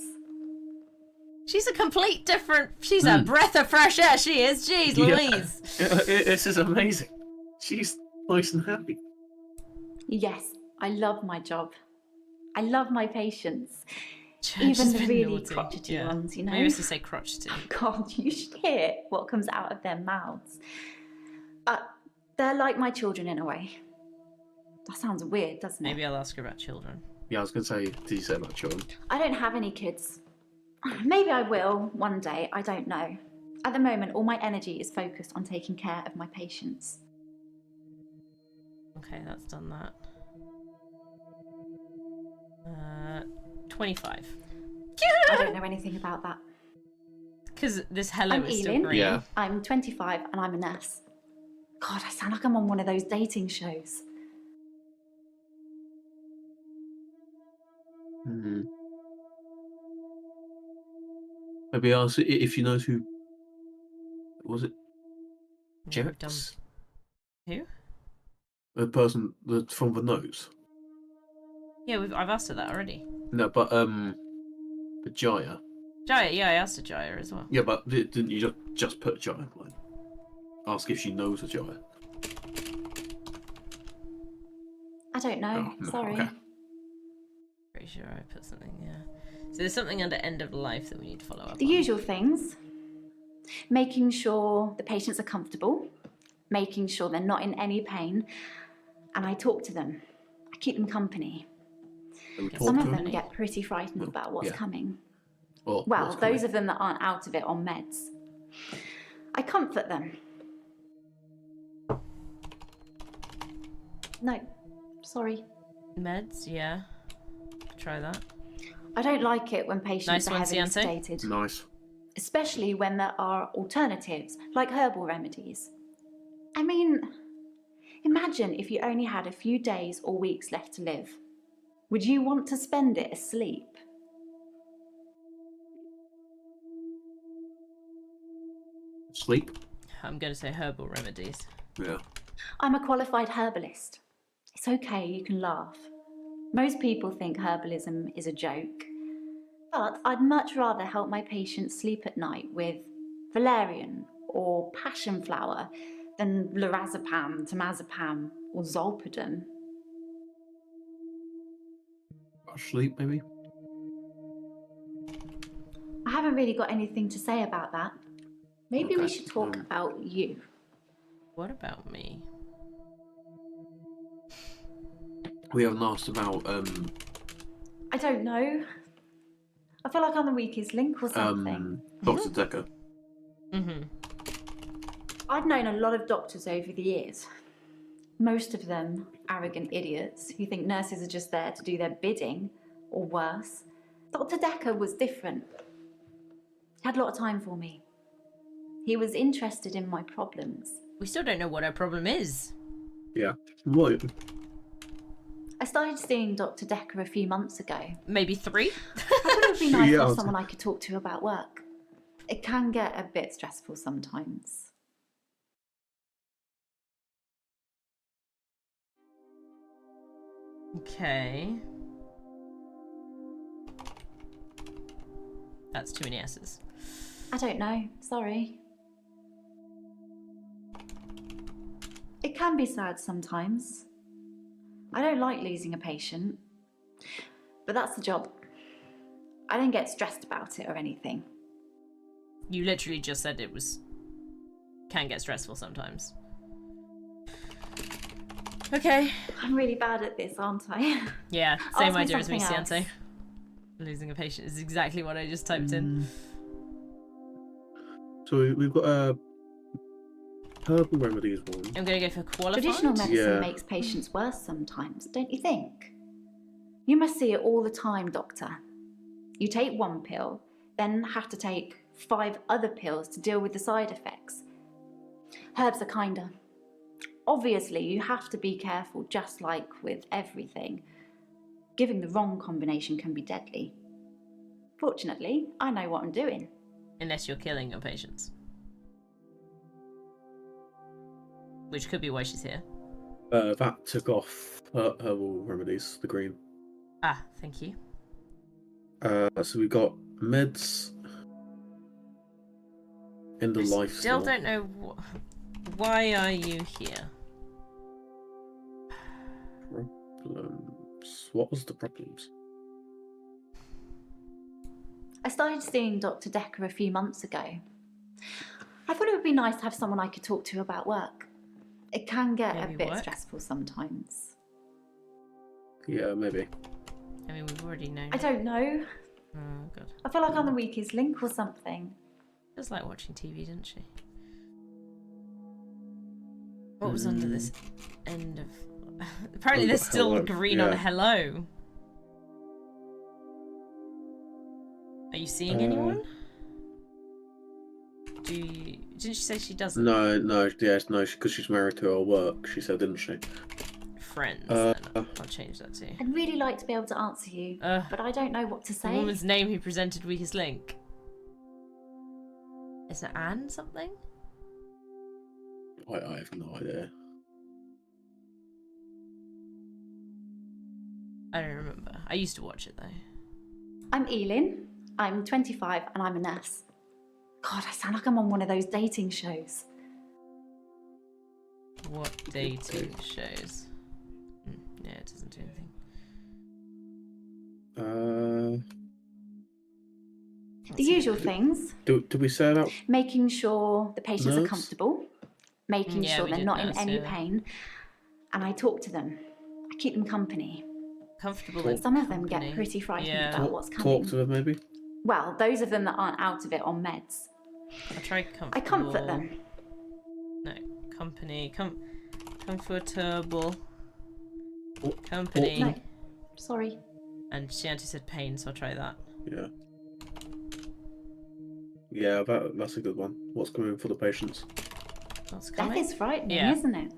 She's a complete different. She's a breath of fresh air. She is. Jeez, Louise. This is amazing. She's nice and happy. Yes, I love my job. I love my patients. Church Even has the been really naughty. crotchety Yeah. ones, you know? Maybe it's to say crotchety. God, you should hear what comes out of their mouths. They're like my children in a way. That sounds weird, doesn't it? Maybe I'll ask her about children. Yeah, I was going to say, did you say about children? I don't have any kids. Maybe I will one day, I don't know. At the moment, all my energy is focused on taking care of my patients. Okay, that's done that. 25. I don't know anything about that. Because this hello I'm is still Elin. green. Yeah. I'm 25 and I'm a nurse. God, I sound like I'm on one of those dating shows. Maybe ask if you know who. Was it? Yeah, we've Jex? Who? The person from the nose. Yeah, I've asked her that already. No, but Jaya. Jaya, yeah, I asked her Jaya as well. Yeah, but didn't you just put Jaya line? Ask if she knows a Jaya. I don't know. Oh, no, Sorry. okay. Pretty sure I put something, yeah. So there's something under end of life that we need to follow up The on. usual things. Making sure the patients are comfortable, making sure they're not in any pain, and I talk to them. I keep them company. Some of them get pretty frightened about what's coming. Well, those of them that aren't out of it on meds. I comfort them. No, sorry. Meds, yeah. Try that. I don't like it when patients Nice are one, heavily Cianto. sedated. Nice. Especially when there are alternatives, like herbal remedies. I mean, imagine if you only had a few days or weeks left to live. Would you want to spend it asleep? Sleep? I'm going to say herbal remedies. Yeah. I'm a qualified herbalist. It's okay, you can laugh. Most people think herbalism is a joke. But I'd much rather help my patients sleep at night with valerian or passion flower than lorazepam, temazepam or zolpidem. Sleep, maybe? I haven't really got anything to say about that. Maybe we Okay, should talk about you. What about me? We haven't asked about I don't know. I feel like I'm the weakest link or something. Dr. Dekker. Mm-hmm. I've known a lot of doctors over the years. Most of them arrogant idiots who think nurses are just there to do their bidding, or worse. Dr. Dekker was different. He had a lot of time for me. He was interested in my problems. We still don't know what our problem is. Yeah. What? I started seeing Dr. Dekker a few months ago. Maybe 3? I thought it would be nice to Yeah. have someone I could talk to about work. It can get a bit stressful sometimes. Okay. That's too many S's. I don't know, sorry. It can be sad sometimes. I don't like losing a patient, but that's the job. I don't get stressed about it or anything. You literally just said it was... can get stressful sometimes. Okay. I'm really bad at this, aren't I? Yeah, same Ask me idea as me, something Cianto. else. Losing a patient is exactly what I just typed in. So we've got a herbal remedies one. I'm gonna go for qualified. Traditional medicine Yeah. makes patients worse sometimes, don't you think? You must see it all the time, Doctor. You take one pill, then have to take 5 other pills to deal with the side effects. Herbs are kinder. Obviously, you have to be careful, just like with everything. Giving the wrong combination can be deadly. Fortunately, I know what I'm doing. Unless you're killing your patients. Which could be why she's here. That took off herbal remedies, the green. Ah, thank you. So we've got meds. End of life. Still don't know why are you here. Problems. What was the problems? I started seeing Dr. Dekker a few months ago. I thought it would be nice to have someone I could talk to about work. It can get Maybe a bit work? stressful sometimes. Yeah, maybe. I mean, we've already known. I don't know. Oh, God. I feel like I'm the weakest link or something. Just like watching TV, didn't she? What was under this end of... Apparently there's still hello, green on yeah. hello. Are you seeing anyone? Didn't she say she doesn't? No, because she's married to her work. She said, didn't she? Friends. Then. I'll change that too. I'd really like to be able to answer you, but I don't know what to The say. woman's name who presented weakest link. Is it Anne something? I have no idea. I don't remember. I used to watch it though. I'm Elin. I'm 25 and I'm a nurse. God, I sound like I'm on one of those dating shows. What dating shows? Yeah, it doesn't do anything. The usual things. Do we say about Making sure the patients are nerves? comfortable. Making Yeah, sure we they're did not in nurse, any yeah. pain. And I talk to them. I keep them company. Comfortable in Some of them company. get pretty frightened Yeah. about what's coming. talk to her maybe? Well, those of them that aren't out of it on meds. I try comfortable. I comfort them. No, company. Comfortable. Oh, Company. No, sorry. And Shanti said pain, so I'll try that. Yeah. Yeah, that's a good one. What's coming for the patients? What's Death coming? is frightening, Yeah. isn't it?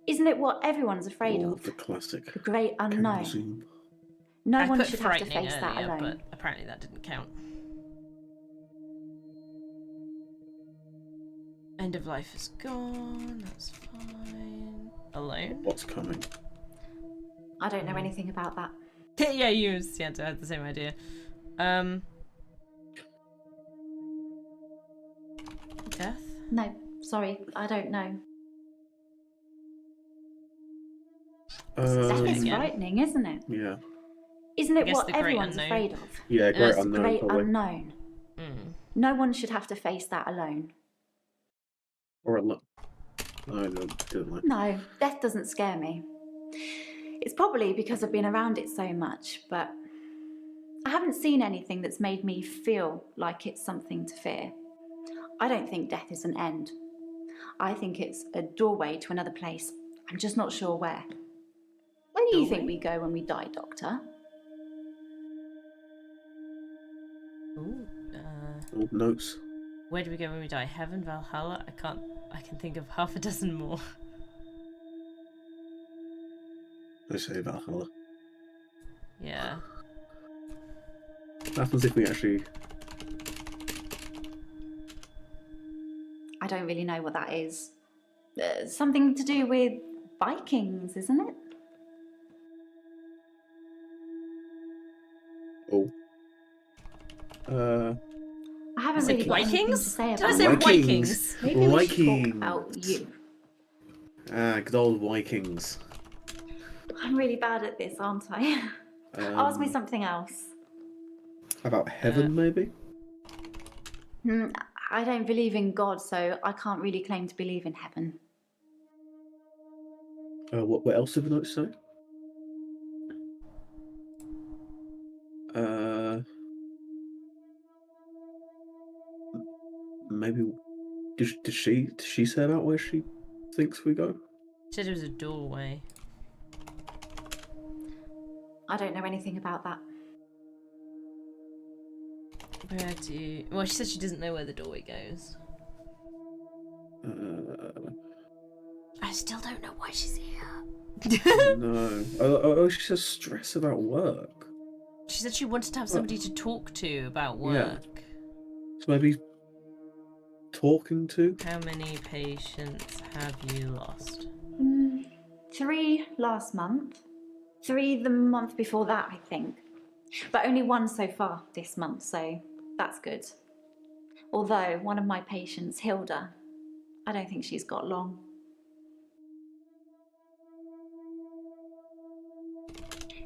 Isn't it what everyone's afraid Oh, of? the classic. The great unknown. Cannibalism. No I one put should have to frightening face that earlier, alone. but apparently that didn't count. End of life is gone. That's fine. Alone. What's coming? I don't know anything about that. Yeah, you and Santa had the same idea. Death? No, sorry, I don't know. Death is again. frightening, isn't it? Yeah. Isn't I it guess what the great everyone's unknown. afraid of? Yeah, It's great the unknown. Great probably. unknown. No one should have to face that alone. Or no, didn't like. No, death doesn't scare me. It's probably because I've been around it so much, but I haven't seen anything that's made me feel like it's something to fear. I don't think death is an end. I think it's a doorway to another place. I'm just not sure where. Where do you think we go when we die, Doctor? Ooh, Old notes. where do we go when we die? Heaven, Valhalla? I can think of half a dozen more. I say Valhalla. Yeah. What happens if we actually... I don't really know what that is. Something to do with Vikings, isn't it? Oh. I haven't Said really got anything to Vikings? say Did about I say it. Vikings? Maybe we should Vikings. talk about you. Good old Vikings. I'm really bad at this, aren't I? Ask me something else. About heaven, maybe? I don't believe in God, so I can't really claim to believe in heaven. What else have the notes say? maybe did she say about where she thinks we go? She said it was a doorway. I don't know anything about that. Where do? Well, she said she doesn't know where the doorway goes. I still don't know why she's here. No. Oh, she says stress about work. She said she wanted to have somebody to talk to about work. So maybe talking to? How many patients have you lost? 3 last month. 3 the month before that, I think. But only 1 so far this month, so that's good. Although one of my patients, Hilda, I don't think she's got long.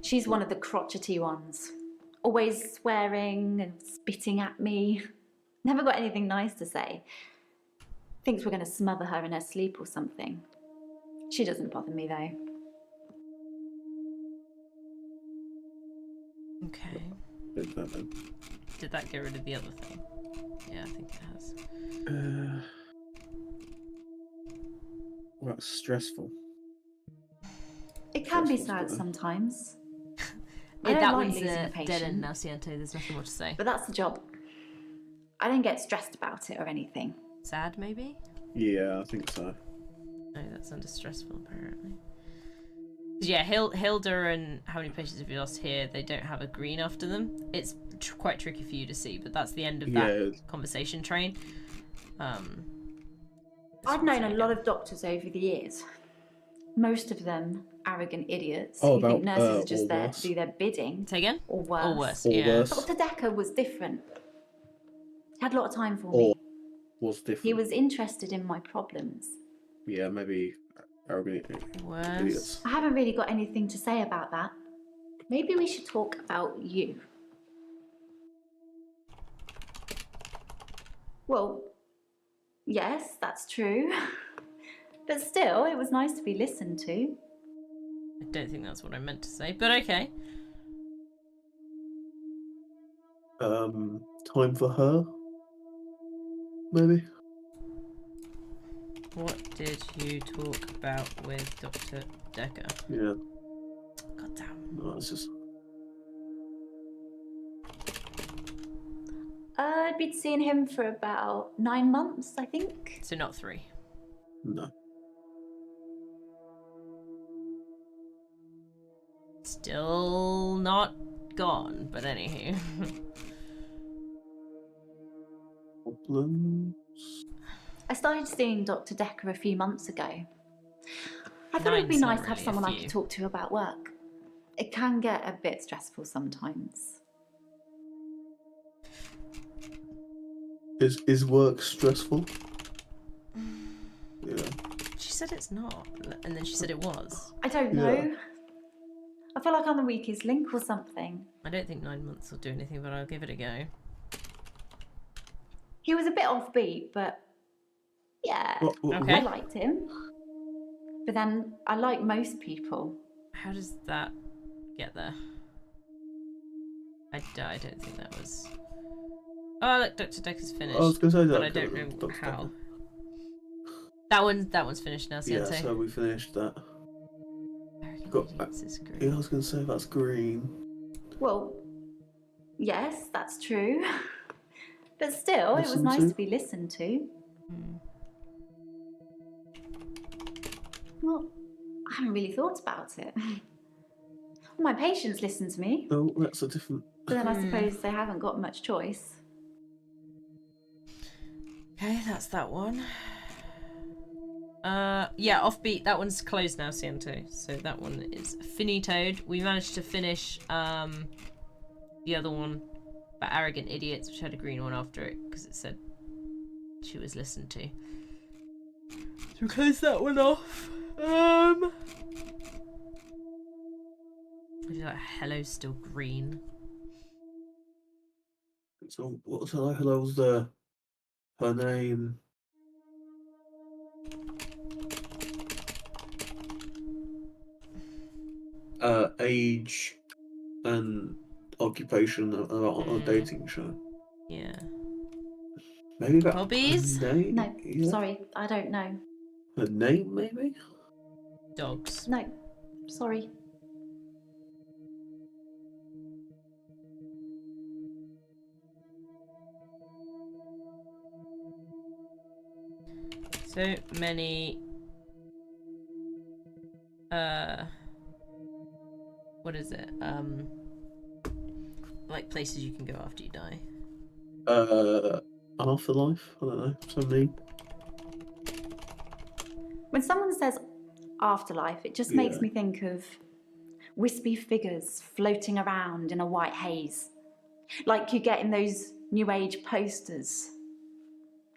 She's one of the crotchety ones. Always swearing and spitting at me. Never got anything nice to say. Thinks we're going to smother her in her sleep or something. She doesn't bother me though. Okay. Did that get rid of the other thing? Yeah, I think it has. Well, that's stressful. It can be Stressful's sad better. sometimes. Yeah, I don't that like one's losing a dead end patient. now, Siento. There's nothing more to say. But that's the job. I don't get stressed about it or anything. Sad, maybe? Yeah, I think so. No, that's under stressful, apparently. Yeah, Hilda and how many patients have you lost here? They don't have a green after them. It's quite tricky for you to see, but that's the end of that conversation train. I've known a lot of doctors over the years. Most of them arrogant idiots Oh, who think about, nurses are just or there worse. to do their bidding. Say again? Or worse. Or worse, Or yeah. worse. Dr. Dekker was different. He had a lot of time for Or me. was different. He was interested in my problems. Yeah, maybe arrogant Worse. idiots. I haven't really got anything to say about that. Maybe we should talk about you. Well, yes, that's true. But still, it was nice to be listened to. I don't think that's what I meant to say, but okay. Time for her? Maybe? What did you talk about with Dr. Dekker? Yeah. God damn. No, it's just... I'd been seeing him for about 9 months, I think. So not 3. No. Still not gone, but anywho. Problems? I started seeing Dr. Dekker a few months ago. I thought it would be Nine's nice not to have really a someone I few. could talk to about work. It can get a bit stressful sometimes. Is work stressful? Yeah. She said it's not, and then she said it was. I don't know. I feel like I'm the weakest link or something. I don't think 9 months will do anything, but I'll give it a go. He was a bit offbeat, but yeah, Okay. I liked him. But then I like most people. How does that get there? I don't think that was... Oh, look, Dr. Dekker's finished. I was going to say that. but I don't know Dr. how. Dekker. That one's finished now, Yeah, Siento. so we finished that. Arrogant Got, idiots is green. yeah, I was going to say that's green. Well, yes, that's true. But still, it was Listened nice to? to be listened to. Hmm. Well, I haven't really thought about it. My patients listen to me, Oh, that's a different... but then I suppose they haven't got much choice. Okay, that's that one. Yeah, Offbeat, that one's closed now, Siento. So that one is finitoed. We managed to finish the other one, about Arrogant Idiots, which had a green one after it, because it said she was listened to. So we closed that one off. Like, hello's still green. So, what's her hello's her name? Age and occupation on a dating show. Yeah. Maybe about Hobbies? a name? No, Yeah. sorry, I don't know. A name, maybe? Dogs. No, sorry. So many. What is it? Like places you can go after you die. Afterlife? I don't know. Something. When someone says afterlife, it just makes me think of wispy figures floating around in a white haze, like you get in those New Age posters.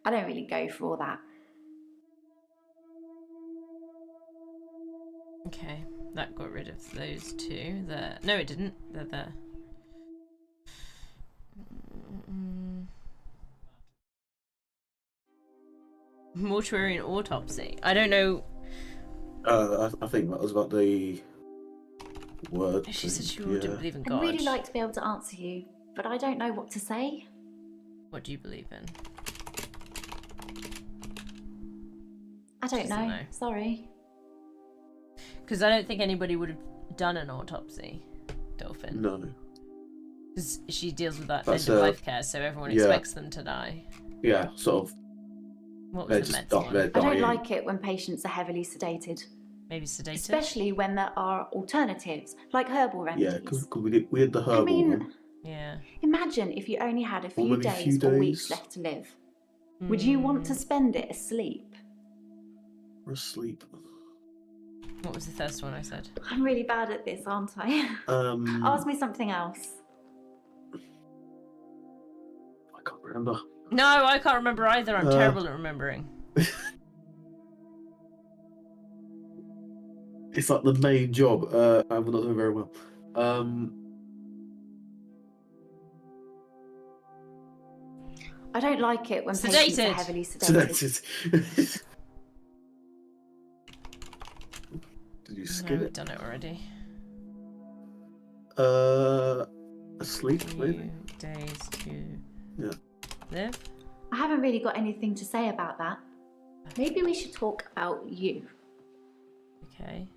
I don't really go for all that. Okay, that got rid of those two. There. No, it didn't. They're there. Mortuary and autopsy. I don't know. I think that was about the word. She said she yeah. didn't believe in I'd God. really like to be able to answer you, but I don't know what to say. What do you believe in? I don't doesn't know. know. Sorry. Because I don't think anybody would have done an autopsy, Dolphin. No. Because she deals with that That's end of life care, so everyone expects them to die. Yeah, sort of. What was the meds one? I don't like it when patients are heavily sedated. Maybe sedated? Especially when there are alternatives, like herbal remedies. Yeah, because we had the herbal I mean, one. Yeah. Imagine if you only had a few Only a days few or weeks days. left to live. Would you want to spend it asleep? Or asleep. What was the first one I said? I'm really bad at this, aren't I? Ask me something else. I can't remember. No, I can't remember either. I'm terrible at remembering. It's like the main job. I'm not doing very well. I don't like it when patients are Sedated. heavily sedated. Sedated. Did you No, skip we've it? done it already. Asleep, maybe? Few days to live. I haven't really got anything to say about that. Maybe we should talk about you. Okay.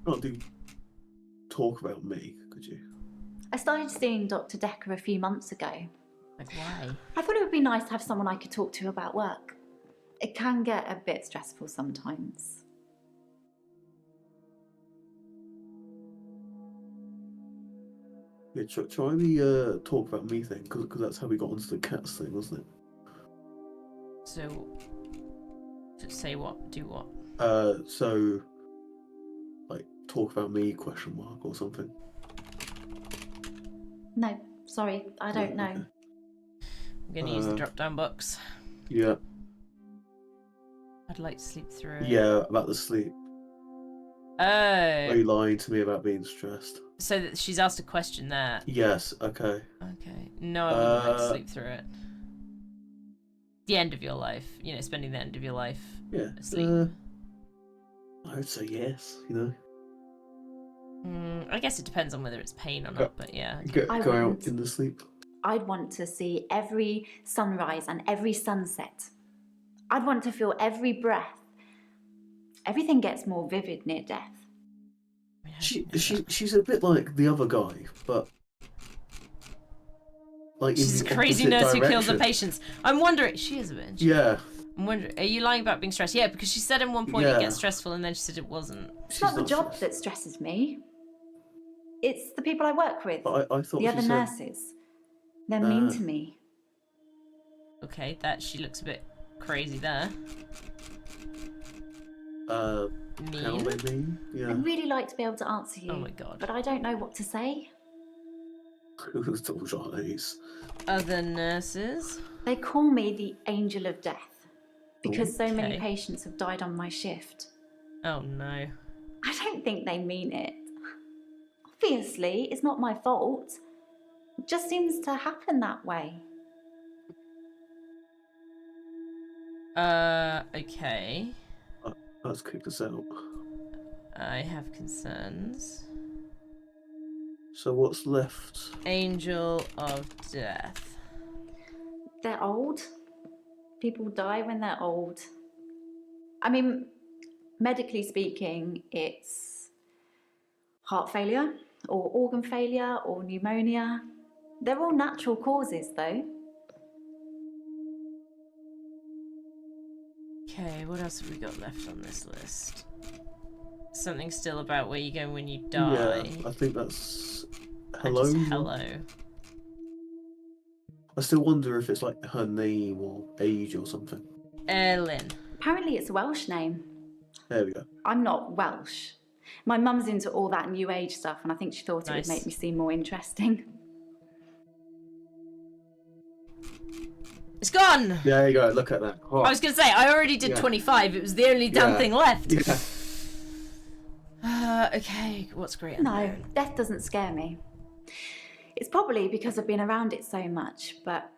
Not do talk about me, could you? I started seeing Dr. Dekker a few months ago. Like, why? I thought it would be nice to have someone I could talk to about work. It can get a bit stressful sometimes. Yeah, try the talk about me thing, because that's how we got onto the cats thing, wasn't it? So, say what? Do what? So, like, talk about me, question mark, or something. No, sorry, I don't know. Okay. I'm going to use the drop-down box. Yeah. I'd like to sleep through it. Yeah, about the sleep. Oh. Are you lying to me about being stressed? So that she's asked a question there. Yes, okay. Okay. No, I wouldn't like to sleep through it. The end of your life. You know, spending the end of your life asleep. I would say yes, you know. I guess it depends on whether it's pain or not, but yeah. Go out in the sleep. I'd want to see every sunrise and every sunset. I'd want to feel every breath. Everything gets more vivid near death. She's a bit like the other guy, but like She's in a the crazy opposite nurse who kills the direction. patients. I'm wondering, she is a bitch. Yeah. I'm wondering, are you lying about being stressed? Yeah, because she said at one point it Yeah. gets stressful, and then she said it wasn't. It's not the job that stresses me. It's the people I work with. But I thought the she other said, nurses. They're mean to me. Okay, that she looks a bit crazy there. How Mean? they mean? Yeah. I'd really like to be able to answer you. Oh my god. But I don't know what to say. Who's those eyes? Other nurses? They call me the angel of death because so many Okay. patients have died on my shift. Oh no. I don't think they mean it. Obviously, it's not my fault. It just seems to happen that way. Okay. Let's kick this out. I have concerns. So what's left? Angel of Death. They're old. People die when they're old. I mean, medically speaking, it's heart failure or organ failure or pneumonia. They're all natural causes, though. Okay, what else have we got left on this list? Something still about where you go when you die. Yeah, I think that's And hello. just hello. I still wonder if it's like her name or age or something. Ellen. Apparently it's a Welsh name. There we go. I'm not Welsh. My mum's into all that New Age stuff, and I think she thought it would Nice. make me seem more interesting. It's gone! There you go. Look at that. Oh. I was gonna say, I already did Yeah. 25. It was the only damn Yeah. thing left. Yeah. Okay, what's great? No, unknown? death doesn't scare me. It's probably because I've been around it so much, but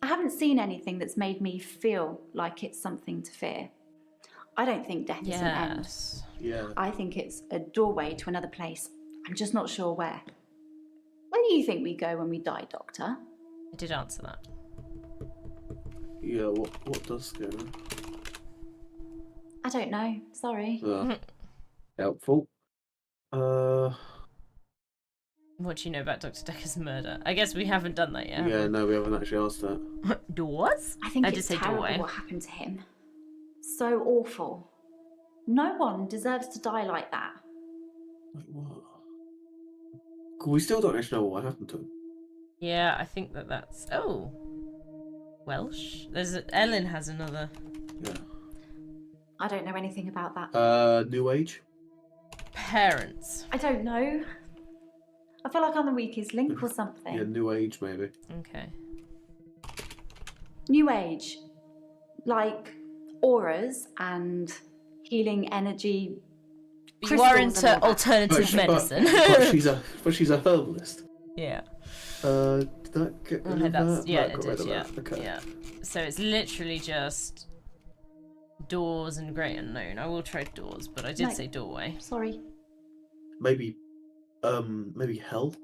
I haven't seen anything that's made me feel like it's something to fear. I don't think death is an end. Yes. Yeah. I think it's a doorway to another place. I'm just not sure where. Where do you think we go when we die, Doctor? I did answer that. Yeah. What does scare her? I don't know. Sorry. Helpful. What do you know about Dr. Dekker's murder? I guess we haven't done that yet. Yeah. No, we haven't actually asked that. Doors? I think I it's did say terrible doorway. what happened to him. So awful. No one deserves to die like that. Like what? We still don't actually know what happened to him. Yeah, I think that's. Oh, Welsh. Ellen has another. Yeah. I don't know anything about that. New Age. Parents. I don't know. I feel like I'm the weakest link or something. Yeah, New Age maybe. Okay. New Age. Like auras and healing energy. You are crystals and into all that. alternative medicine. but she's a herbalist. Yeah. Did that get rid Okay, of that's that? yeah, That it got rid did. of Yeah. that. Okay. Yeah. So it's literally just doors and great unknown. I will try doors, but I did No. say doorway. Sorry. Maybe hell.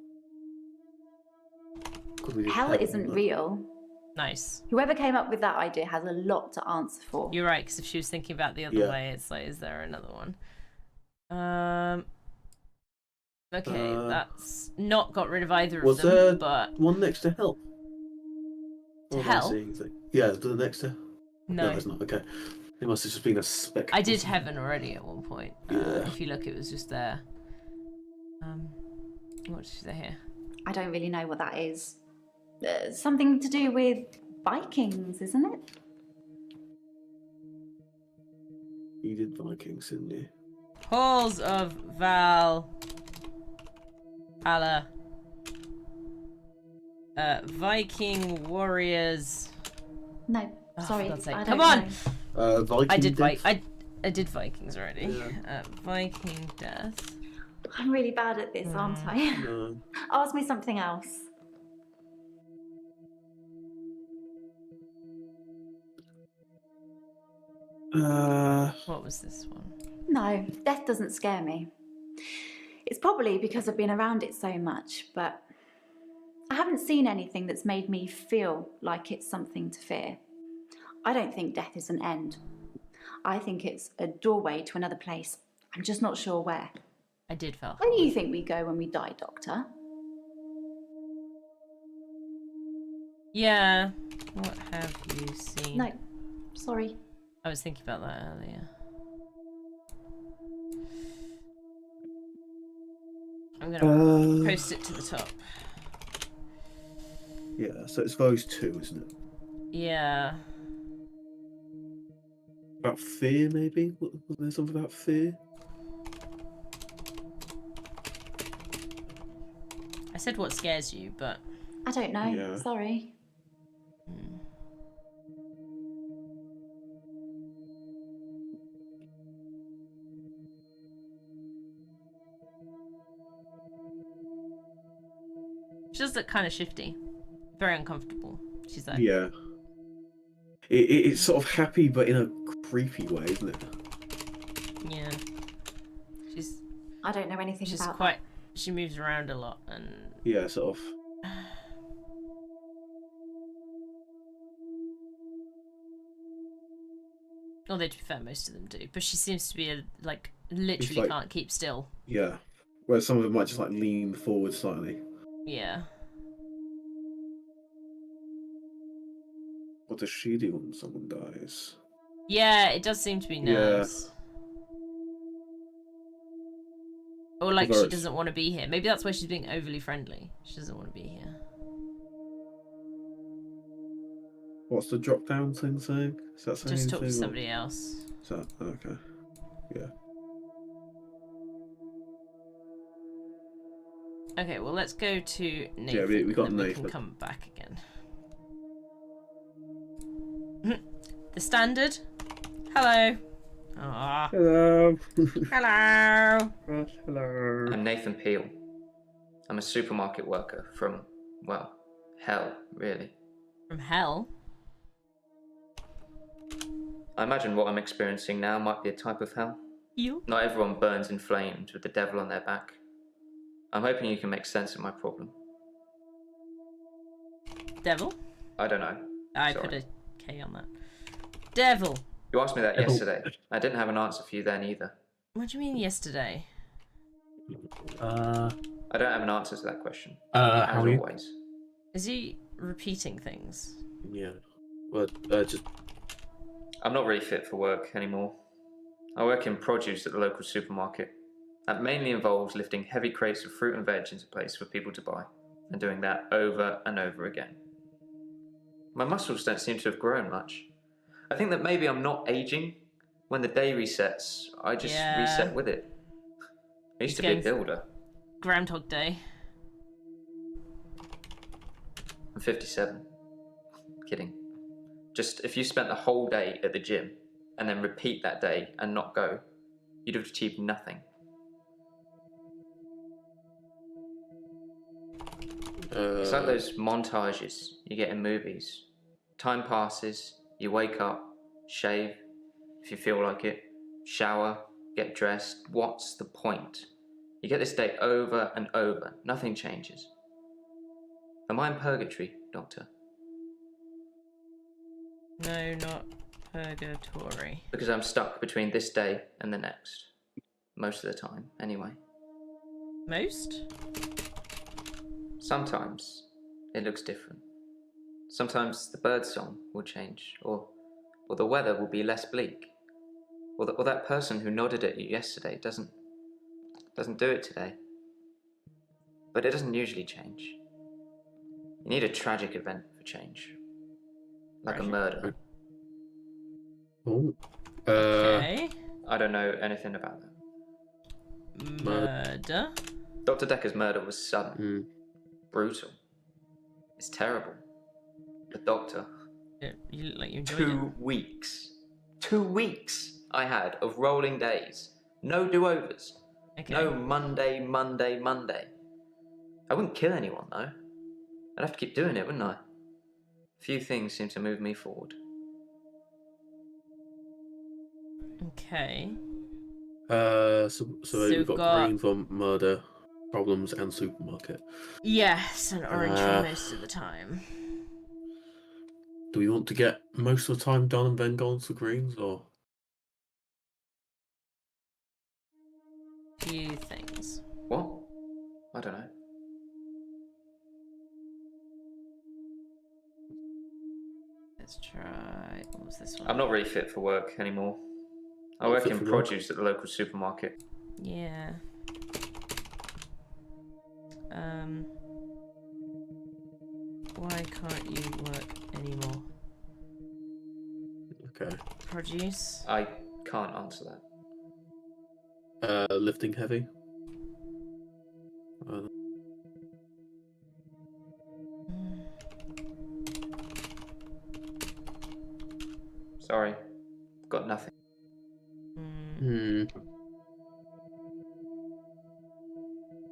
Could we do Hell isn't but- real. Nice. Whoever came up with that idea has a lot to answer for. You're right, because if she was thinking about the other Yeah. way, it's like, is there another one? Okay, that's not got rid of either of Was them, there but one next to hell? To Or am I hell? seeing things? Yeah, the next to. no. it's not. Okay. It must have just been a speck. I did heaven already at one point. Yeah. If you look, it was just there. What did she say here? I don't really know what that is. Something to do with Vikings, isn't it? You did Vikings, didn't you? Halls of Valhalla. Viking warriors. No, Oh, for sorry. God's sake. I Come don't on! know. Viking. I did death? I did Vikings already. Yeah. Viking death. I'm really bad at this, aren't I? No. Ask me something else. What was this one? No, death doesn't scare me. It's probably because I've been around it so much, but I haven't seen anything that's made me feel like it's something to fear. I don't think death is an end. I think it's a doorway to another place. I'm just not sure where. I did Valhalla. Where do you think we go when we die, Doctor? Yeah. What have you seen? No, sorry. I was thinking about that earlier. I'm gonna post it to the top. Yeah, so it's those two, isn't it? Yeah. About fear, maybe? Was there something about fear? I said what scares you, but I don't know. Yeah. Sorry. she does look kind of shifty. Very uncomfortable. She's like, Yeah. It's sort of happy, but in a creepy way, isn't it? yeah. She's I don't know anything she's about quite She moves around a lot and... Yeah, sort of. Although, to be fair, most of them do. But she seems to be, literally like- can't keep still. Yeah. Whereas some of them might just, like, lean forward slightly. Yeah. What does she do when someone dies? Yeah, it does seem to be nerves. Or like Although she it's- doesn't want to be here. Maybe that's why she's being overly friendly. She doesn't want to be here. What's the drop down thing saying? Is that saying Just talk to anything, or- somebody else. Is that okay? Yeah. Okay, well let's go to Nathan. we got and then Nathan. We can come back again. The standard. Hello. Ah. Hello. Hello. Hello. I'm Nathan Peel. I'm a supermarket worker from, well, hell, really. From hell. I imagine what I'm experiencing now might be a type of hell. You? Not everyone burns in flames with the devil on their back. I'm hoping you can make sense of my problem. Devil? I don't know. I Sorry. put a K on that. Devil. You asked me that yesterday. I didn't have an answer for you then either. What do you mean yesterday? I don't have an answer to that question. how as are you? always. Is he repeating things? Yeah. Well, just I'm not really fit for work anymore. I work in produce at the local supermarket. That mainly involves lifting heavy crates of fruit and veg into place for people to buy, and doing that over and over again. My muscles don't seem to have grown much. I think that maybe I'm not aging. When the day resets, I just reset with it. I used to be a builder. Groundhog Day. I'm 57. Kidding. Just if you spent the whole day at the gym and then repeat that day and not go, you'd have achieved nothing. It's like those montages you get in movies. Time passes, you wake up, shave, if you feel like it, shower, get dressed. What's the point? You get this day over and over, nothing changes. Am I in purgatory, Doctor? No, not purgatory. Because I'm stuck between this day and the next. Most of the time, anyway. Most? Sometimes it looks different. Sometimes the bird song will change, or the weather will be less bleak. Or that person who nodded at you yesterday doesn't do it today. But it doesn't usually change. You need a tragic event for change. Like a murder. Oh. Okay. I don't know anything about that. Murder? Dr. Dekker's murder was sudden. Brutal. It's terrible. The doctor. You look like you enjoyed 2 weeks. 2 weeks I had of rolling days. No do-overs. Okay. No Monday. I wouldn't kill anyone though. I'd have to keep doing it, wouldn't I? Few things seem to move me forward. Okay. So we've we've got got- green for murder, problems, and supermarket. Yes, and orange for most of the time. Do we want to get most of the time done and then go on to greens, or? Few things. What? I don't know. Let's try. What was this one? I'm not really fit for work anymore. I Not work fit in for work? produce at the local supermarket. Yeah. Why can't you work anymore? Okay. Produce. I can't answer that. Lifting heavy. Sorry. Got nothing.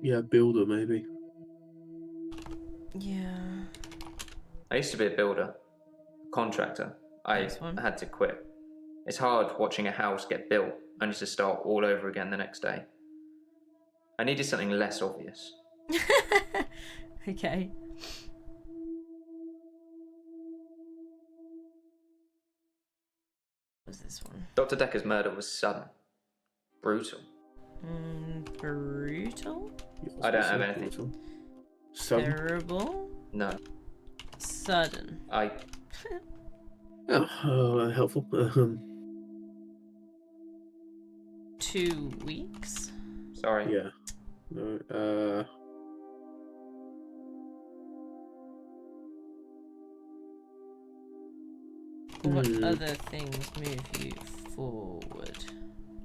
Yeah, builder maybe. Yeah. I used to be a builder, contractor. I had to quit. It's hard watching a house get built only to start all over again the next day. I needed something less obvious. Okay. What was this one? Dr. Dekker's murder was sudden. Brutal. Brutal? I don't have anything. Terrible? No. Sudden? Helpful. 2 weeks? Sorry. Yeah. No. What other things move you forward?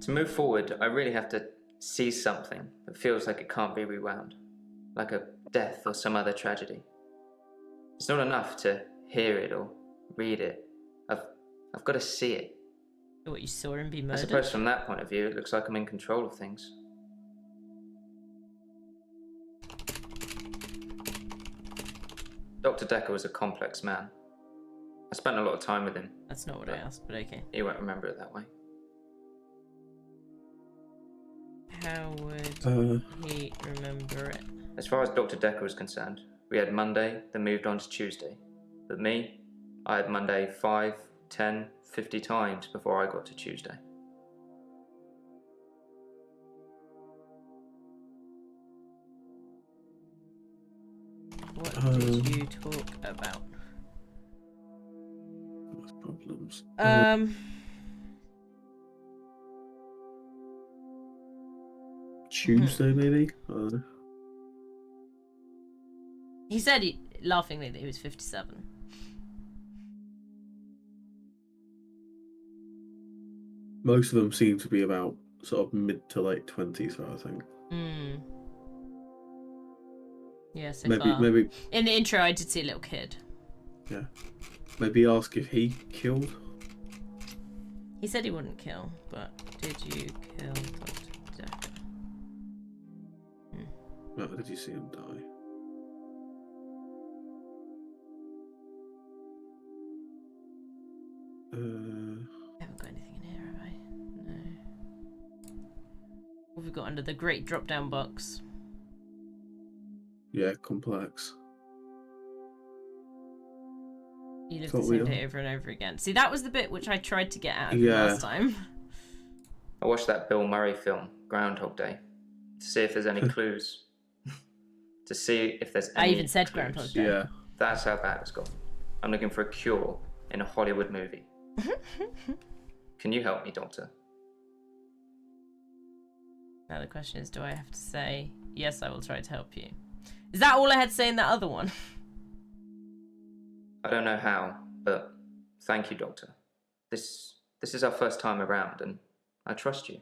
To move forward, I really have to see something that feels like it can't be rewound. Like a death or some other tragedy. It's not enough to hear it or read it. I've got to see it. What, you saw him be I murdered? suppose from that point of view, it looks like I'm in control of things. Dr. Dekker was a complex man. I spent a lot of time with him. That's not what I asked, but okay. He won't remember it that way. How would he remember it? As far as Dr. Dekker was concerned, we had Monday, then moved on to Tuesday. But me, I had Monday 5, 10, 50 times before I got to Tuesday. What did you talk about? Problems. Tuesday, maybe? He said, laughingly, that he was 57. Most of them seem to be about sort of mid to late 20s, I think. Yeah, so far. Maybe. In the intro, I did see a little kid. Yeah. Maybe ask if he killed. He said he wouldn't kill, but did you kill Dr. Dekker? No, did you see him die? I haven't got anything in here, have I? No. What have we got under the great drop-down box? Yeah, complex. You lived the same day over and over again. See, that was the bit which I tried to get out of last time. I watched that Bill Murray film, Groundhog Day, to see if there's any clues. To see if there's any I even said clues. Groundhog Day. Yeah. That's how bad it's got. I'm looking for a cure in a Hollywood movie. Can you help me, Doctor? Now the question is, do I have to say, yes, I will try to help you? Is that all I had to say in that other one? I don't know how, but thank you, Doctor. This is our first time around, and I trust you.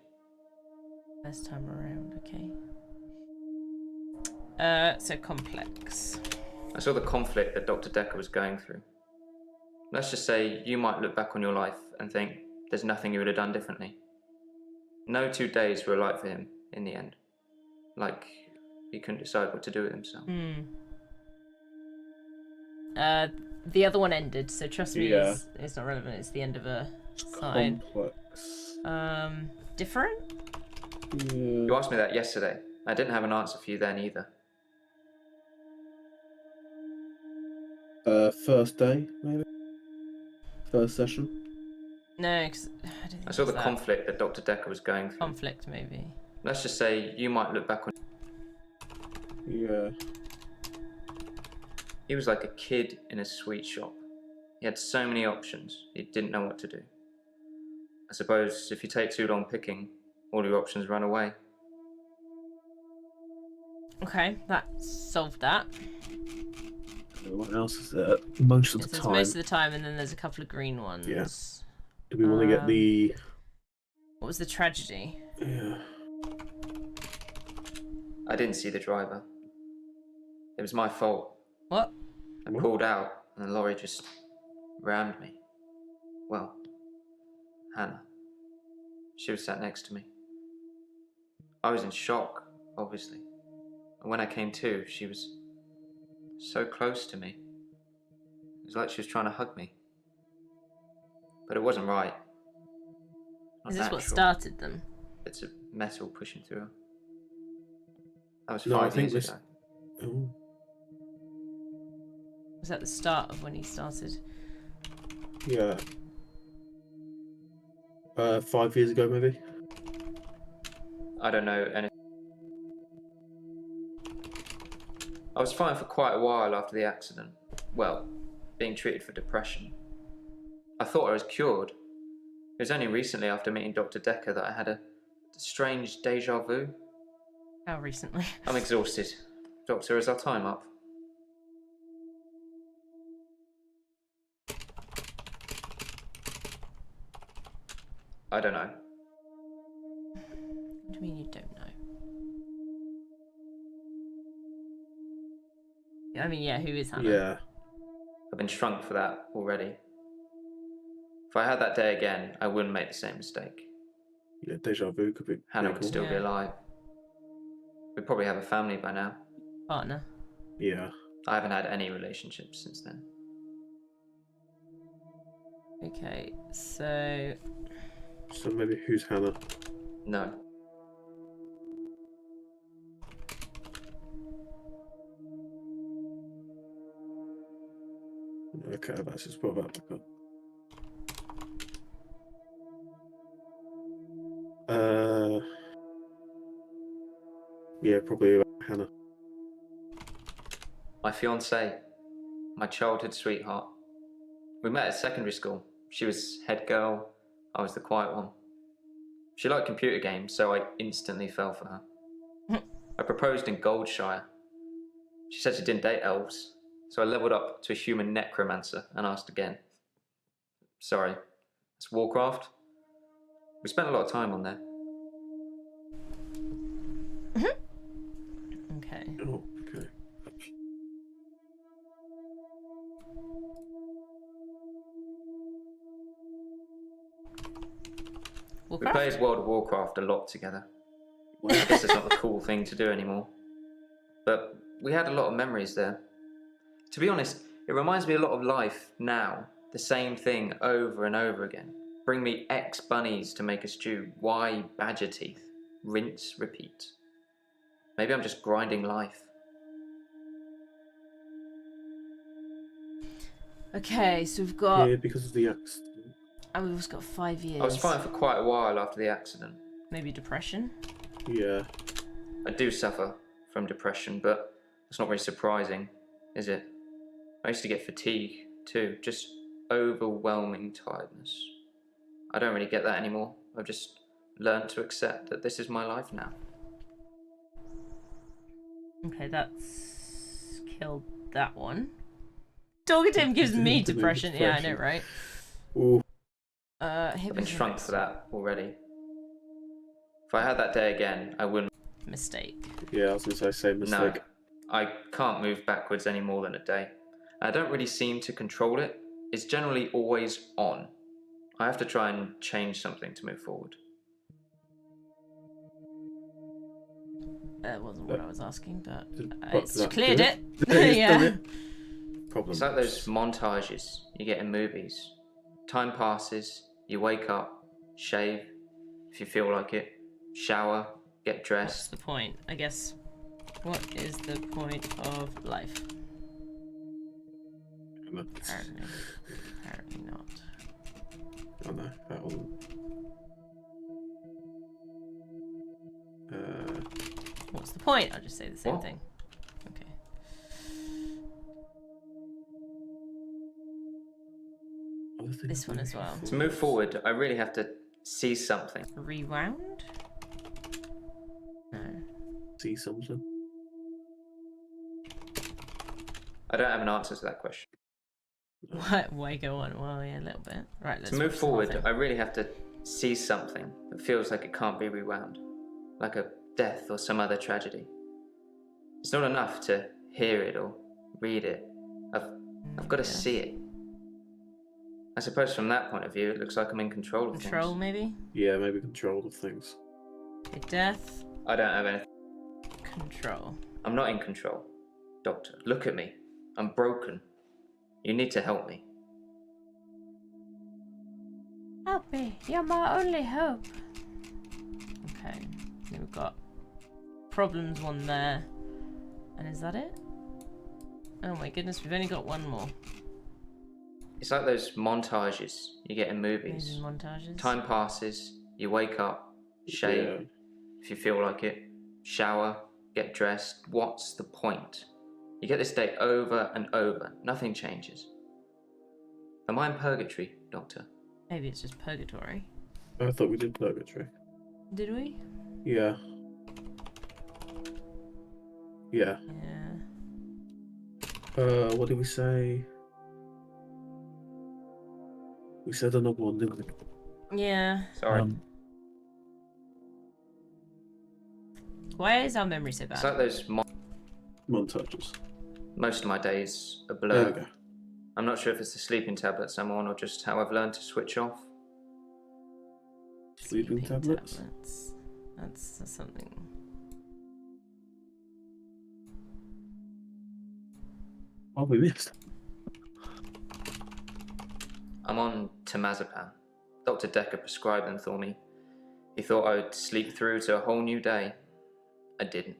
First time around, okay. So complex. I saw the conflict that Dr. Dekker was going through. Let's just say you might look back on your life and think there's nothing you would have done differently. No 2 days were alike for him in the end. Like he couldn't decide what to do with himself. The other one ended, so trust me, Yeah. it's not relevant. It's the end of a sign. Complex. Different? Yeah. You asked me that yesterday. I didn't have an answer for you then either. First day, maybe? First session? No, because I don't think I saw the that. conflict that Dr. Dekker was going through. Conflict, maybe. Let's just say you might look back on. Yeah. He was like a kid in a sweet shop. He had so many options, he didn't know what to do. I suppose if you take too long picking, all your options run away. Okay, that solved that. What else is there? Most of So the it's time. most of the time, and then there's a couple of green ones. Yeah. Do we want to get the... What was the tragedy? Yeah. I didn't see the driver. It was my fault. What? I pulled out, and the lorry just rammed me. Well, Hannah. She was sat next to me. I was in shock, obviously. And when I came to, she was so close to me. It was like she was trying to hug me. But it wasn't right. Not Is this what natural. started them? It's a metal pushing through her. That was No, I 5 think years this. ago. Oh, Was that the start of when he started? yeah. 5 years ago, maybe. I don't know anything. I was fine for quite a while after the accident. Well, being treated for depression. I thought I was cured. It was only recently after meeting Dr. Dekker that I had a strange deja vu. How recently? I'm exhausted. Doctor, is our time up? I don't know. What do you mean you don't know? I mean, yeah, who is Hannah? Yeah. I've been shrunk for that already. If I had that day again, I wouldn't make the same mistake. Yeah, deja vu could be. Hannah pretty would cool. still be alive. We'd probably have a family by now. Partner. Yeah. I haven't had any relationships since then. Okay, so So maybe who's Hannah? No. Okay, that's just what about. Yeah, probably about Hannah. My fiancée. My childhood sweetheart. We met at secondary school. She was head girl, I was the quiet one. She liked computer games, so I instantly fell for her. I proposed in Goldshire. She said she didn't date elves, so I leveled up to a human necromancer and asked again. Sorry, it's Warcraft. We spent a lot of time on there. okay. Oh, okay. We Warcraft? played World of Warcraft a lot together. I guess it's not the cool thing to do anymore. But we had a lot of memories there. To be honest, it reminds me a lot of life now. The same thing over and over again. Bring me X bunnies to make a stew. Y badger teeth. Rinse, repeat. Maybe I'm just grinding life. Okay, so we've got. Yeah, because of the accident. And we've also got 5 years. I was fine for quite a while after the accident. Maybe depression? Yeah. I do suffer from depression, but it's not very surprising, is it? I used to get fatigue too, just overwhelming tiredness. I don't really get that anymore. I've just learned to accept that this is my life now. Okay, that's killed that one. Talking to him gives me depression. Yeah, I know, right? Ooh. I've been shrunk for that already. If I had that day again, I wouldn't. Mistake. Yeah, I was going to say same mistake. No, I can't move backwards any more than a day. I don't really seem to control it. It's generally always on. I have to try and change something to move forward. That wasn't what I was asking, but But it's that's cleared good. it. It's Yeah. done it. Problem. It's like those montages you get in movies. Time passes, you wake up, shave, if you feel like it, shower, get What's dressed. the point? I guess. What is the point of life? Apparently not. Oh no, that wasn't. What's the point? I'll just say the same What? thing. Okay. This one as well. To move forward, I really have to see something. Rewound? No. See something? I don't have an answer to that question. Why go on? Well, yeah, a little bit. Right, let's To move watch the whole forward, thing. I really have to see something that feels like it can't be rewound. Like a death or some other tragedy. It's not enough to hear it or read it. I've got to see it. I suppose from that point of view, it looks like I'm in control of Control, things. maybe? Yeah, maybe control of things. Okay, death. I don't have anything. Control. I'm not in control. Doctor, look at me. I'm broken. You need to help me. Help me. You're my only hope. Okay. Then we've got problems one there. And is that it? Oh my goodness, we've only got one more. It's like those montages you get in movies. Amazing montages. Time passes, you wake up, shave, if you feel like it, shower, get dressed. What's the point? You get this day over and over. Nothing changes. Am I in purgatory, Doctor? Maybe it's just purgatory. I thought we did purgatory. Did we? Yeah. Yeah. Yeah. What did we say? We said another one, didn't we? Yeah. Sorry. Why is our memory so bad? It's like those montages. Most of my days are There blurred. we go. I'm not sure if it's the sleeping tablets I'm on or just how I've learned to switch off. Sleeping tablets? That's something. Oh, we missed. I'm on temazepam. Dr. Dekker prescribed them for me. He thought I would sleep through to a whole new day. I didn't.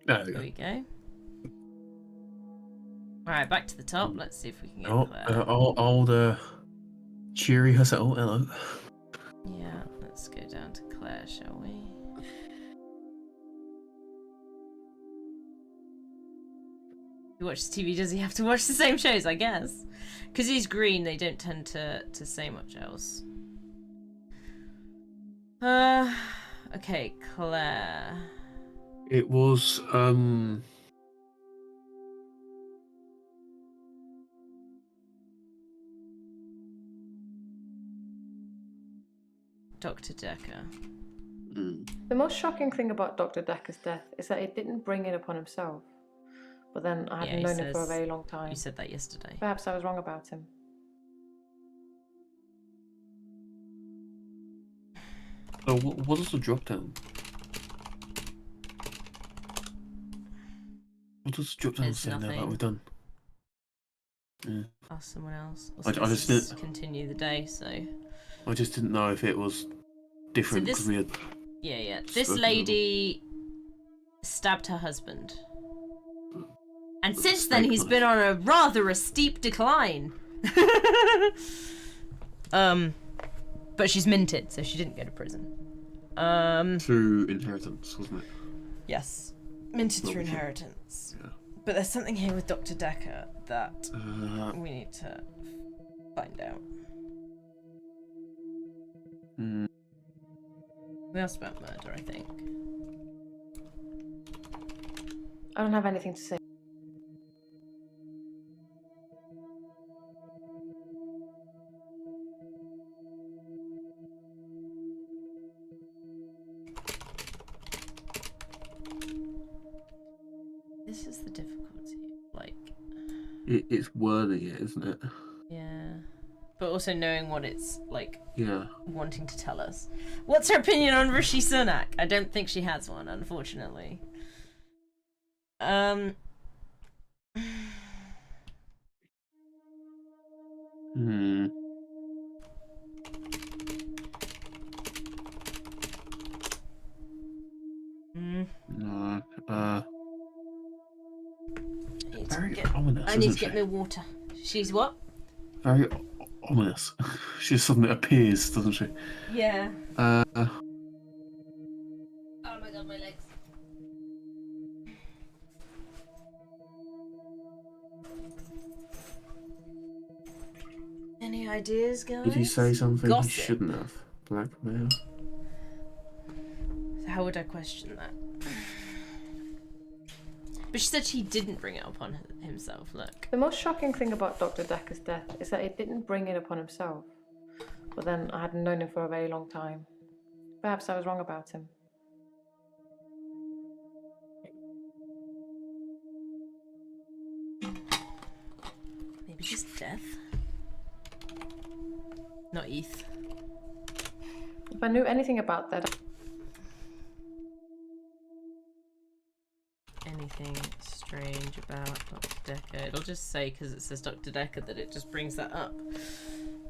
There There we go. Alright, back to the top. Let's see if we can get there. Old cheery herself. Hello. Yeah, let's go down to Claire, shall we? He watches TV, does he have to watch the same shows, I guess? Because he's green, they don't tend to say much else. Okay, Claire. It was, Dr. Dekker. The most shocking thing about Dr. Dekker's death is that he didn't bring it upon himself. But then I hadn't known him for a very long time. You said that yesterday. Perhaps I was wrong about him. oh, what is the drop down? What does the drop down There's say now that nothing. we've done? Yeah. Ask someone else. I just didn't. Continue the day, so. I just didn't know if it was different So because we had. Yeah. This spoken lady stabbed her husband. And since then, Snake he's knife. been on a rather steep decline. But she's minted, so she didn't go to prison. Through inheritance, wasn't it? Yes, minted through Obviously. inheritance. Yeah. But there's something here with Dr. Dekker that we need to find out. We asked about murder, I think. I don't have anything to say. This is the difficulty, like... It's wording it, isn't it? Yeah. But also knowing what it's, like, Yeah. wanting to tell us. What's her opinion on Rishi Sunak? I don't think she has one, unfortunately. No. Very ominous, I need to isn't get she? me water. She's what? Very ominous. She just suddenly appears, doesn't she? Yeah. Uh. Oh my god, my legs. Any ideas, guys? Did he say something Gossip. he shouldn't have? Blackmail. So how would I question that? But she said he didn't bring it upon himself, look. The most shocking thing about Dr. Dekker's death is that he didn't bring it upon himself. But then I hadn't known him for a very long time. Perhaps I was wrong about him. Maybe just death? Not ETH. If I knew anything about that... Anything strange about Dr. Dekker? It'll just say, because it says Dr. Dekker, that it just brings that up.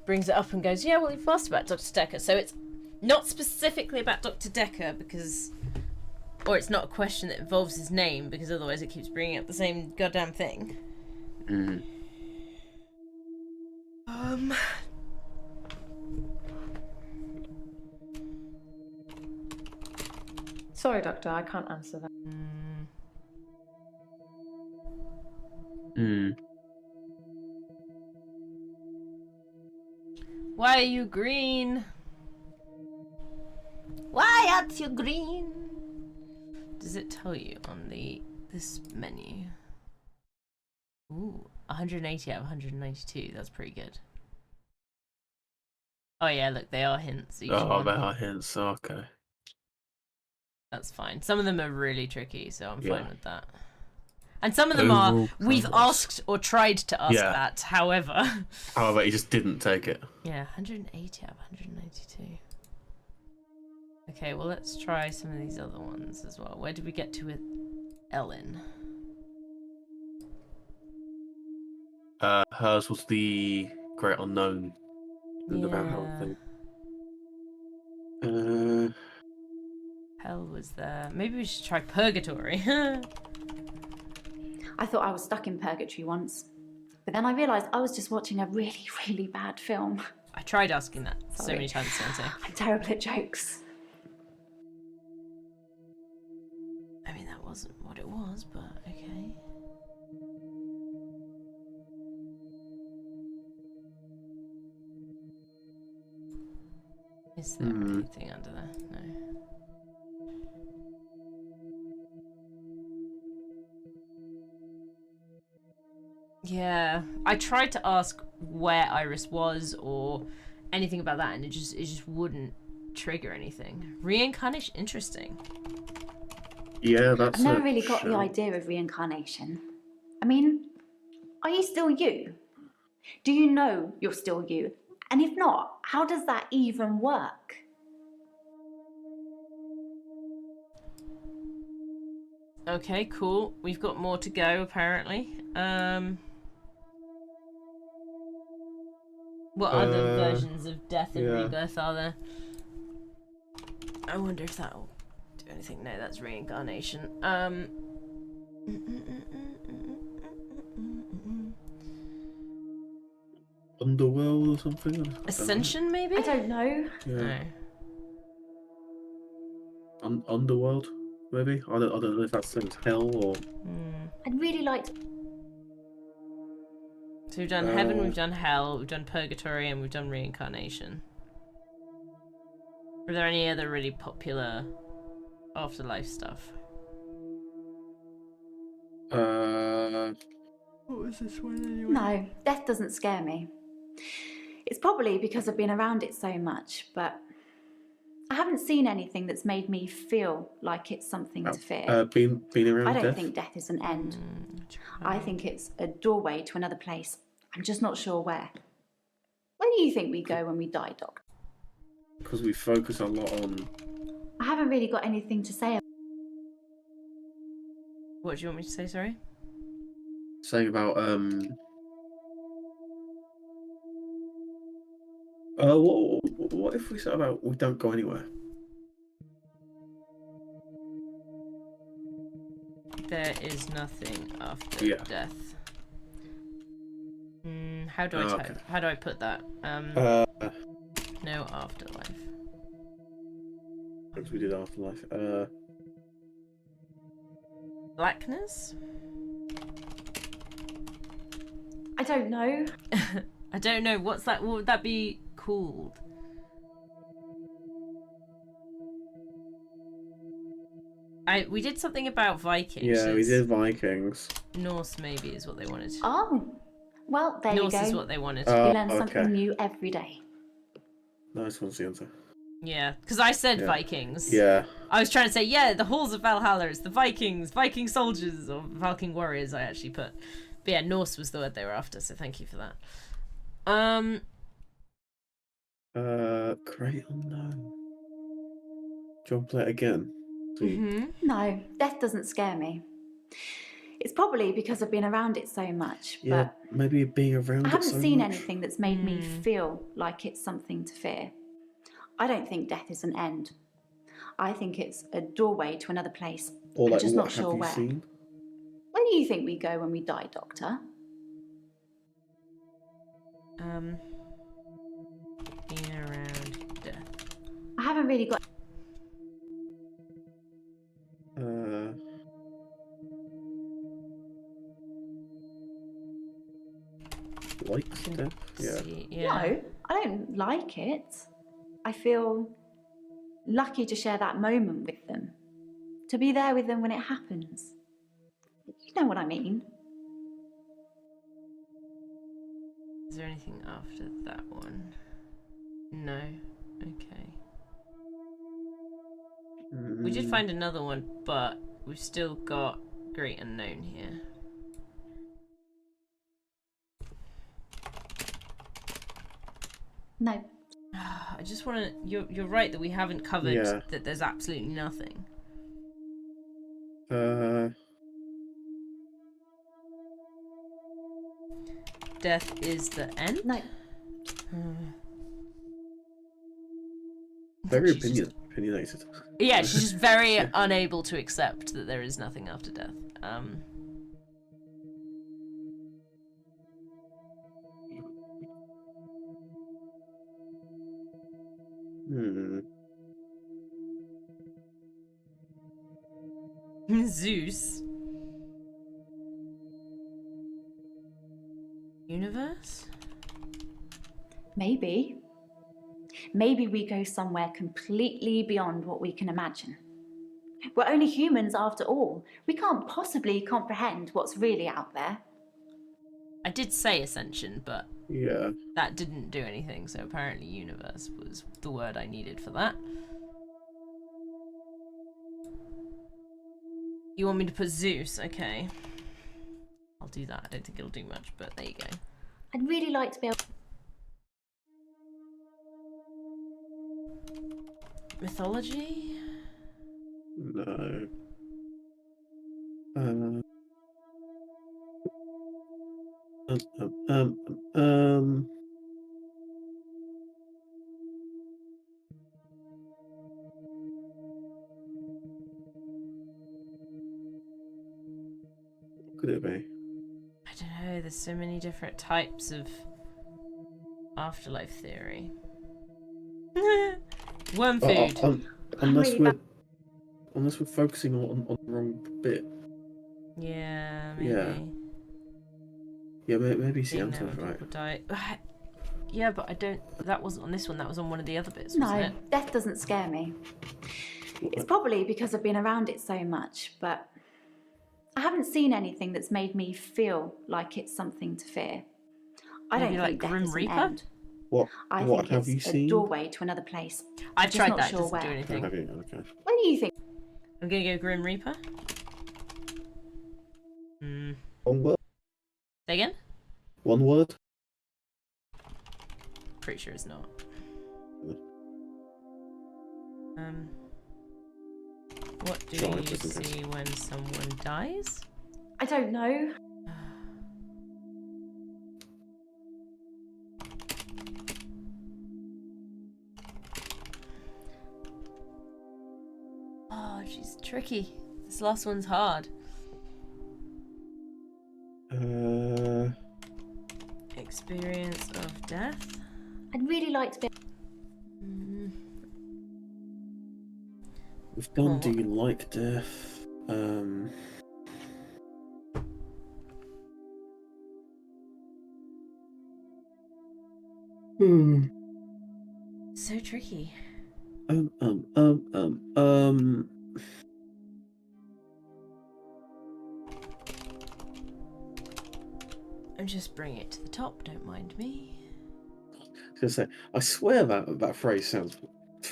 Brings it up and goes, yeah, well, you've asked about Dr. Dekker. So it's Not specifically about Dr. Dekker, because... Or it's not a question that involves his name, because otherwise it keeps bringing up the same goddamn thing. Mm. Sorry, Doctor, I can't answer that. Why are you green? Why aren't you green? Does it tell you on this menu? Ooh, 180 out of 192. That's pretty good. Oh yeah, look, they are hints. Each one. They are hints. Okay. That's fine. Some of them are really tricky, so I'm fine with that. And some of them are, Overall we've progress. asked or tried to ask that, however. However, he just didn't take it. Yeah, 180 out of 192. Okay, well, let's try some of these other ones as well. Where did we get to with Ellen? Hers was the great unknown. The Van Hell thing. Hell was there. Maybe we should try Purgatory. I thought I was stuck in purgatory once, but then I realised I was just watching a really, really bad film. I tried asking that so many times, Sensei. I'm terrible at jokes. I mean, that wasn't what it was, but okay. Is there anything under there? No. Yeah, I tried to ask where Iris was or anything about that, and it just wouldn't trigger anything. Reincarnation, interesting. Yeah, that's. I've never really got the idea of reincarnation. I mean, are you still you? Do you know you're still you? And if not, how does that even work? Okay, cool. We've got more to go, apparently. What other versions of death and rebirth are there? I wonder if that'll do anything. No, that's reincarnation. Underworld or something? Ascension, maybe? I don't know. Yeah. Underworld, maybe? I don't know if that's hell or... I'd really like to... So we've done heaven, we've done hell, we've done purgatory, and we've done reincarnation. Are there any other really popular afterlife stuff? What was this one anyway? No, death doesn't scare me. It's probably because I've been around it so much, but I haven't seen anything that's made me feel like it's something to fear. Been around I don't death? think death is an end. I think it's a doorway to another place. I'm just not sure where. Where do you think we go when we die, Doc? Because we focus a lot on... I haven't really got anything to say. What do you want me to say, sorry? Saying about, what if we said about we don't go anywhere? There is nothing after death. How do I type? Okay. How do I put that? No afterlife. Because we did afterlife. Blackness? I don't know. I don't know. What's that? What would that be called? We did something about Vikings. Yeah, we did Vikings. Norse maybe is what they wanted. Oh, well, there Norse you go. is what they wanted. We learn something new every day. Nice one, Sienta. Yeah, because I said Vikings. Yeah. I was trying to say, yeah, the halls of Valhalla, it's the Vikings, Viking soldiers, or Viking warriors, I actually put. But yeah, Norse was the word they were after, so thank you for that. Great unknown. Do you want to play it again? No, death doesn't scare me. It's probably because I've been around it so much, Yeah, but maybe being around I it haven't so seen much. anything that's made me feel like it's something to fear. I don't think death is an end. I think it's a doorway to another place. Or I'm like, just what not sure have you where. seen? Where do you think we go when we die, Doctor? In around death. I haven't really got. Likes death? Yeah. See, yeah. No, I don't like it. I feel lucky to share that moment with them. To be there with them when it happens. You know what I mean? Is there anything after that one? No. Okay. We did find another one, but we've still got Great Unknown here. No. I just want to. You're right that we haven't covered that. There's absolutely nothing. Death is the end. No. Very opinionated. Yeah, she's just very unable to accept that there is nothing after death. Zeus. Universe? Maybe. Maybe we go somewhere completely beyond what we can imagine. We're only humans after all. We can't possibly comprehend what's really out there. I did say ascension, but yeah, that didn't do anything, so apparently universe was the word I needed for that. You want me to put Zeus? Okay. I'll do that. I don't think it'll do much, but there you go. I'd really like to be able... Mythology? No. What could it be? I don't know, there's so many different types of afterlife theory. Worm food. Unless we're focusing on the wrong bit. Yeah, maybe. Yeah, maybe Sianta's right. Die. Yeah, but I don't... That wasn't on this one, that was on one of the other bits, wasn't it? No, death doesn't scare me. It's probably because I've been around it so much, but I haven't seen anything that's made me feel like it's something to fear. I don't think death is an end. I think have you it's a seen? doorway to another place. I've tried that, sure doesn't where. do anything. Have you? Okay. Where do you think? I'm gonna go Grim Reaper. One word? Say again? One word? Pretty sure it's not. What do you see when someone dies? I don't know. Oh, she's tricky. This last one's hard. Experience of death? I'd really like to be... We've done Do You Like Death? So tricky. I'm just bringing it to the top, don't mind me. I was gonna say, I swear that phrase sounds...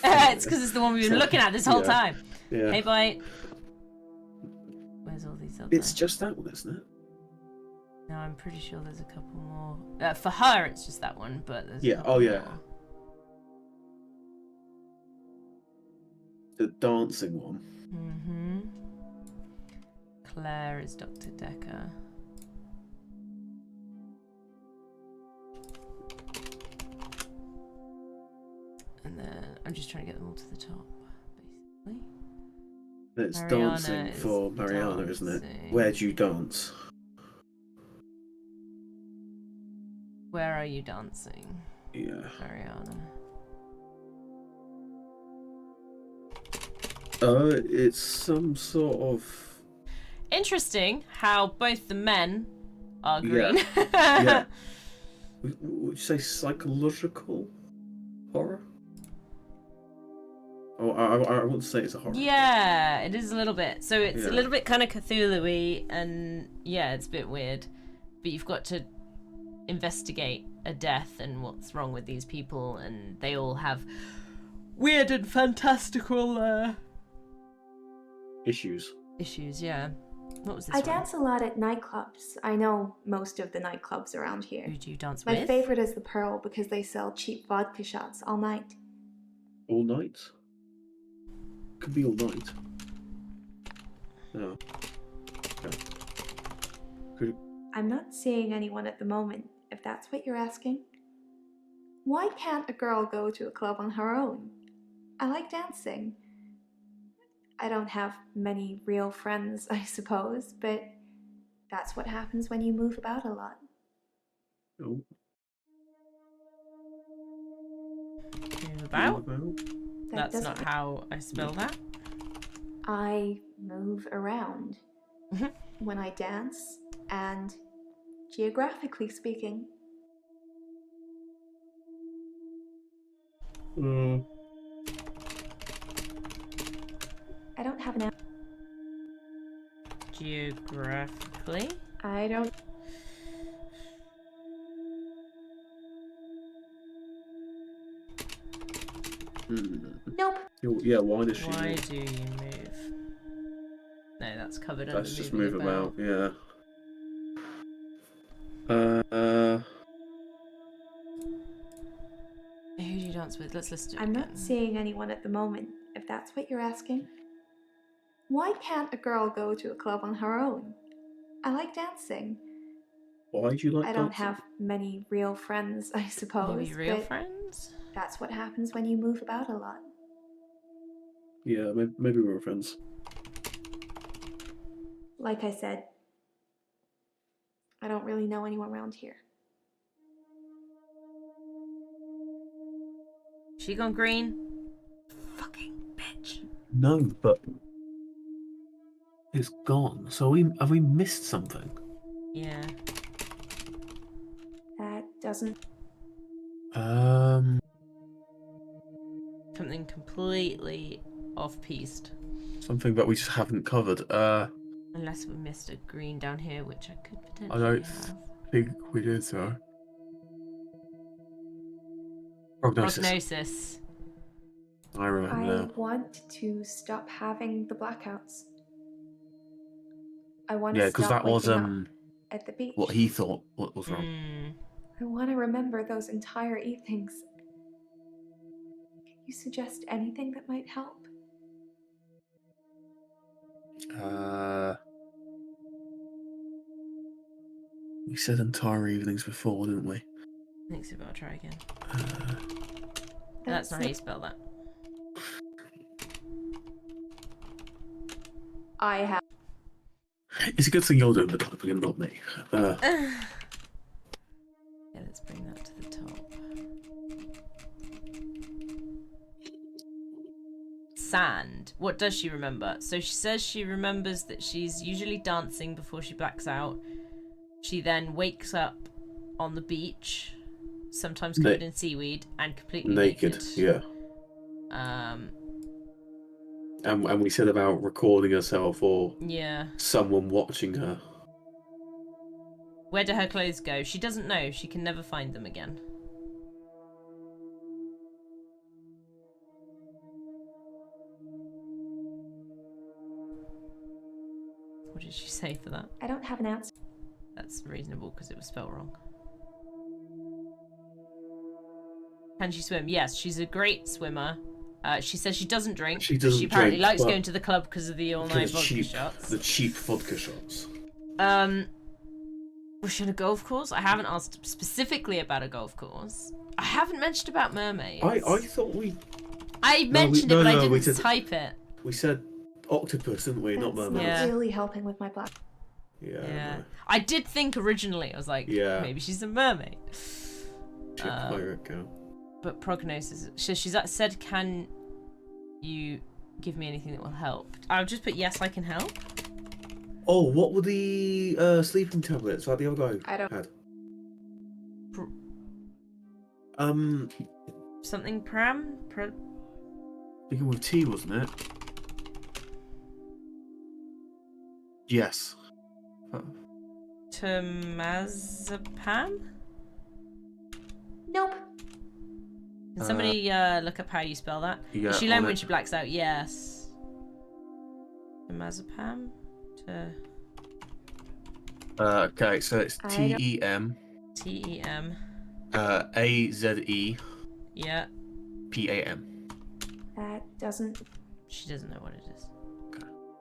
It's because it's the one we've been looking at this whole time. Yeah. Hey, bye. Where's all these other... It's just that one, isn't it? No, I'm pretty sure there's a couple more. For her, it's just that one, but there's a couple yeah. more. The dancing one. Claire is Dr. Dekker. And then, I'm just trying to get them all to the top, basically. It's Mariana dancing is for Mariana, isn't it? dancing. Where do you dance? Where are you dancing? Yeah. Mariana. It's some sort of... Interesting how both the men are green. Yeah. Yeah. Would you say psychological horror? Oh, I wouldn't say it's a horror. Yeah, it is a little bit. So it's a Yeah. little bit kind of Cthulhu-y, and yeah, it's a bit weird. But you've got to investigate a death and what's wrong with these people, and they all have weird and fantastical Issues. Yeah. What was this I one? dance a lot at nightclubs. I know most of the nightclubs around here. Who do you dance My with? favorite is the Pearl because they sell cheap vodka shots all night. All night? Could be all night. No. Okay. Could... I'm not seeing anyone at the moment, if that's what you're asking. Why can't a girl go to a club on her own? I like dancing. I don't have many real friends, I suppose, but that's what happens when you move about a lot. Oh. Move about? That's doesn't- not how I spell that. I move around when I dance, and geographically speaking, I don't have an Geographically? I don't. Nope. Yeah, why does she Why move? do you move? No, that's covered under That's just moving move about, yeah. Who do you dance with? Let's listen to it I'm again. not seeing anyone at the moment, if that's what you're asking. Why can't a girl go to a club on her own? I like dancing. Why do you like I don't dancing? have many real friends, I suppose. Maybe real but friends? That's what happens when you move about a lot. Yeah, maybe we're friends. Like I said, I don't really know anyone around here. She gone green? Fucking bitch. No, but it's gone. So have we missed something? Yeah. That doesn't. Something completely off-piste. Something that we just haven't covered. Unless we missed a green down here, which I could potentially I don't have. think we did so. Prognosis. I remember I now. want to stop having the blackouts. I want Yeah, to because stop that was waking up at the beach. what he thought was wrong. I want to remember those entire evenings. Can you suggest anything that might help? We said entire evenings before, didn't we? I think so, but I'll try again. That's not how you spell that. I have. It's a good thing you're doing the typing and not me. Yeah, let's bring that to the top. Sand. What does she remember? So she says she remembers that she's usually dancing before she blacks out. She then wakes up on the beach, sometimes covered in seaweed and completely naked. Yeah. And we said about recording herself or someone watching her. Where do her clothes go? She doesn't know. She can never find them again. What did she say for that? I don't have an answer. That's reasonable because it was spelled wrong. Can she swim? Yes, she's a great swimmer. She says she doesn't drink. She doesn't She apparently drink, likes but going to the club because of the all-night vodka shots. The cheap vodka shots. Was she on a golf course? I haven't asked specifically about a golf course. I haven't mentioned about mermaids. I thought we I mentioned it, but I we didn't said- type it. We said octopus, didn't we? Not That's mermaid. Yeah. not really helping with my black. Yeah. No. I did think originally, I was like, Yeah. maybe she's a mermaid. Check pirate account. But prognosis. She's said, can you give me anything that will help? I'll just put yes, I can help. Oh, what were the sleeping tablets like the other guy I don't- had? Pr- Um, Something pram? begin with T, wasn't it? Yes. Temazepam? Nope. Can somebody look up how you spell that? Yeah, Does she learn on when it. she blacks out? Yes. Temazepam? Okay, so it's I TEM T-E-M. AZE Yeah. PAM. That doesn't. She doesn't know what it is.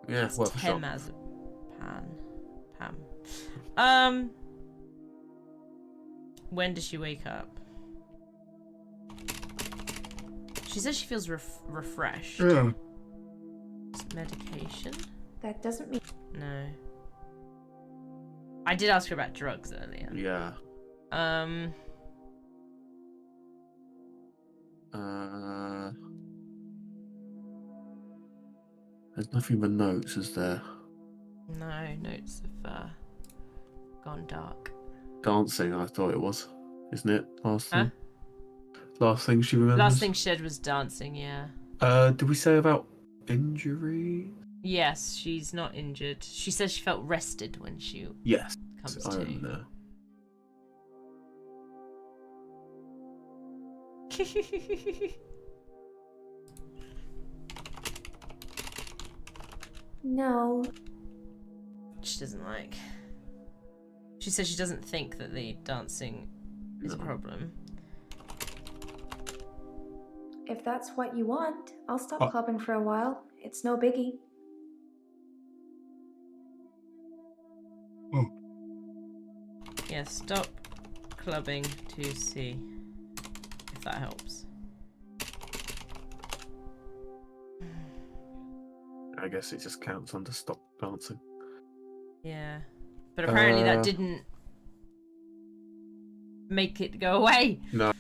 Yeah, It's worth a shot. Pam. When does she wake up? She says she feels refreshed. Yeah. Medication? That doesn't mean. No. I did ask her about drugs earlier. Yeah. There's nothing but notes, is there? No, notes have gone dark. Dancing, I thought it was. Isn't it? Last Huh? thing? Last thing she remembers? Last thing she said was dancing, yeah. Did we say about injury? Yes, she's not injured. She says she felt rested when she Yes. comes I to. remember. No. She doesn't like. She says she doesn't think that the dancing is a problem. If that's what you want, I'll stop clubbing for a while. It's no biggie. Yeah, stop clubbing to see if that helps. I guess it just counts under stop dancing. Yeah. But apparently that Uh, didn't make it go away. No.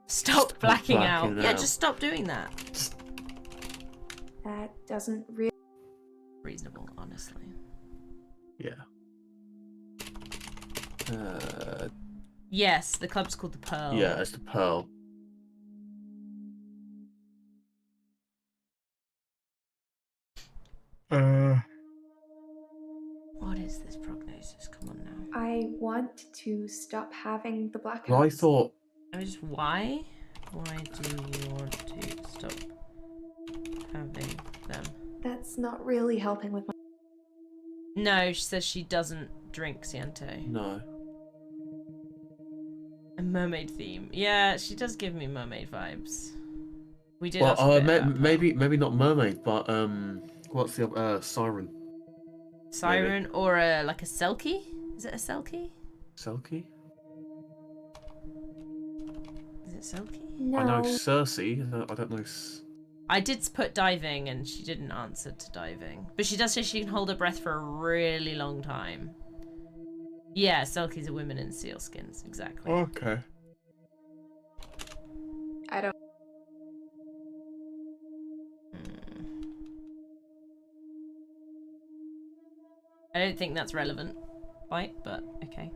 Stop blacking out. blacking Yeah, out. just stop doing that. That doesn't really. Reasonable, honestly. Yeah. Yes, the club's called the Pearl. Yeah, it's the Pearl. What is this prognosis? Come on now. I want to stop having the blackouts. Well, I thought. Just why? Why do you want to stop having them? That's not really helping with my. No, she says she doesn't drink Ciento. No. A mermaid theme. Yeah, she does give me mermaid vibes. We did. Well, ask a bit about maybe not mermaid, but what's the siren? Siren or like a Selkie? Is it a Selkie? Selkie? Is it Selkie? No. I know Cersei. I don't know. I did put diving and she didn't answer to diving. But she does say she can hold her breath for a really long time. Yeah, Selkies are women in seal skins, exactly. Okay. I don't. I don't think that's relevant, right? But okay.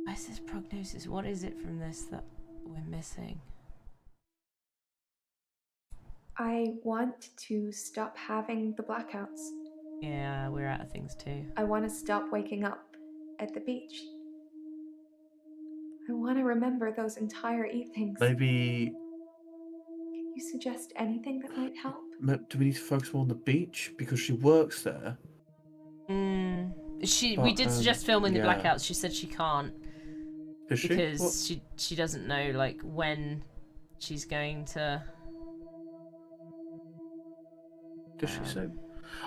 What is this prognosis? What is it from this that we're missing? I want to stop having the blackouts. Yeah, we're out of things too. I want to stop waking up at the beach. I want to remember those entire evenings. Maybe. Can you suggest anything that might help? Do we need to focus more on the beach because she works there? We But, did suggest filming the yeah. blackouts. She said she can't Is she? because What? she doesn't know like when she's going to. Does she say?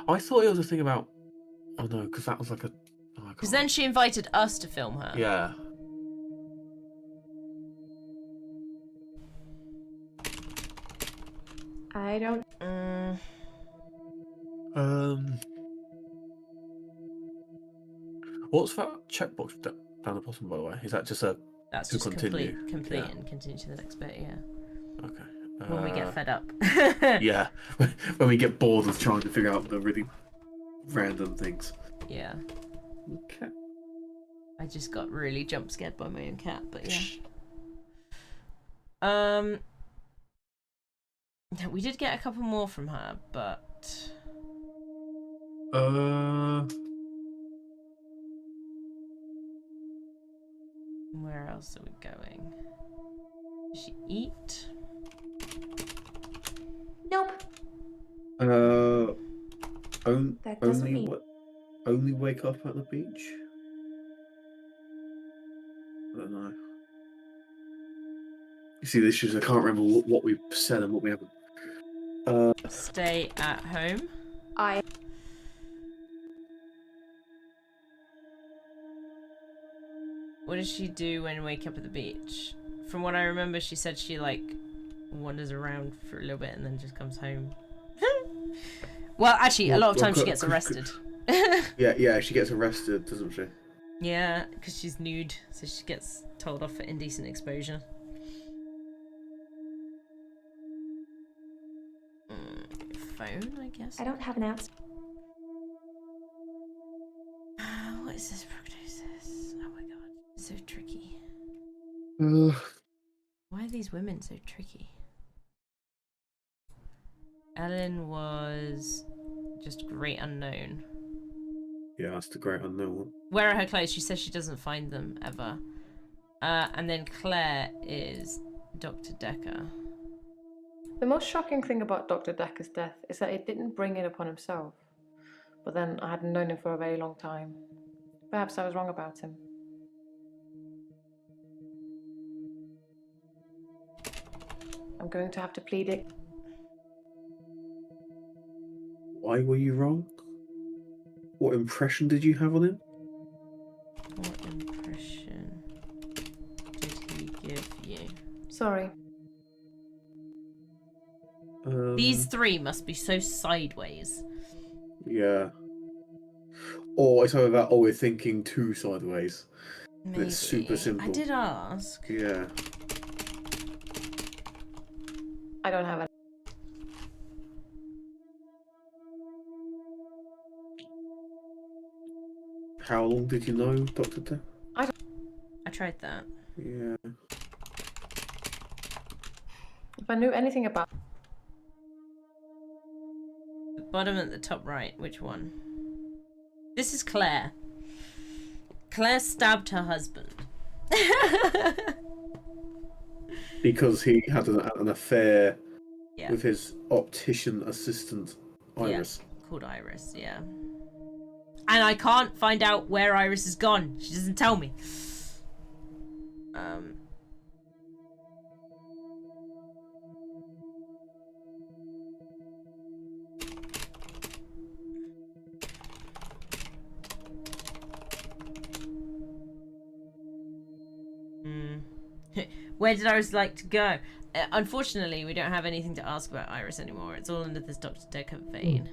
I thought it was a thing about. Oh no, because that was like a. Because then she invited us to film her. Yeah. I don't. What's that checkbox down the bottom, by the way? Is that just a That's to just continue? complete Yeah. and continue to the next bit, yeah. Okay. When we get fed up. Yeah, when we get bored of trying to figure out the really random things. Yeah. Okay. I just got really jump scared by my own cat, but yeah. We did get a couple more from her, but where else are we going? Did she eat? Nope. That doesn't mean. Only wake up at the beach? I don't know. You see, this is I can't remember what we've said and what we haven't. Stay at home. What does she do when wake up at the beach? From what I remember, she said she like wanders around for a little bit and then just comes home. Well, actually, a lot of times she gets arrested. Yeah, she gets arrested, doesn't she? Yeah, because she's nude, so she gets told off for indecent exposure. Phone, I guess. I don't have an answer. What is this prognosis? Oh my god, it's so tricky. Why are these women so tricky? Ellen was just great unknown. Yeah, that's the great unknown one. Where are her clothes? She says she doesn't find them ever. And then Claire is Dr. Dekker. The most shocking thing about Dr. Dekker's death is that he didn't bring it upon himself. But then I hadn't known him for a very long time. Perhaps I was wrong about him. I'm going to have to plead it. Why were you wrong? What impression did you have on him? What impression did he give you? Sorry. These three must be so sideways. Yeah. Or it's either that or we're thinking too sideways. Maybe. It's super simple. I did ask. Yeah. I don't have it. How long did you know, Dr. Dekker? I tried that. Yeah. If I knew anything about... The bottom at the top right, which one? This is Claire. Claire stabbed her husband. Because he had an affair Yeah. with his optician assistant, Iris. Yeah, called Iris, yeah. And I can't find out where Iris has gone. She doesn't tell me. Where did Iris like to go? Unfortunately, we don't have anything to ask about Iris anymore. It's all under this Dr. Dekker vein.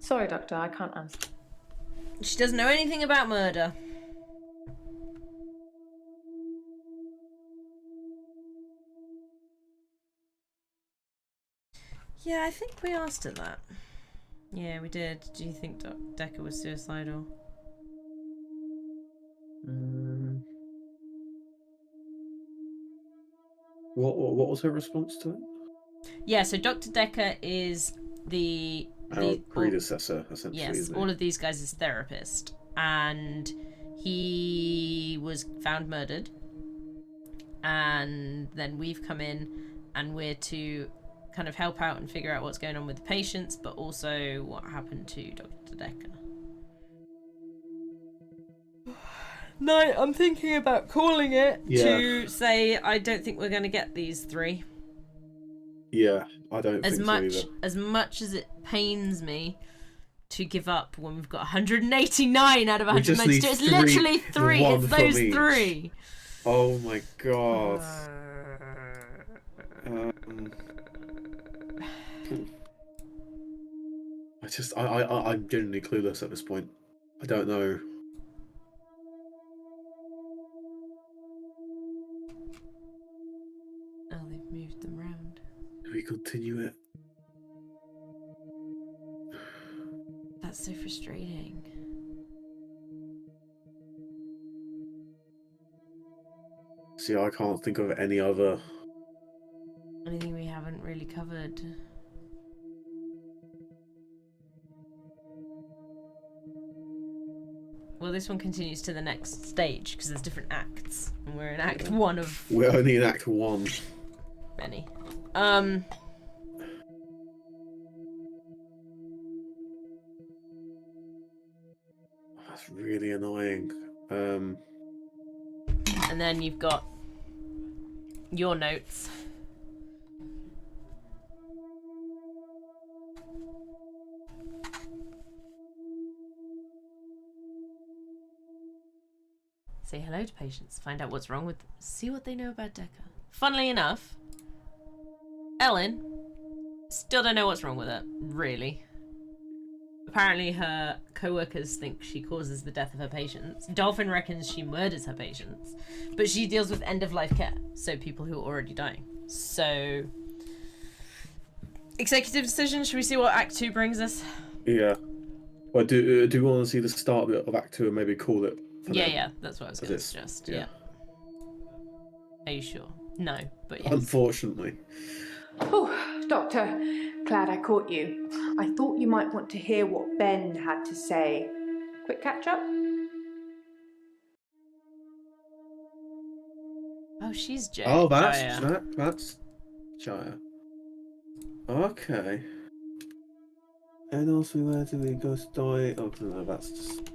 Sorry, Doctor, I can't answer. She doesn't know anything about murder. Yeah, I think we asked her that. Yeah, we did. Do you think Dekker was suicidal? What was her response to it? Yeah, so Dr. Dekker is Our predecessor, essentially. Yes, isn't all he? of these guys' therapist. And he was found murdered. And then we've come in and we're to kind of help out and figure out what's going on with the patients, but also what happened to Dr. Dekker. No, I'm thinking about calling it to say I don't think we're going to get these three. Yeah, I don't think so either. As much as it pains me to give up when we've got 189 out of We just 192. need It's literally three. one It's from those each. 3. Oh my god. I'm genuinely clueless at this point. I don't know. Oh, they've moved them round. Do we continue it? That's so frustrating. See, I can't think of any other. Anything we haven't really covered. Well, this one continues to the next stage because there's different acts, and we're in Act 1 of We're only in Act 1. many. That's really annoying. And then you've got your notes. Say hello to patients, find out what's wrong with them, see what they know about Dekker. Funnily enough, Ellen still don't know what's wrong with her, really. Apparently her co-workers think she causes the death of her patients. Dolphin reckons she murders her patients, but she deals with end-of-life care, so people who are already dying. So, executive decision, should we see what Act 2 brings us? Yeah. Well, do we want to see the start of Act 2 and maybe call it? Yeah, that's what I was going to suggest. Yeah. Are you sure? No, but yes. Unfortunately. Oh, Doctor, glad I caught you. I thought you might want to hear what Ben had to say. Quick catch up? Oh, she's Jay. Oh, that's Shire. Okay. And also, where do we go? Die? Oh no, that's just.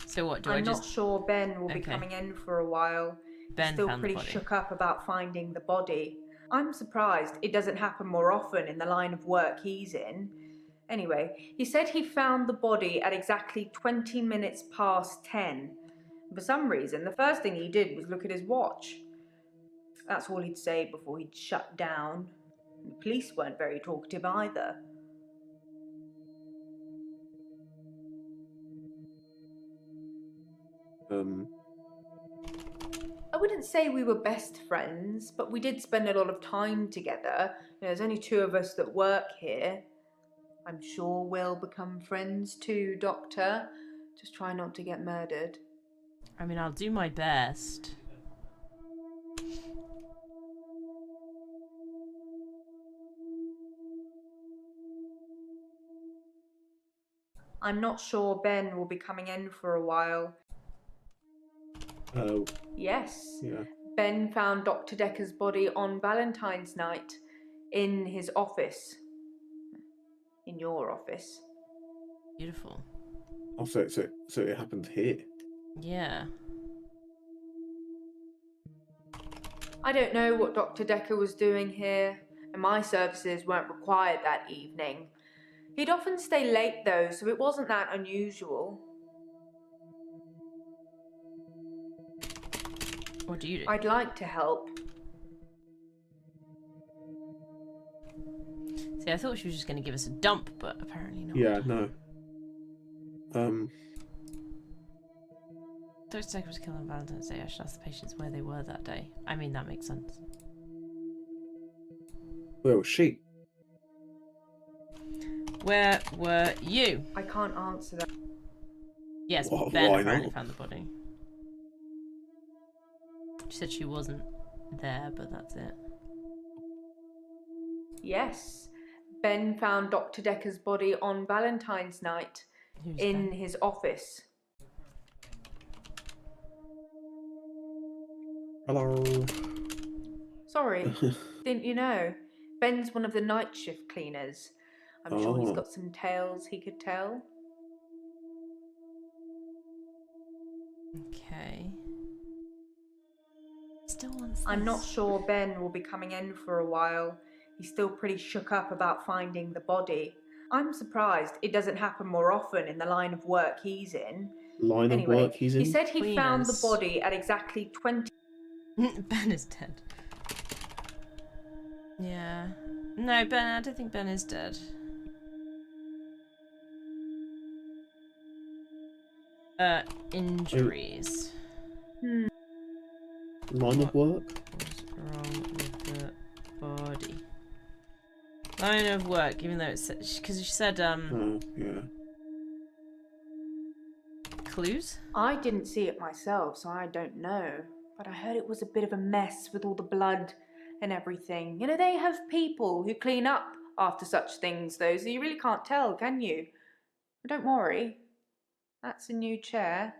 So what do I'm I just? not sure Ben will be Okay. coming in for a while. Ben He's still found the pretty body. shook up about finding the body. I'm surprised it doesn't happen more often in the line of work he's in. Anyway, he said he found the body at exactly 20 minutes past 10. For some reason, the first thing he did was look at his watch. That's all he'd say before he'd shut down. The police weren't very talkative either. I wouldn't say we were best friends, but we did spend a lot of time together. There's only 2 of us that work here. I'm sure we'll become friends too, Doctor. Just try not to get murdered. I mean, I'll do my best. I'm not sure Ben will be coming in for a while. Oh. Yes. Yeah. Ben found Dr. Dekker's body on Valentine's night in his office. In your office. Beautiful. Oh, so it happened here. Yeah. I don't know what Dr. Dekker was doing here, and my services weren't required that evening. He'd often stay late though, so it wasn't that unusual. What do you do? I'd like to help. See, I thought she was just going to give us a dump, but apparently not. Yeah, no. Dr. Dekker was killed on Valentine's Day. I should ask the patients where they were that day. I mean, that makes sense. Where was she? Where were you? I can't answer that. Yes, Why Ben not? apparently found the body. She said she wasn't there, but that's it. Yes. Ben found Dr. Dekker's body on Valentine's night in his office. Hello. Sorry, didn't you know? Ben's one of the night shift cleaners. I'm sure he's got some tales he could tell. Okay. Still wants this. I'm not sure Ben will be coming in for a while. He's still pretty shook up about finding the body. I'm surprised it doesn't happen more often in the line of work he's in. Line of Anyway, work he's in? he said he found the Cleaners. body at exactly 20... Ben is dead. Yeah. No, Ben, I don't think Ben is dead. Injuries. Line of work? What's wrong with the body? Line of work, even though it's... Because she said, Oh, yeah. clues? I didn't see it myself, so I don't know. But I heard it was a bit of a mess with all the blood and everything. You know, they have people who clean up after such things, though, so you really can't tell, can you? But don't worry. That's a new chair.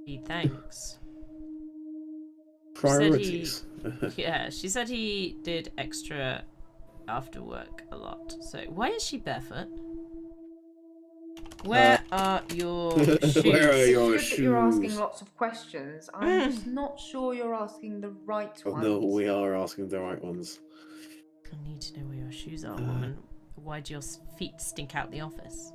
Gee, thanks. Priorities. Yeah, she said he did extra after work a lot. So, why is she barefoot? Where are your shoes? Where are your It's good that you're asking shoes? lots of questions. I'm just not sure you're asking the right Oh, ones. no, we are asking the right ones. I need to know where your shoes are, woman. Why do your feet stink out the office?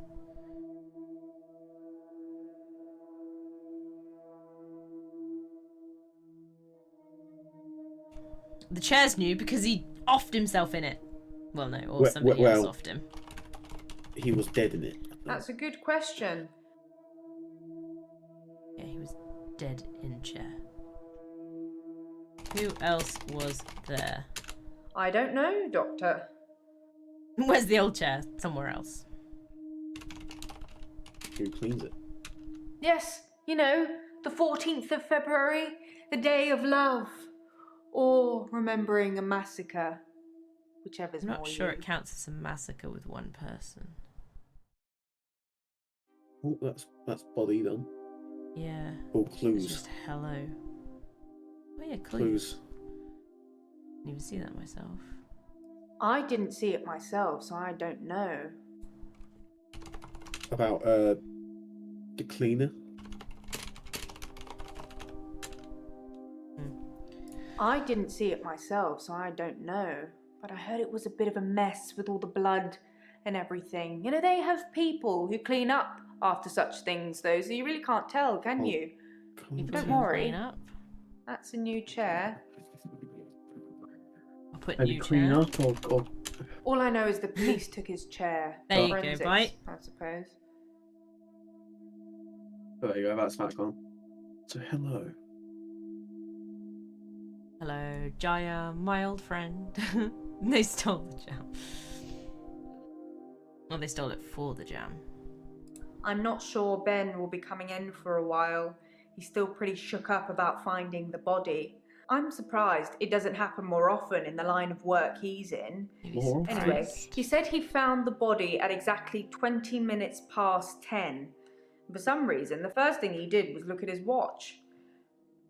The chair's new because he offed himself in it. Well, no, or somebody else offed him. He was dead in it. That's a good question. Yeah, he was dead in chair. Who else was there? I don't know, Doctor. Where's the old chair? Somewhere else. Who cleans it? Yes, you know, the 14th of February, the day of love. Or remembering a massacre. Whichever's I'm more not sure you. it counts as a massacre with one person. Oh, that's body done. Yeah. Oh, It's clues. just hello. Oh yeah, Clues. Didn't even see that myself. I didn't see it myself, so I don't know. About the cleaner. I didn't see it myself, so I don't know. But I heard it was a bit of a mess with all the blood and everything. You know, they have people who clean up after such things, though, so you really can't tell, can you? People Don't who worry. clean up. That's a new chair. I'll put Maybe new clean chair. up or All I know is the police took his chair. There you go, Forensics, bite. I suppose. there you go. That's back on. So hello. Hello, Jaya, my old friend. They stole the jam. Well, they stole it for the jam. I'm not sure Ben will be coming in for a while. He's still pretty shook up about finding the body. I'm surprised it doesn't happen more often in the line of work he's in. More Anyway, surprised. he said he found the body at exactly 20 minutes past 10. For some reason, the first thing he did was look at his watch.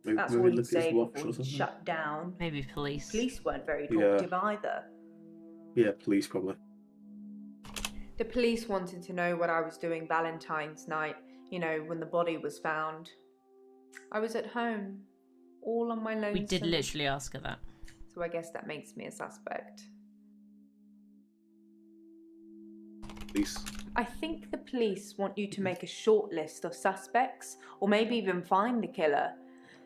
Maybe, That's maybe all he'd look at say his watch before or he something. shut down. Maybe police. Police weren't very Yeah. talkative either. Yeah, police probably. The police wanted to know what I was doing Valentine's night, you know, when the body was found. I was at home, all on my lonesome. We did literally ask her that. So I guess that makes me a suspect. Police. I think the police want you to make a short list of suspects, or maybe even find the killer.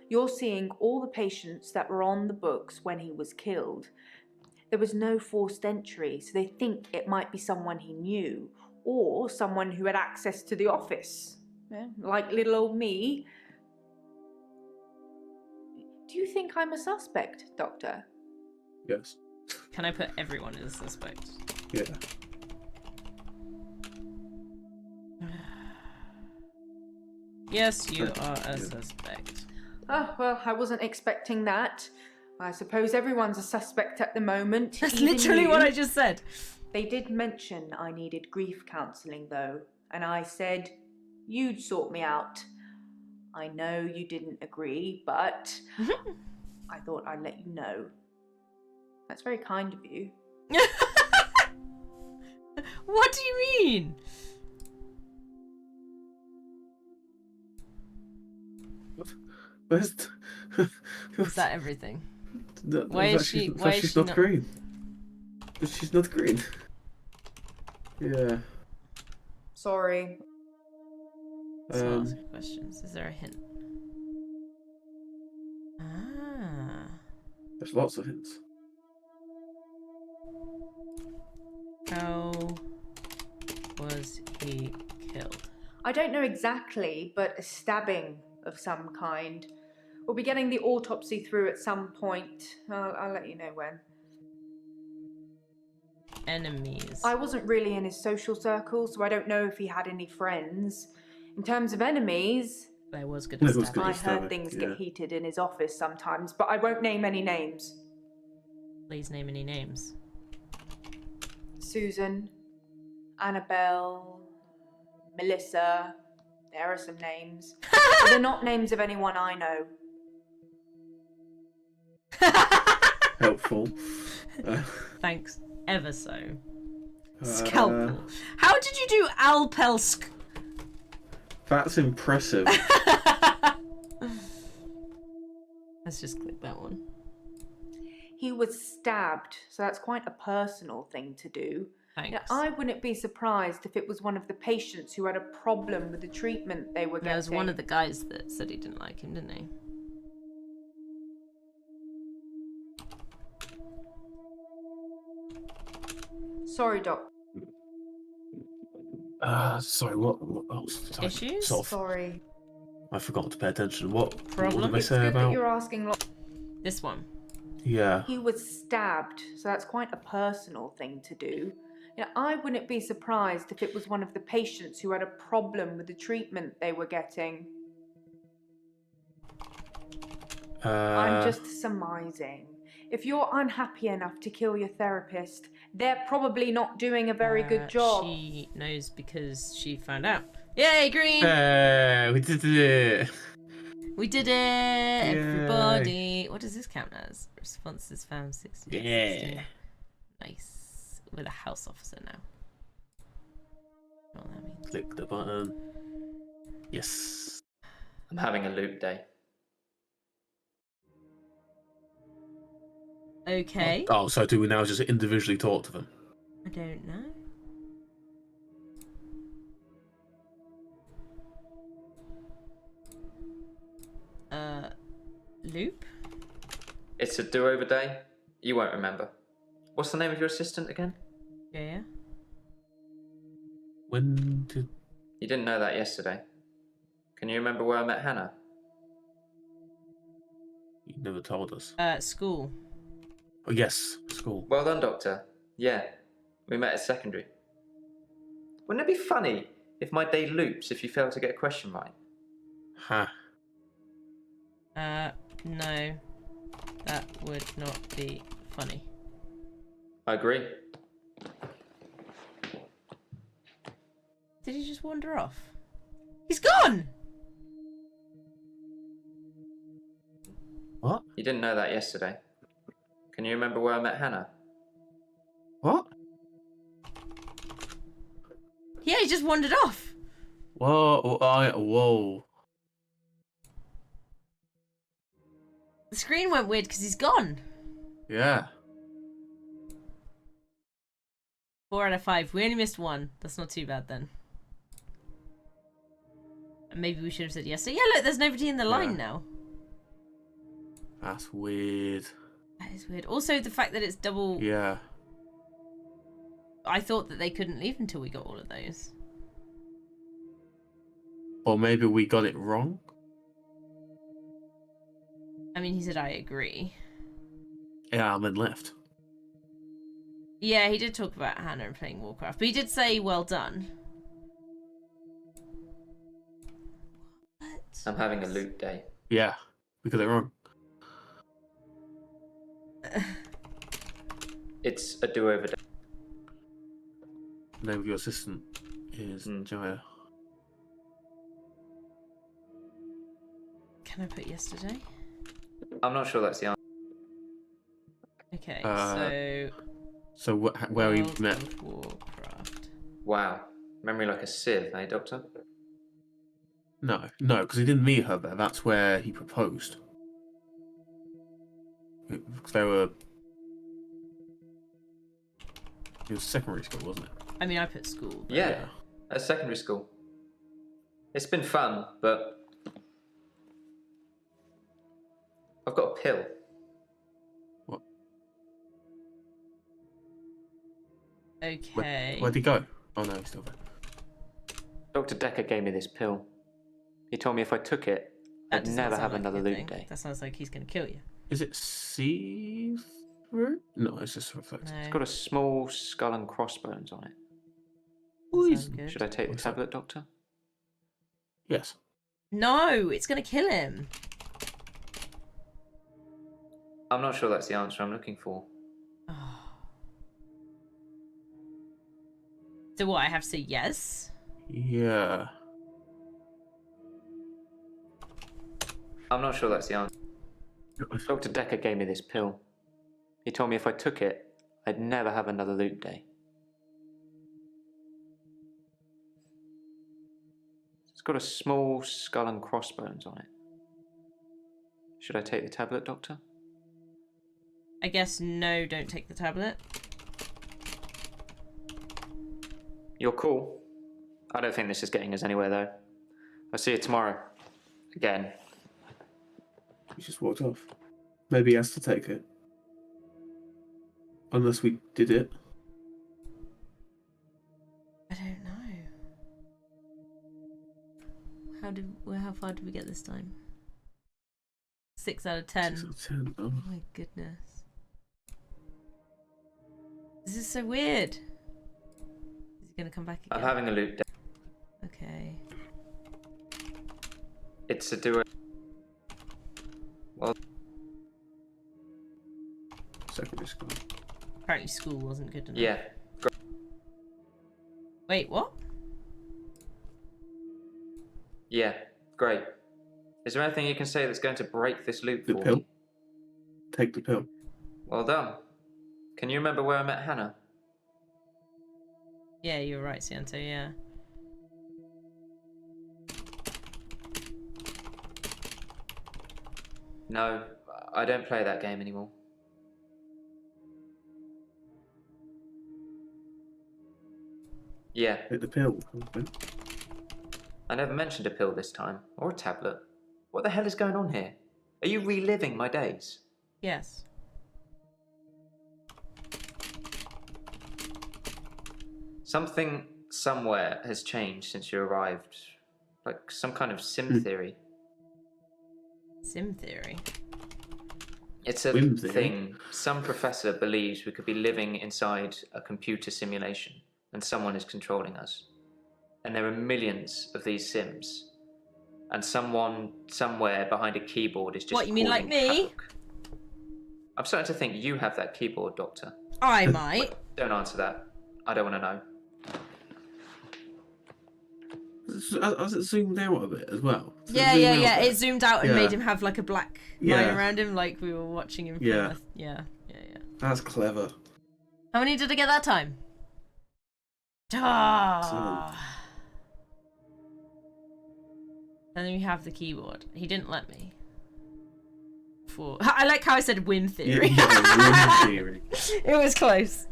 You're seeing all the patients that were on the books when he was killed. There was no forced entry, so they think it might be someone he knew, or someone who had access to the office. Yeah, like little old me. Do you think I'm a suspect, Doctor? Yes. Can I put everyone as a suspect? Yeah. Yes, you are a suspect. Oh, well, I wasn't expecting that. I suppose everyone's a suspect at the moment. That's even literally what you. I just said. They did mention I needed grief counselling, though, and I said you'd sort me out. I know you didn't agree, but I thought I'd let you know. That's very kind of you. What do you mean? Where's Is that everything? No, Why in is fact, she- why is she's she not not- green? But she's not green. Yeah. Sorry. Let's not ask questions. Is there a hint? Ah. There's lots of hints. How was he killed? I don't know exactly, but a stabbing of some kind. We'll be getting the autopsy through at some point. I'll let you know when. Enemies. I wasn't really in his social circle, so I don't know if he had any friends. In terms of enemies, There was good at stabbing. I heard things get heated in his office sometimes, but I won't name any names. Please name any names. Susan, Annabelle, Melissa. There are some names. But they're not names of anyone I know. Helpful. Thanks ever so. Scalpel. How did you do Alpelsk? That's impressive. Let's just click that one. He was stabbed, so that's quite a personal thing to do. Thanks. Now, I wouldn't be surprised if it was one of the patients who had a problem with the treatment they were getting. There was one of the guys that said he didn't like him, didn't he? Sorry, Doc. Sorry, what else? Issues? Sorry. I forgot to pay attention. What Problem? did I It's say good about? that you're asking. This one. Yeah. He was stabbed, so that's quite a personal thing to do. Now, I wouldn't be surprised if it was one of the patients who had a problem with the treatment they were getting. I'm just surmising. If you're unhappy enough to kill your therapist, they're probably not doing a very good job. She knows because she found out. Yay, green! We did it! We did it, everybody. What does this count as? Responses found 16. Yeah. 16. Nice. We're the house officer now. What that means. Click the button. Yes. I'm having a loop day. Okay. Oh, so do we now just individually talk to them? I don't know. Loop? It's a do-over day. You won't remember. What's the name of your assistant again? Yeah. When did... You didn't know that yesterday. Can you remember where I met Hannah? You never told us. School. Oh, yes, school. Well done, Doctor. Yeah, we met at secondary. Wouldn't it be funny if my day loops if you fail to get a question right? Ha. No. That would not be funny. I agree. Did he just wander off? He's gone! What? You didn't know that yesterday. Can you remember where I met Hannah? What? Yeah, he just wandered off. Whoa, whoa. The screen went weird because he's gone. Yeah. 4 out of 5. We only missed 1. That's not too bad then. And maybe we should have said yes. So yeah, look, there's nobody in the line now. That's weird. That is weird. Also, the fact that it's double... Yeah. I thought that they couldn't leave until we got all of those. Or maybe we got it wrong? I mean, he said, I agree. Yeah, I'm in left. Yeah, he did talk about Hannah and playing Warcraft. But he did say, well done. What? I'm having a loop day. Yeah, we got it wrong. It's a do-over day. The name of your assistant is Jaya. Can I put yesterday? I'm not sure that's the answer. Okay, So where we World met? of Warcraft. Wow. Memory like a sieve, eh, Doctor? No, because he didn't meet her there. That's where he proposed. They were... It was secondary school, wasn't it? I mean, I put school. But... Yeah, at secondary school. It's been fun, but I've got a pill. What? Okay. Where'd he go? Oh no, he's still there. Dr. Dekker gave me this pill. He told me if I took it, I'd never have another loot loot day. That sounds like he's going to kill you. Is it see-through? No, it's just reflective. No. It's got a small skull and crossbones on it. Poison. Should I take the tablet, Doctor? Yes. No, it's going to kill him. I'm not sure that's the answer I'm looking for. So what, I have to say yes? Yeah. I'm not sure that's the answer. Dr. Dekker gave me this pill. He told me if I took it, I'd never have another loot day. It's got a small skull and crossbones on it. Should I take the tablet, Doctor? I guess no, don't take the tablet. You're cool. I don't think this is getting us anywhere, though. I'll see you tomorrow. Again. He just walked off. Maybe he has to take it. Unless we did it. I don't know. How far did we get this time? 6 out of 10. 6 out of 10. Oh my goodness. This is so weird. Is he gonna come back again? I'm having a loot day. Okay. It's a duo. Well, Secondary school. Apparently school wasn't good enough. yeah. Wait, what? Yeah, great. Is there anything you can say that's going to break this loop The for pill. me? Take the pill. Well done. Can you remember where I met Hannah? Yeah, you're right, Santo, yeah. No, I don't play that game anymore. Yeah, Take the pill. I never mentioned a pill this time, or a tablet. What the hell is going on here? Are you reliving my days? Yes. Something somewhere has changed since you arrived. Like some kind of sim theory. Sim theory? It's a Whim theory? thing. Some professor believes we could be living inside a computer simulation and someone is controlling us. And there are millions of these sims. And someone somewhere behind a keyboard is just What, you mean like causing me? havoc. I'm starting to think you have that keyboard, Doctor. I might. Don't answer that. I don't want to know. Has it zoomed out a bit as well? Does it Yeah, zoom yeah, out yeah. a bit? It zoomed out and Yeah. made him have like a black line Yeah. around him, like we were watching him. From Yeah. yeah. That's clever. How many did I get that time? Ah. And then we have the keyboard. He didn't let me. I like how I said whim theory. Yeah, whim theory. It was close.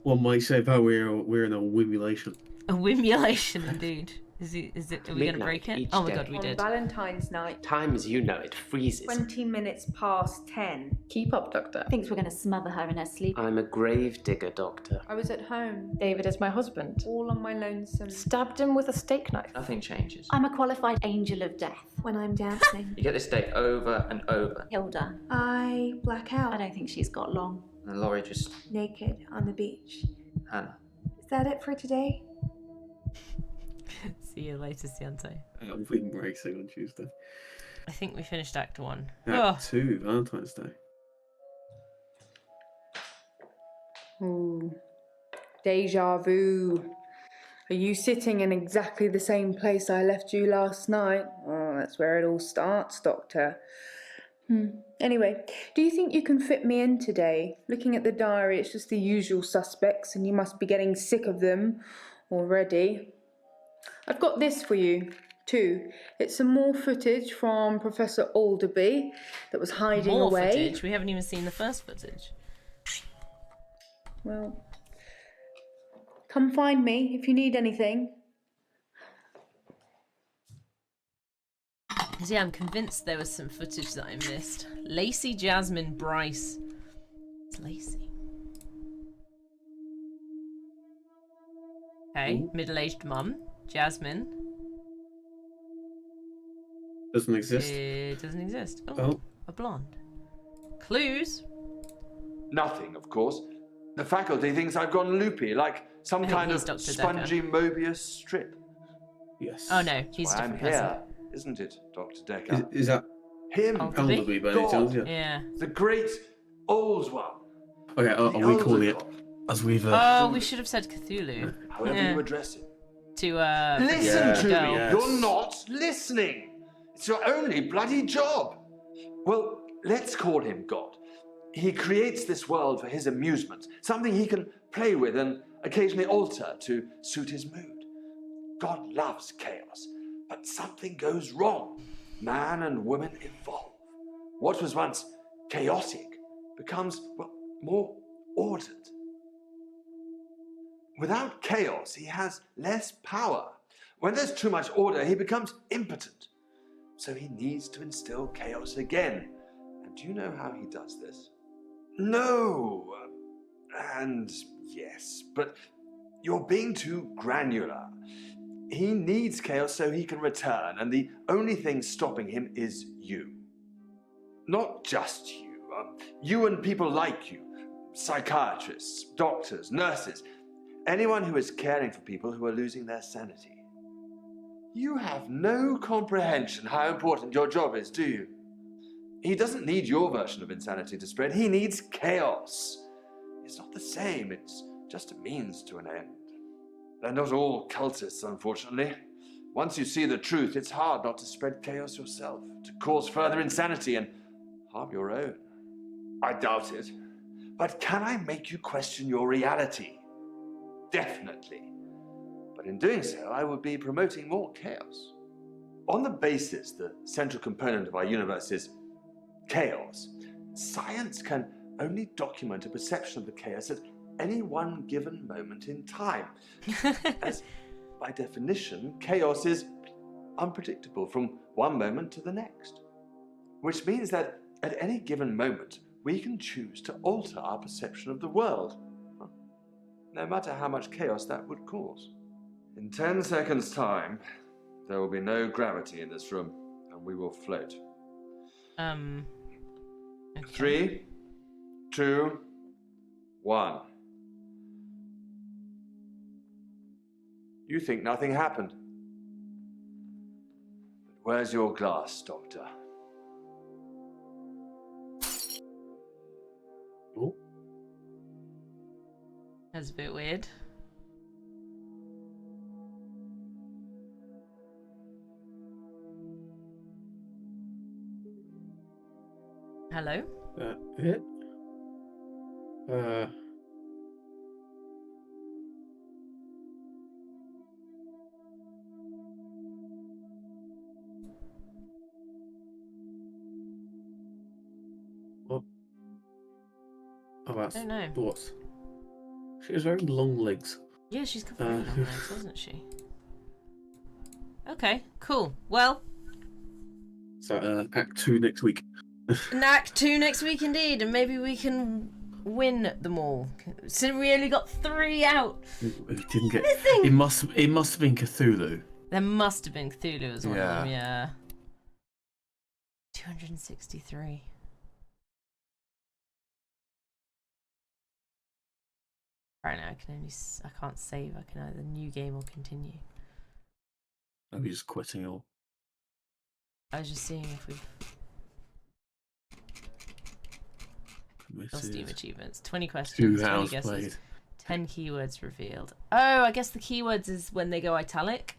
One might say that we're in a wimulation. A whimulation, indeed. Are we going to break it? each Oh my day. god, we On did. Valentine's night, Time as you know it freezes. 20 minutes past 10. Keep up, Doctor. Thinks we're going to smother her in her sleep. I'm a grave digger, Doctor. I was at home, David is my husband. all on my lonesome. Stabbed him with a steak knife. Nothing changes. I'm a qualified angel of death. When I'm dancing, You get this day over and over. Hilda, I black I out, don't think she's got long. And Laurie just... naked on the beach. Hannah. Is that it for today? See you later, Siante. I'm wing racing on Tuesday. I think we finished Act 1. Act 2, Valentine's Day. Ooh. Deja vu. Are you sitting in exactly the same place I left you last night? Oh, that's where it all starts, Doctor. Anyway, do you think you can fit me in today? Looking at the diary, it's just the usual suspects, and you must be getting sick of them already. I've got this for you, too. It's some more footage from Professor Alderby that was hiding More away. footage? We haven't even seen the first footage. Well, Come find me if you need anything. Because yeah, I'm convinced there was some footage that I missed. Lacey Jasmine Bryce. It's Lacey. Okay, middle-aged mum. Jasmine. Doesn't exist. It doesn't exist. Oh. A blonde. Clues? Nothing, of course. The faculty thinks I've gone loopy, like some kind of Dr. spongy Mobius strip. Yes. Oh no, he's a Why I'm different person. here, isn't it, Dr. Dekker? Is that him? Alderby by any chance? Yeah. The great old one. Okay, are we calling it as we've? Oh, we should have said Cthulhu. However you address it. To Listen to me. girl. You're not listening. It's your only bloody job. Well, let's call him God. He creates this world for his amusement, something he can play with and occasionally alter to suit his mood. God loves chaos, but something goes wrong. Man and woman evolve. What was once chaotic becomes, well, more ordered. Without chaos, he has less power. When there's too much order, he becomes impotent. So he needs to instill chaos again. And do you know how he does this? No. And yes, but you're being too granular. He needs chaos so he can return, and the only thing stopping him is you. Not just you. You and people like you. Psychiatrists, doctors, nurses. Anyone who is caring for people who are losing their sanity. You have no comprehension how important your job is, do you? He doesn't need your version of insanity to spread. He needs chaos. It's not the same. It's just a means to an end. They're not all cultists, unfortunately. Once you see the truth, it's hard not to spread chaos yourself, to cause further insanity and harm your own. I doubt it. But can I make you question your reality? Definitely. But in doing so, I would be promoting more chaos. On the basis the central component of our universe is chaos, science can only document a perception of the chaos at any one given moment in time. As, by definition, chaos is unpredictable from one moment to the next. Which means that at any given moment, we can choose to alter our perception of the world, no matter how much chaos that would cause. In 10 seconds' time, there will be no gravity in this room, and we will float. Okay. 3, 2, 1. You think nothing happened. But where's your glass, Doctor? Oh. That's a bit weird. Hello? It? What? Oh, that's... I don't know. What? She has very long legs. Yeah, she's got very long legs, hasn't she? Okay, cool. Well... So, Act 2 next week. Act 2 next week indeed, and maybe we can win them all. So we only got 3 out. We didn't get... It must have been Cthulhu. There must have been Cthulhu as one of them, Yeah. yeah. 263. Right now, I can't save. I can either new game or continue. Are we just quitting or? I was just seeing if we've got Steam achievements. 20 questions, 20 hours guesses, played. 10 keywords revealed. Oh, I guess the keywords is when they go italic.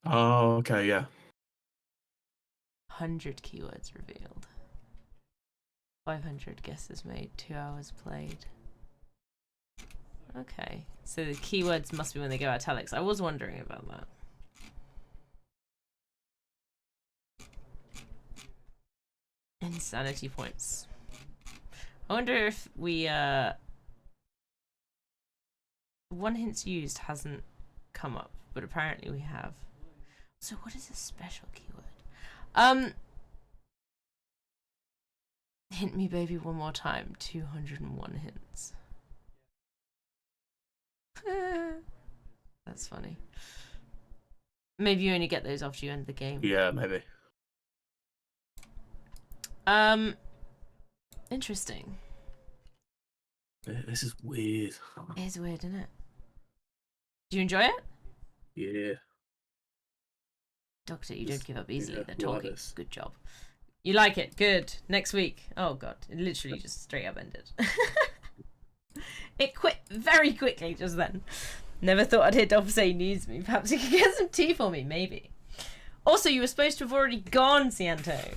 Oh, okay, yeah. 100 keywords revealed. 500 guesses made. 2 hours played. Okay, so the keywords must be when they go italics. I was wondering about that. Insanity points. I wonder if we 1 hints used hasn't come up, but apparently we have. So what is a special keyword? Hint me baby one more time. 201 hints. That's funny. Maybe you only get those after you end the game. Yeah, maybe. Interesting. This is weird. It is weird, isn't it? Do you enjoy it? Yeah. Doctor, you don't give up easily. Yeah, They're like talking. this. Good job. You like it? Good. Next week. Oh god, it literally just straight up ended. It quit very quickly just then. Never thought I'd hear Dolph say he needs me. Perhaps he could get some tea for me, maybe. Also, you were supposed to have already gone, Cianto.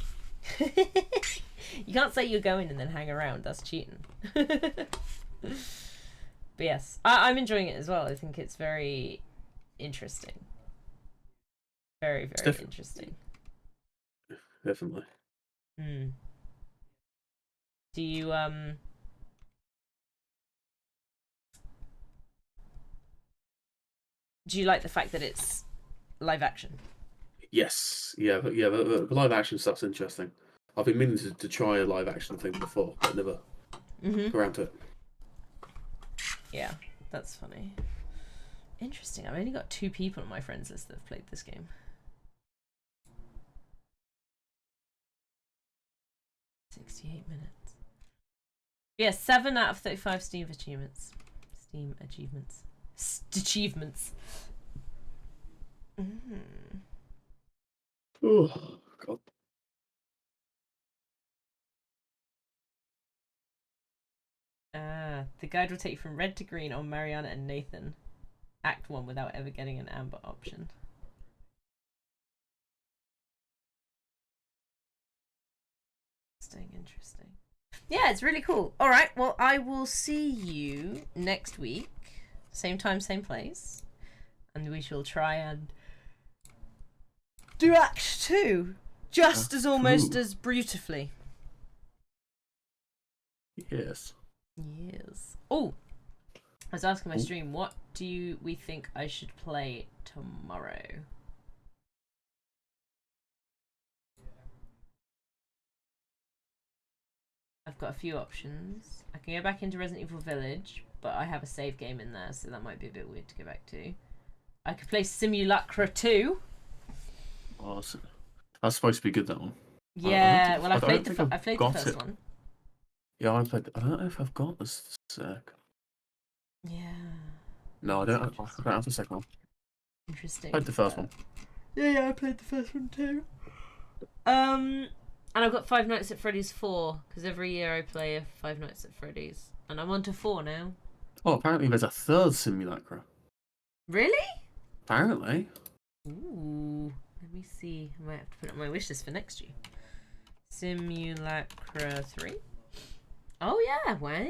You can't say you're going and then hang around. That's cheating. But yes, I'm enjoying it as well. I think it's very interesting. Very, very interesting. Definitely. Hmm. Do you like the fact that it's live action? Yes. Yeah, but yeah, the live action stuff's interesting. I've been meaning to try a live action thing before, but never got around to it. Yeah, that's funny. Interesting. I've only got 2 people on my friends list that have played this game. 68 minutes. Yeah, 7 out of 35 Steam achievements. Steam achievements. Achievements. Oh god. The guide will take you from red to green on Mariana and Nathan. Act 1 without ever getting an amber option. Interesting. Yeah, it's really cool. All right, well, I will see you next week. Same time, same place. And we shall try and do Act 2. Just as almost as beautifully. Yes. Yes. Oh, I was asking my stream, what do we think I should play tomorrow? I've got a few options. I can go back into Resident Evil Village, but I have a save game in there, so that might be a bit weird to go back to. I could play Simulacra 2. Awesome. That's supposed to be good, that one. Yeah, well, I played the first one. Yeah, I don't know if I've got this second. Yeah. No, I don't have the second one. Interesting. I played the first one. Yeah, I played the first one too. And I've got Five Nights at Freddy's 4, because every year I play a Five Nights at Freddy's. And I'm on to 4 now. Oh, apparently there's a third Simulacra. Really? Apparently. Ooh. Let me see. I might have to put it on my wish list for next year. Simulacra 3? Oh yeah, wow.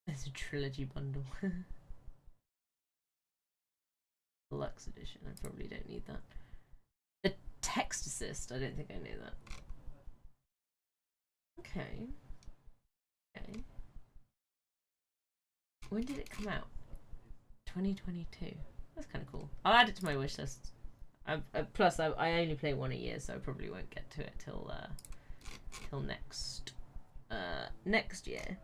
There's a trilogy bundle. Deluxe edition, I probably don't need that. The text assist, I don't think I knew that. Okay. Okay. When did it come out? 2022. That's kind of cool. I'll add it to my wish list. Plus, I only play one a year, so I probably won't get to it till next year.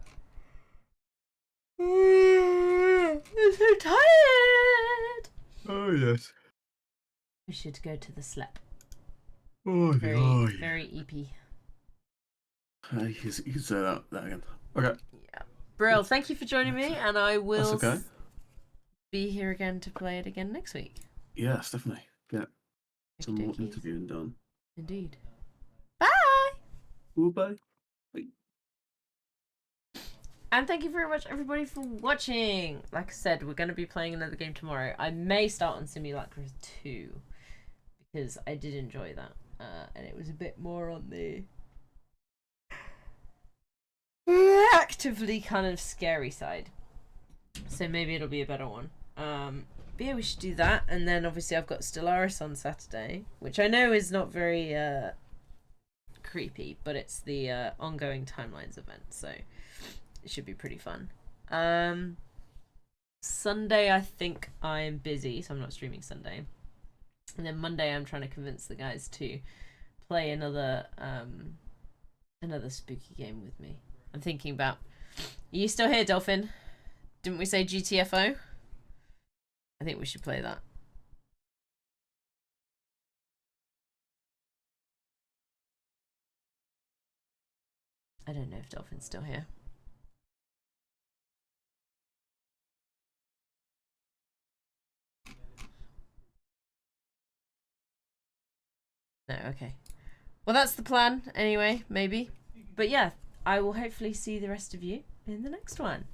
I'm so tired. Oh yes. We should go to the slep. Oh, Very EP. You can say that again. Okay. Yeah. Brill, thank you for joining me, and I will That's okay. Be here again to play it again next week. Yes, definitely. Yeah. Some more interviewing done. Indeed. Bye. Goodbye. Bye. And thank you very much, everybody, for watching. Like I said, we're going to be playing another game tomorrow. I may start on Simulacra 2 because I did enjoy that, and it was a bit more on the actively kind of scary side. So maybe it'll be a better one. But yeah, we should do that. And then obviously I've got Stellaris on Saturday, which I know is not very creepy, but it's the ongoing timelines event, so it should be pretty fun. Sunday I think I'm busy, so I'm not streaming Sunday. And then Monday I'm trying to convince the guys to play another spooky game with me. I'm thinking about... Are you still here, Dolphin? Didn't we say GTFO? I think we should play that. I don't know if Dolphin's still here. No, okay. Well, that's the plan anyway, maybe. But yeah, I will hopefully see the rest of you in the next one.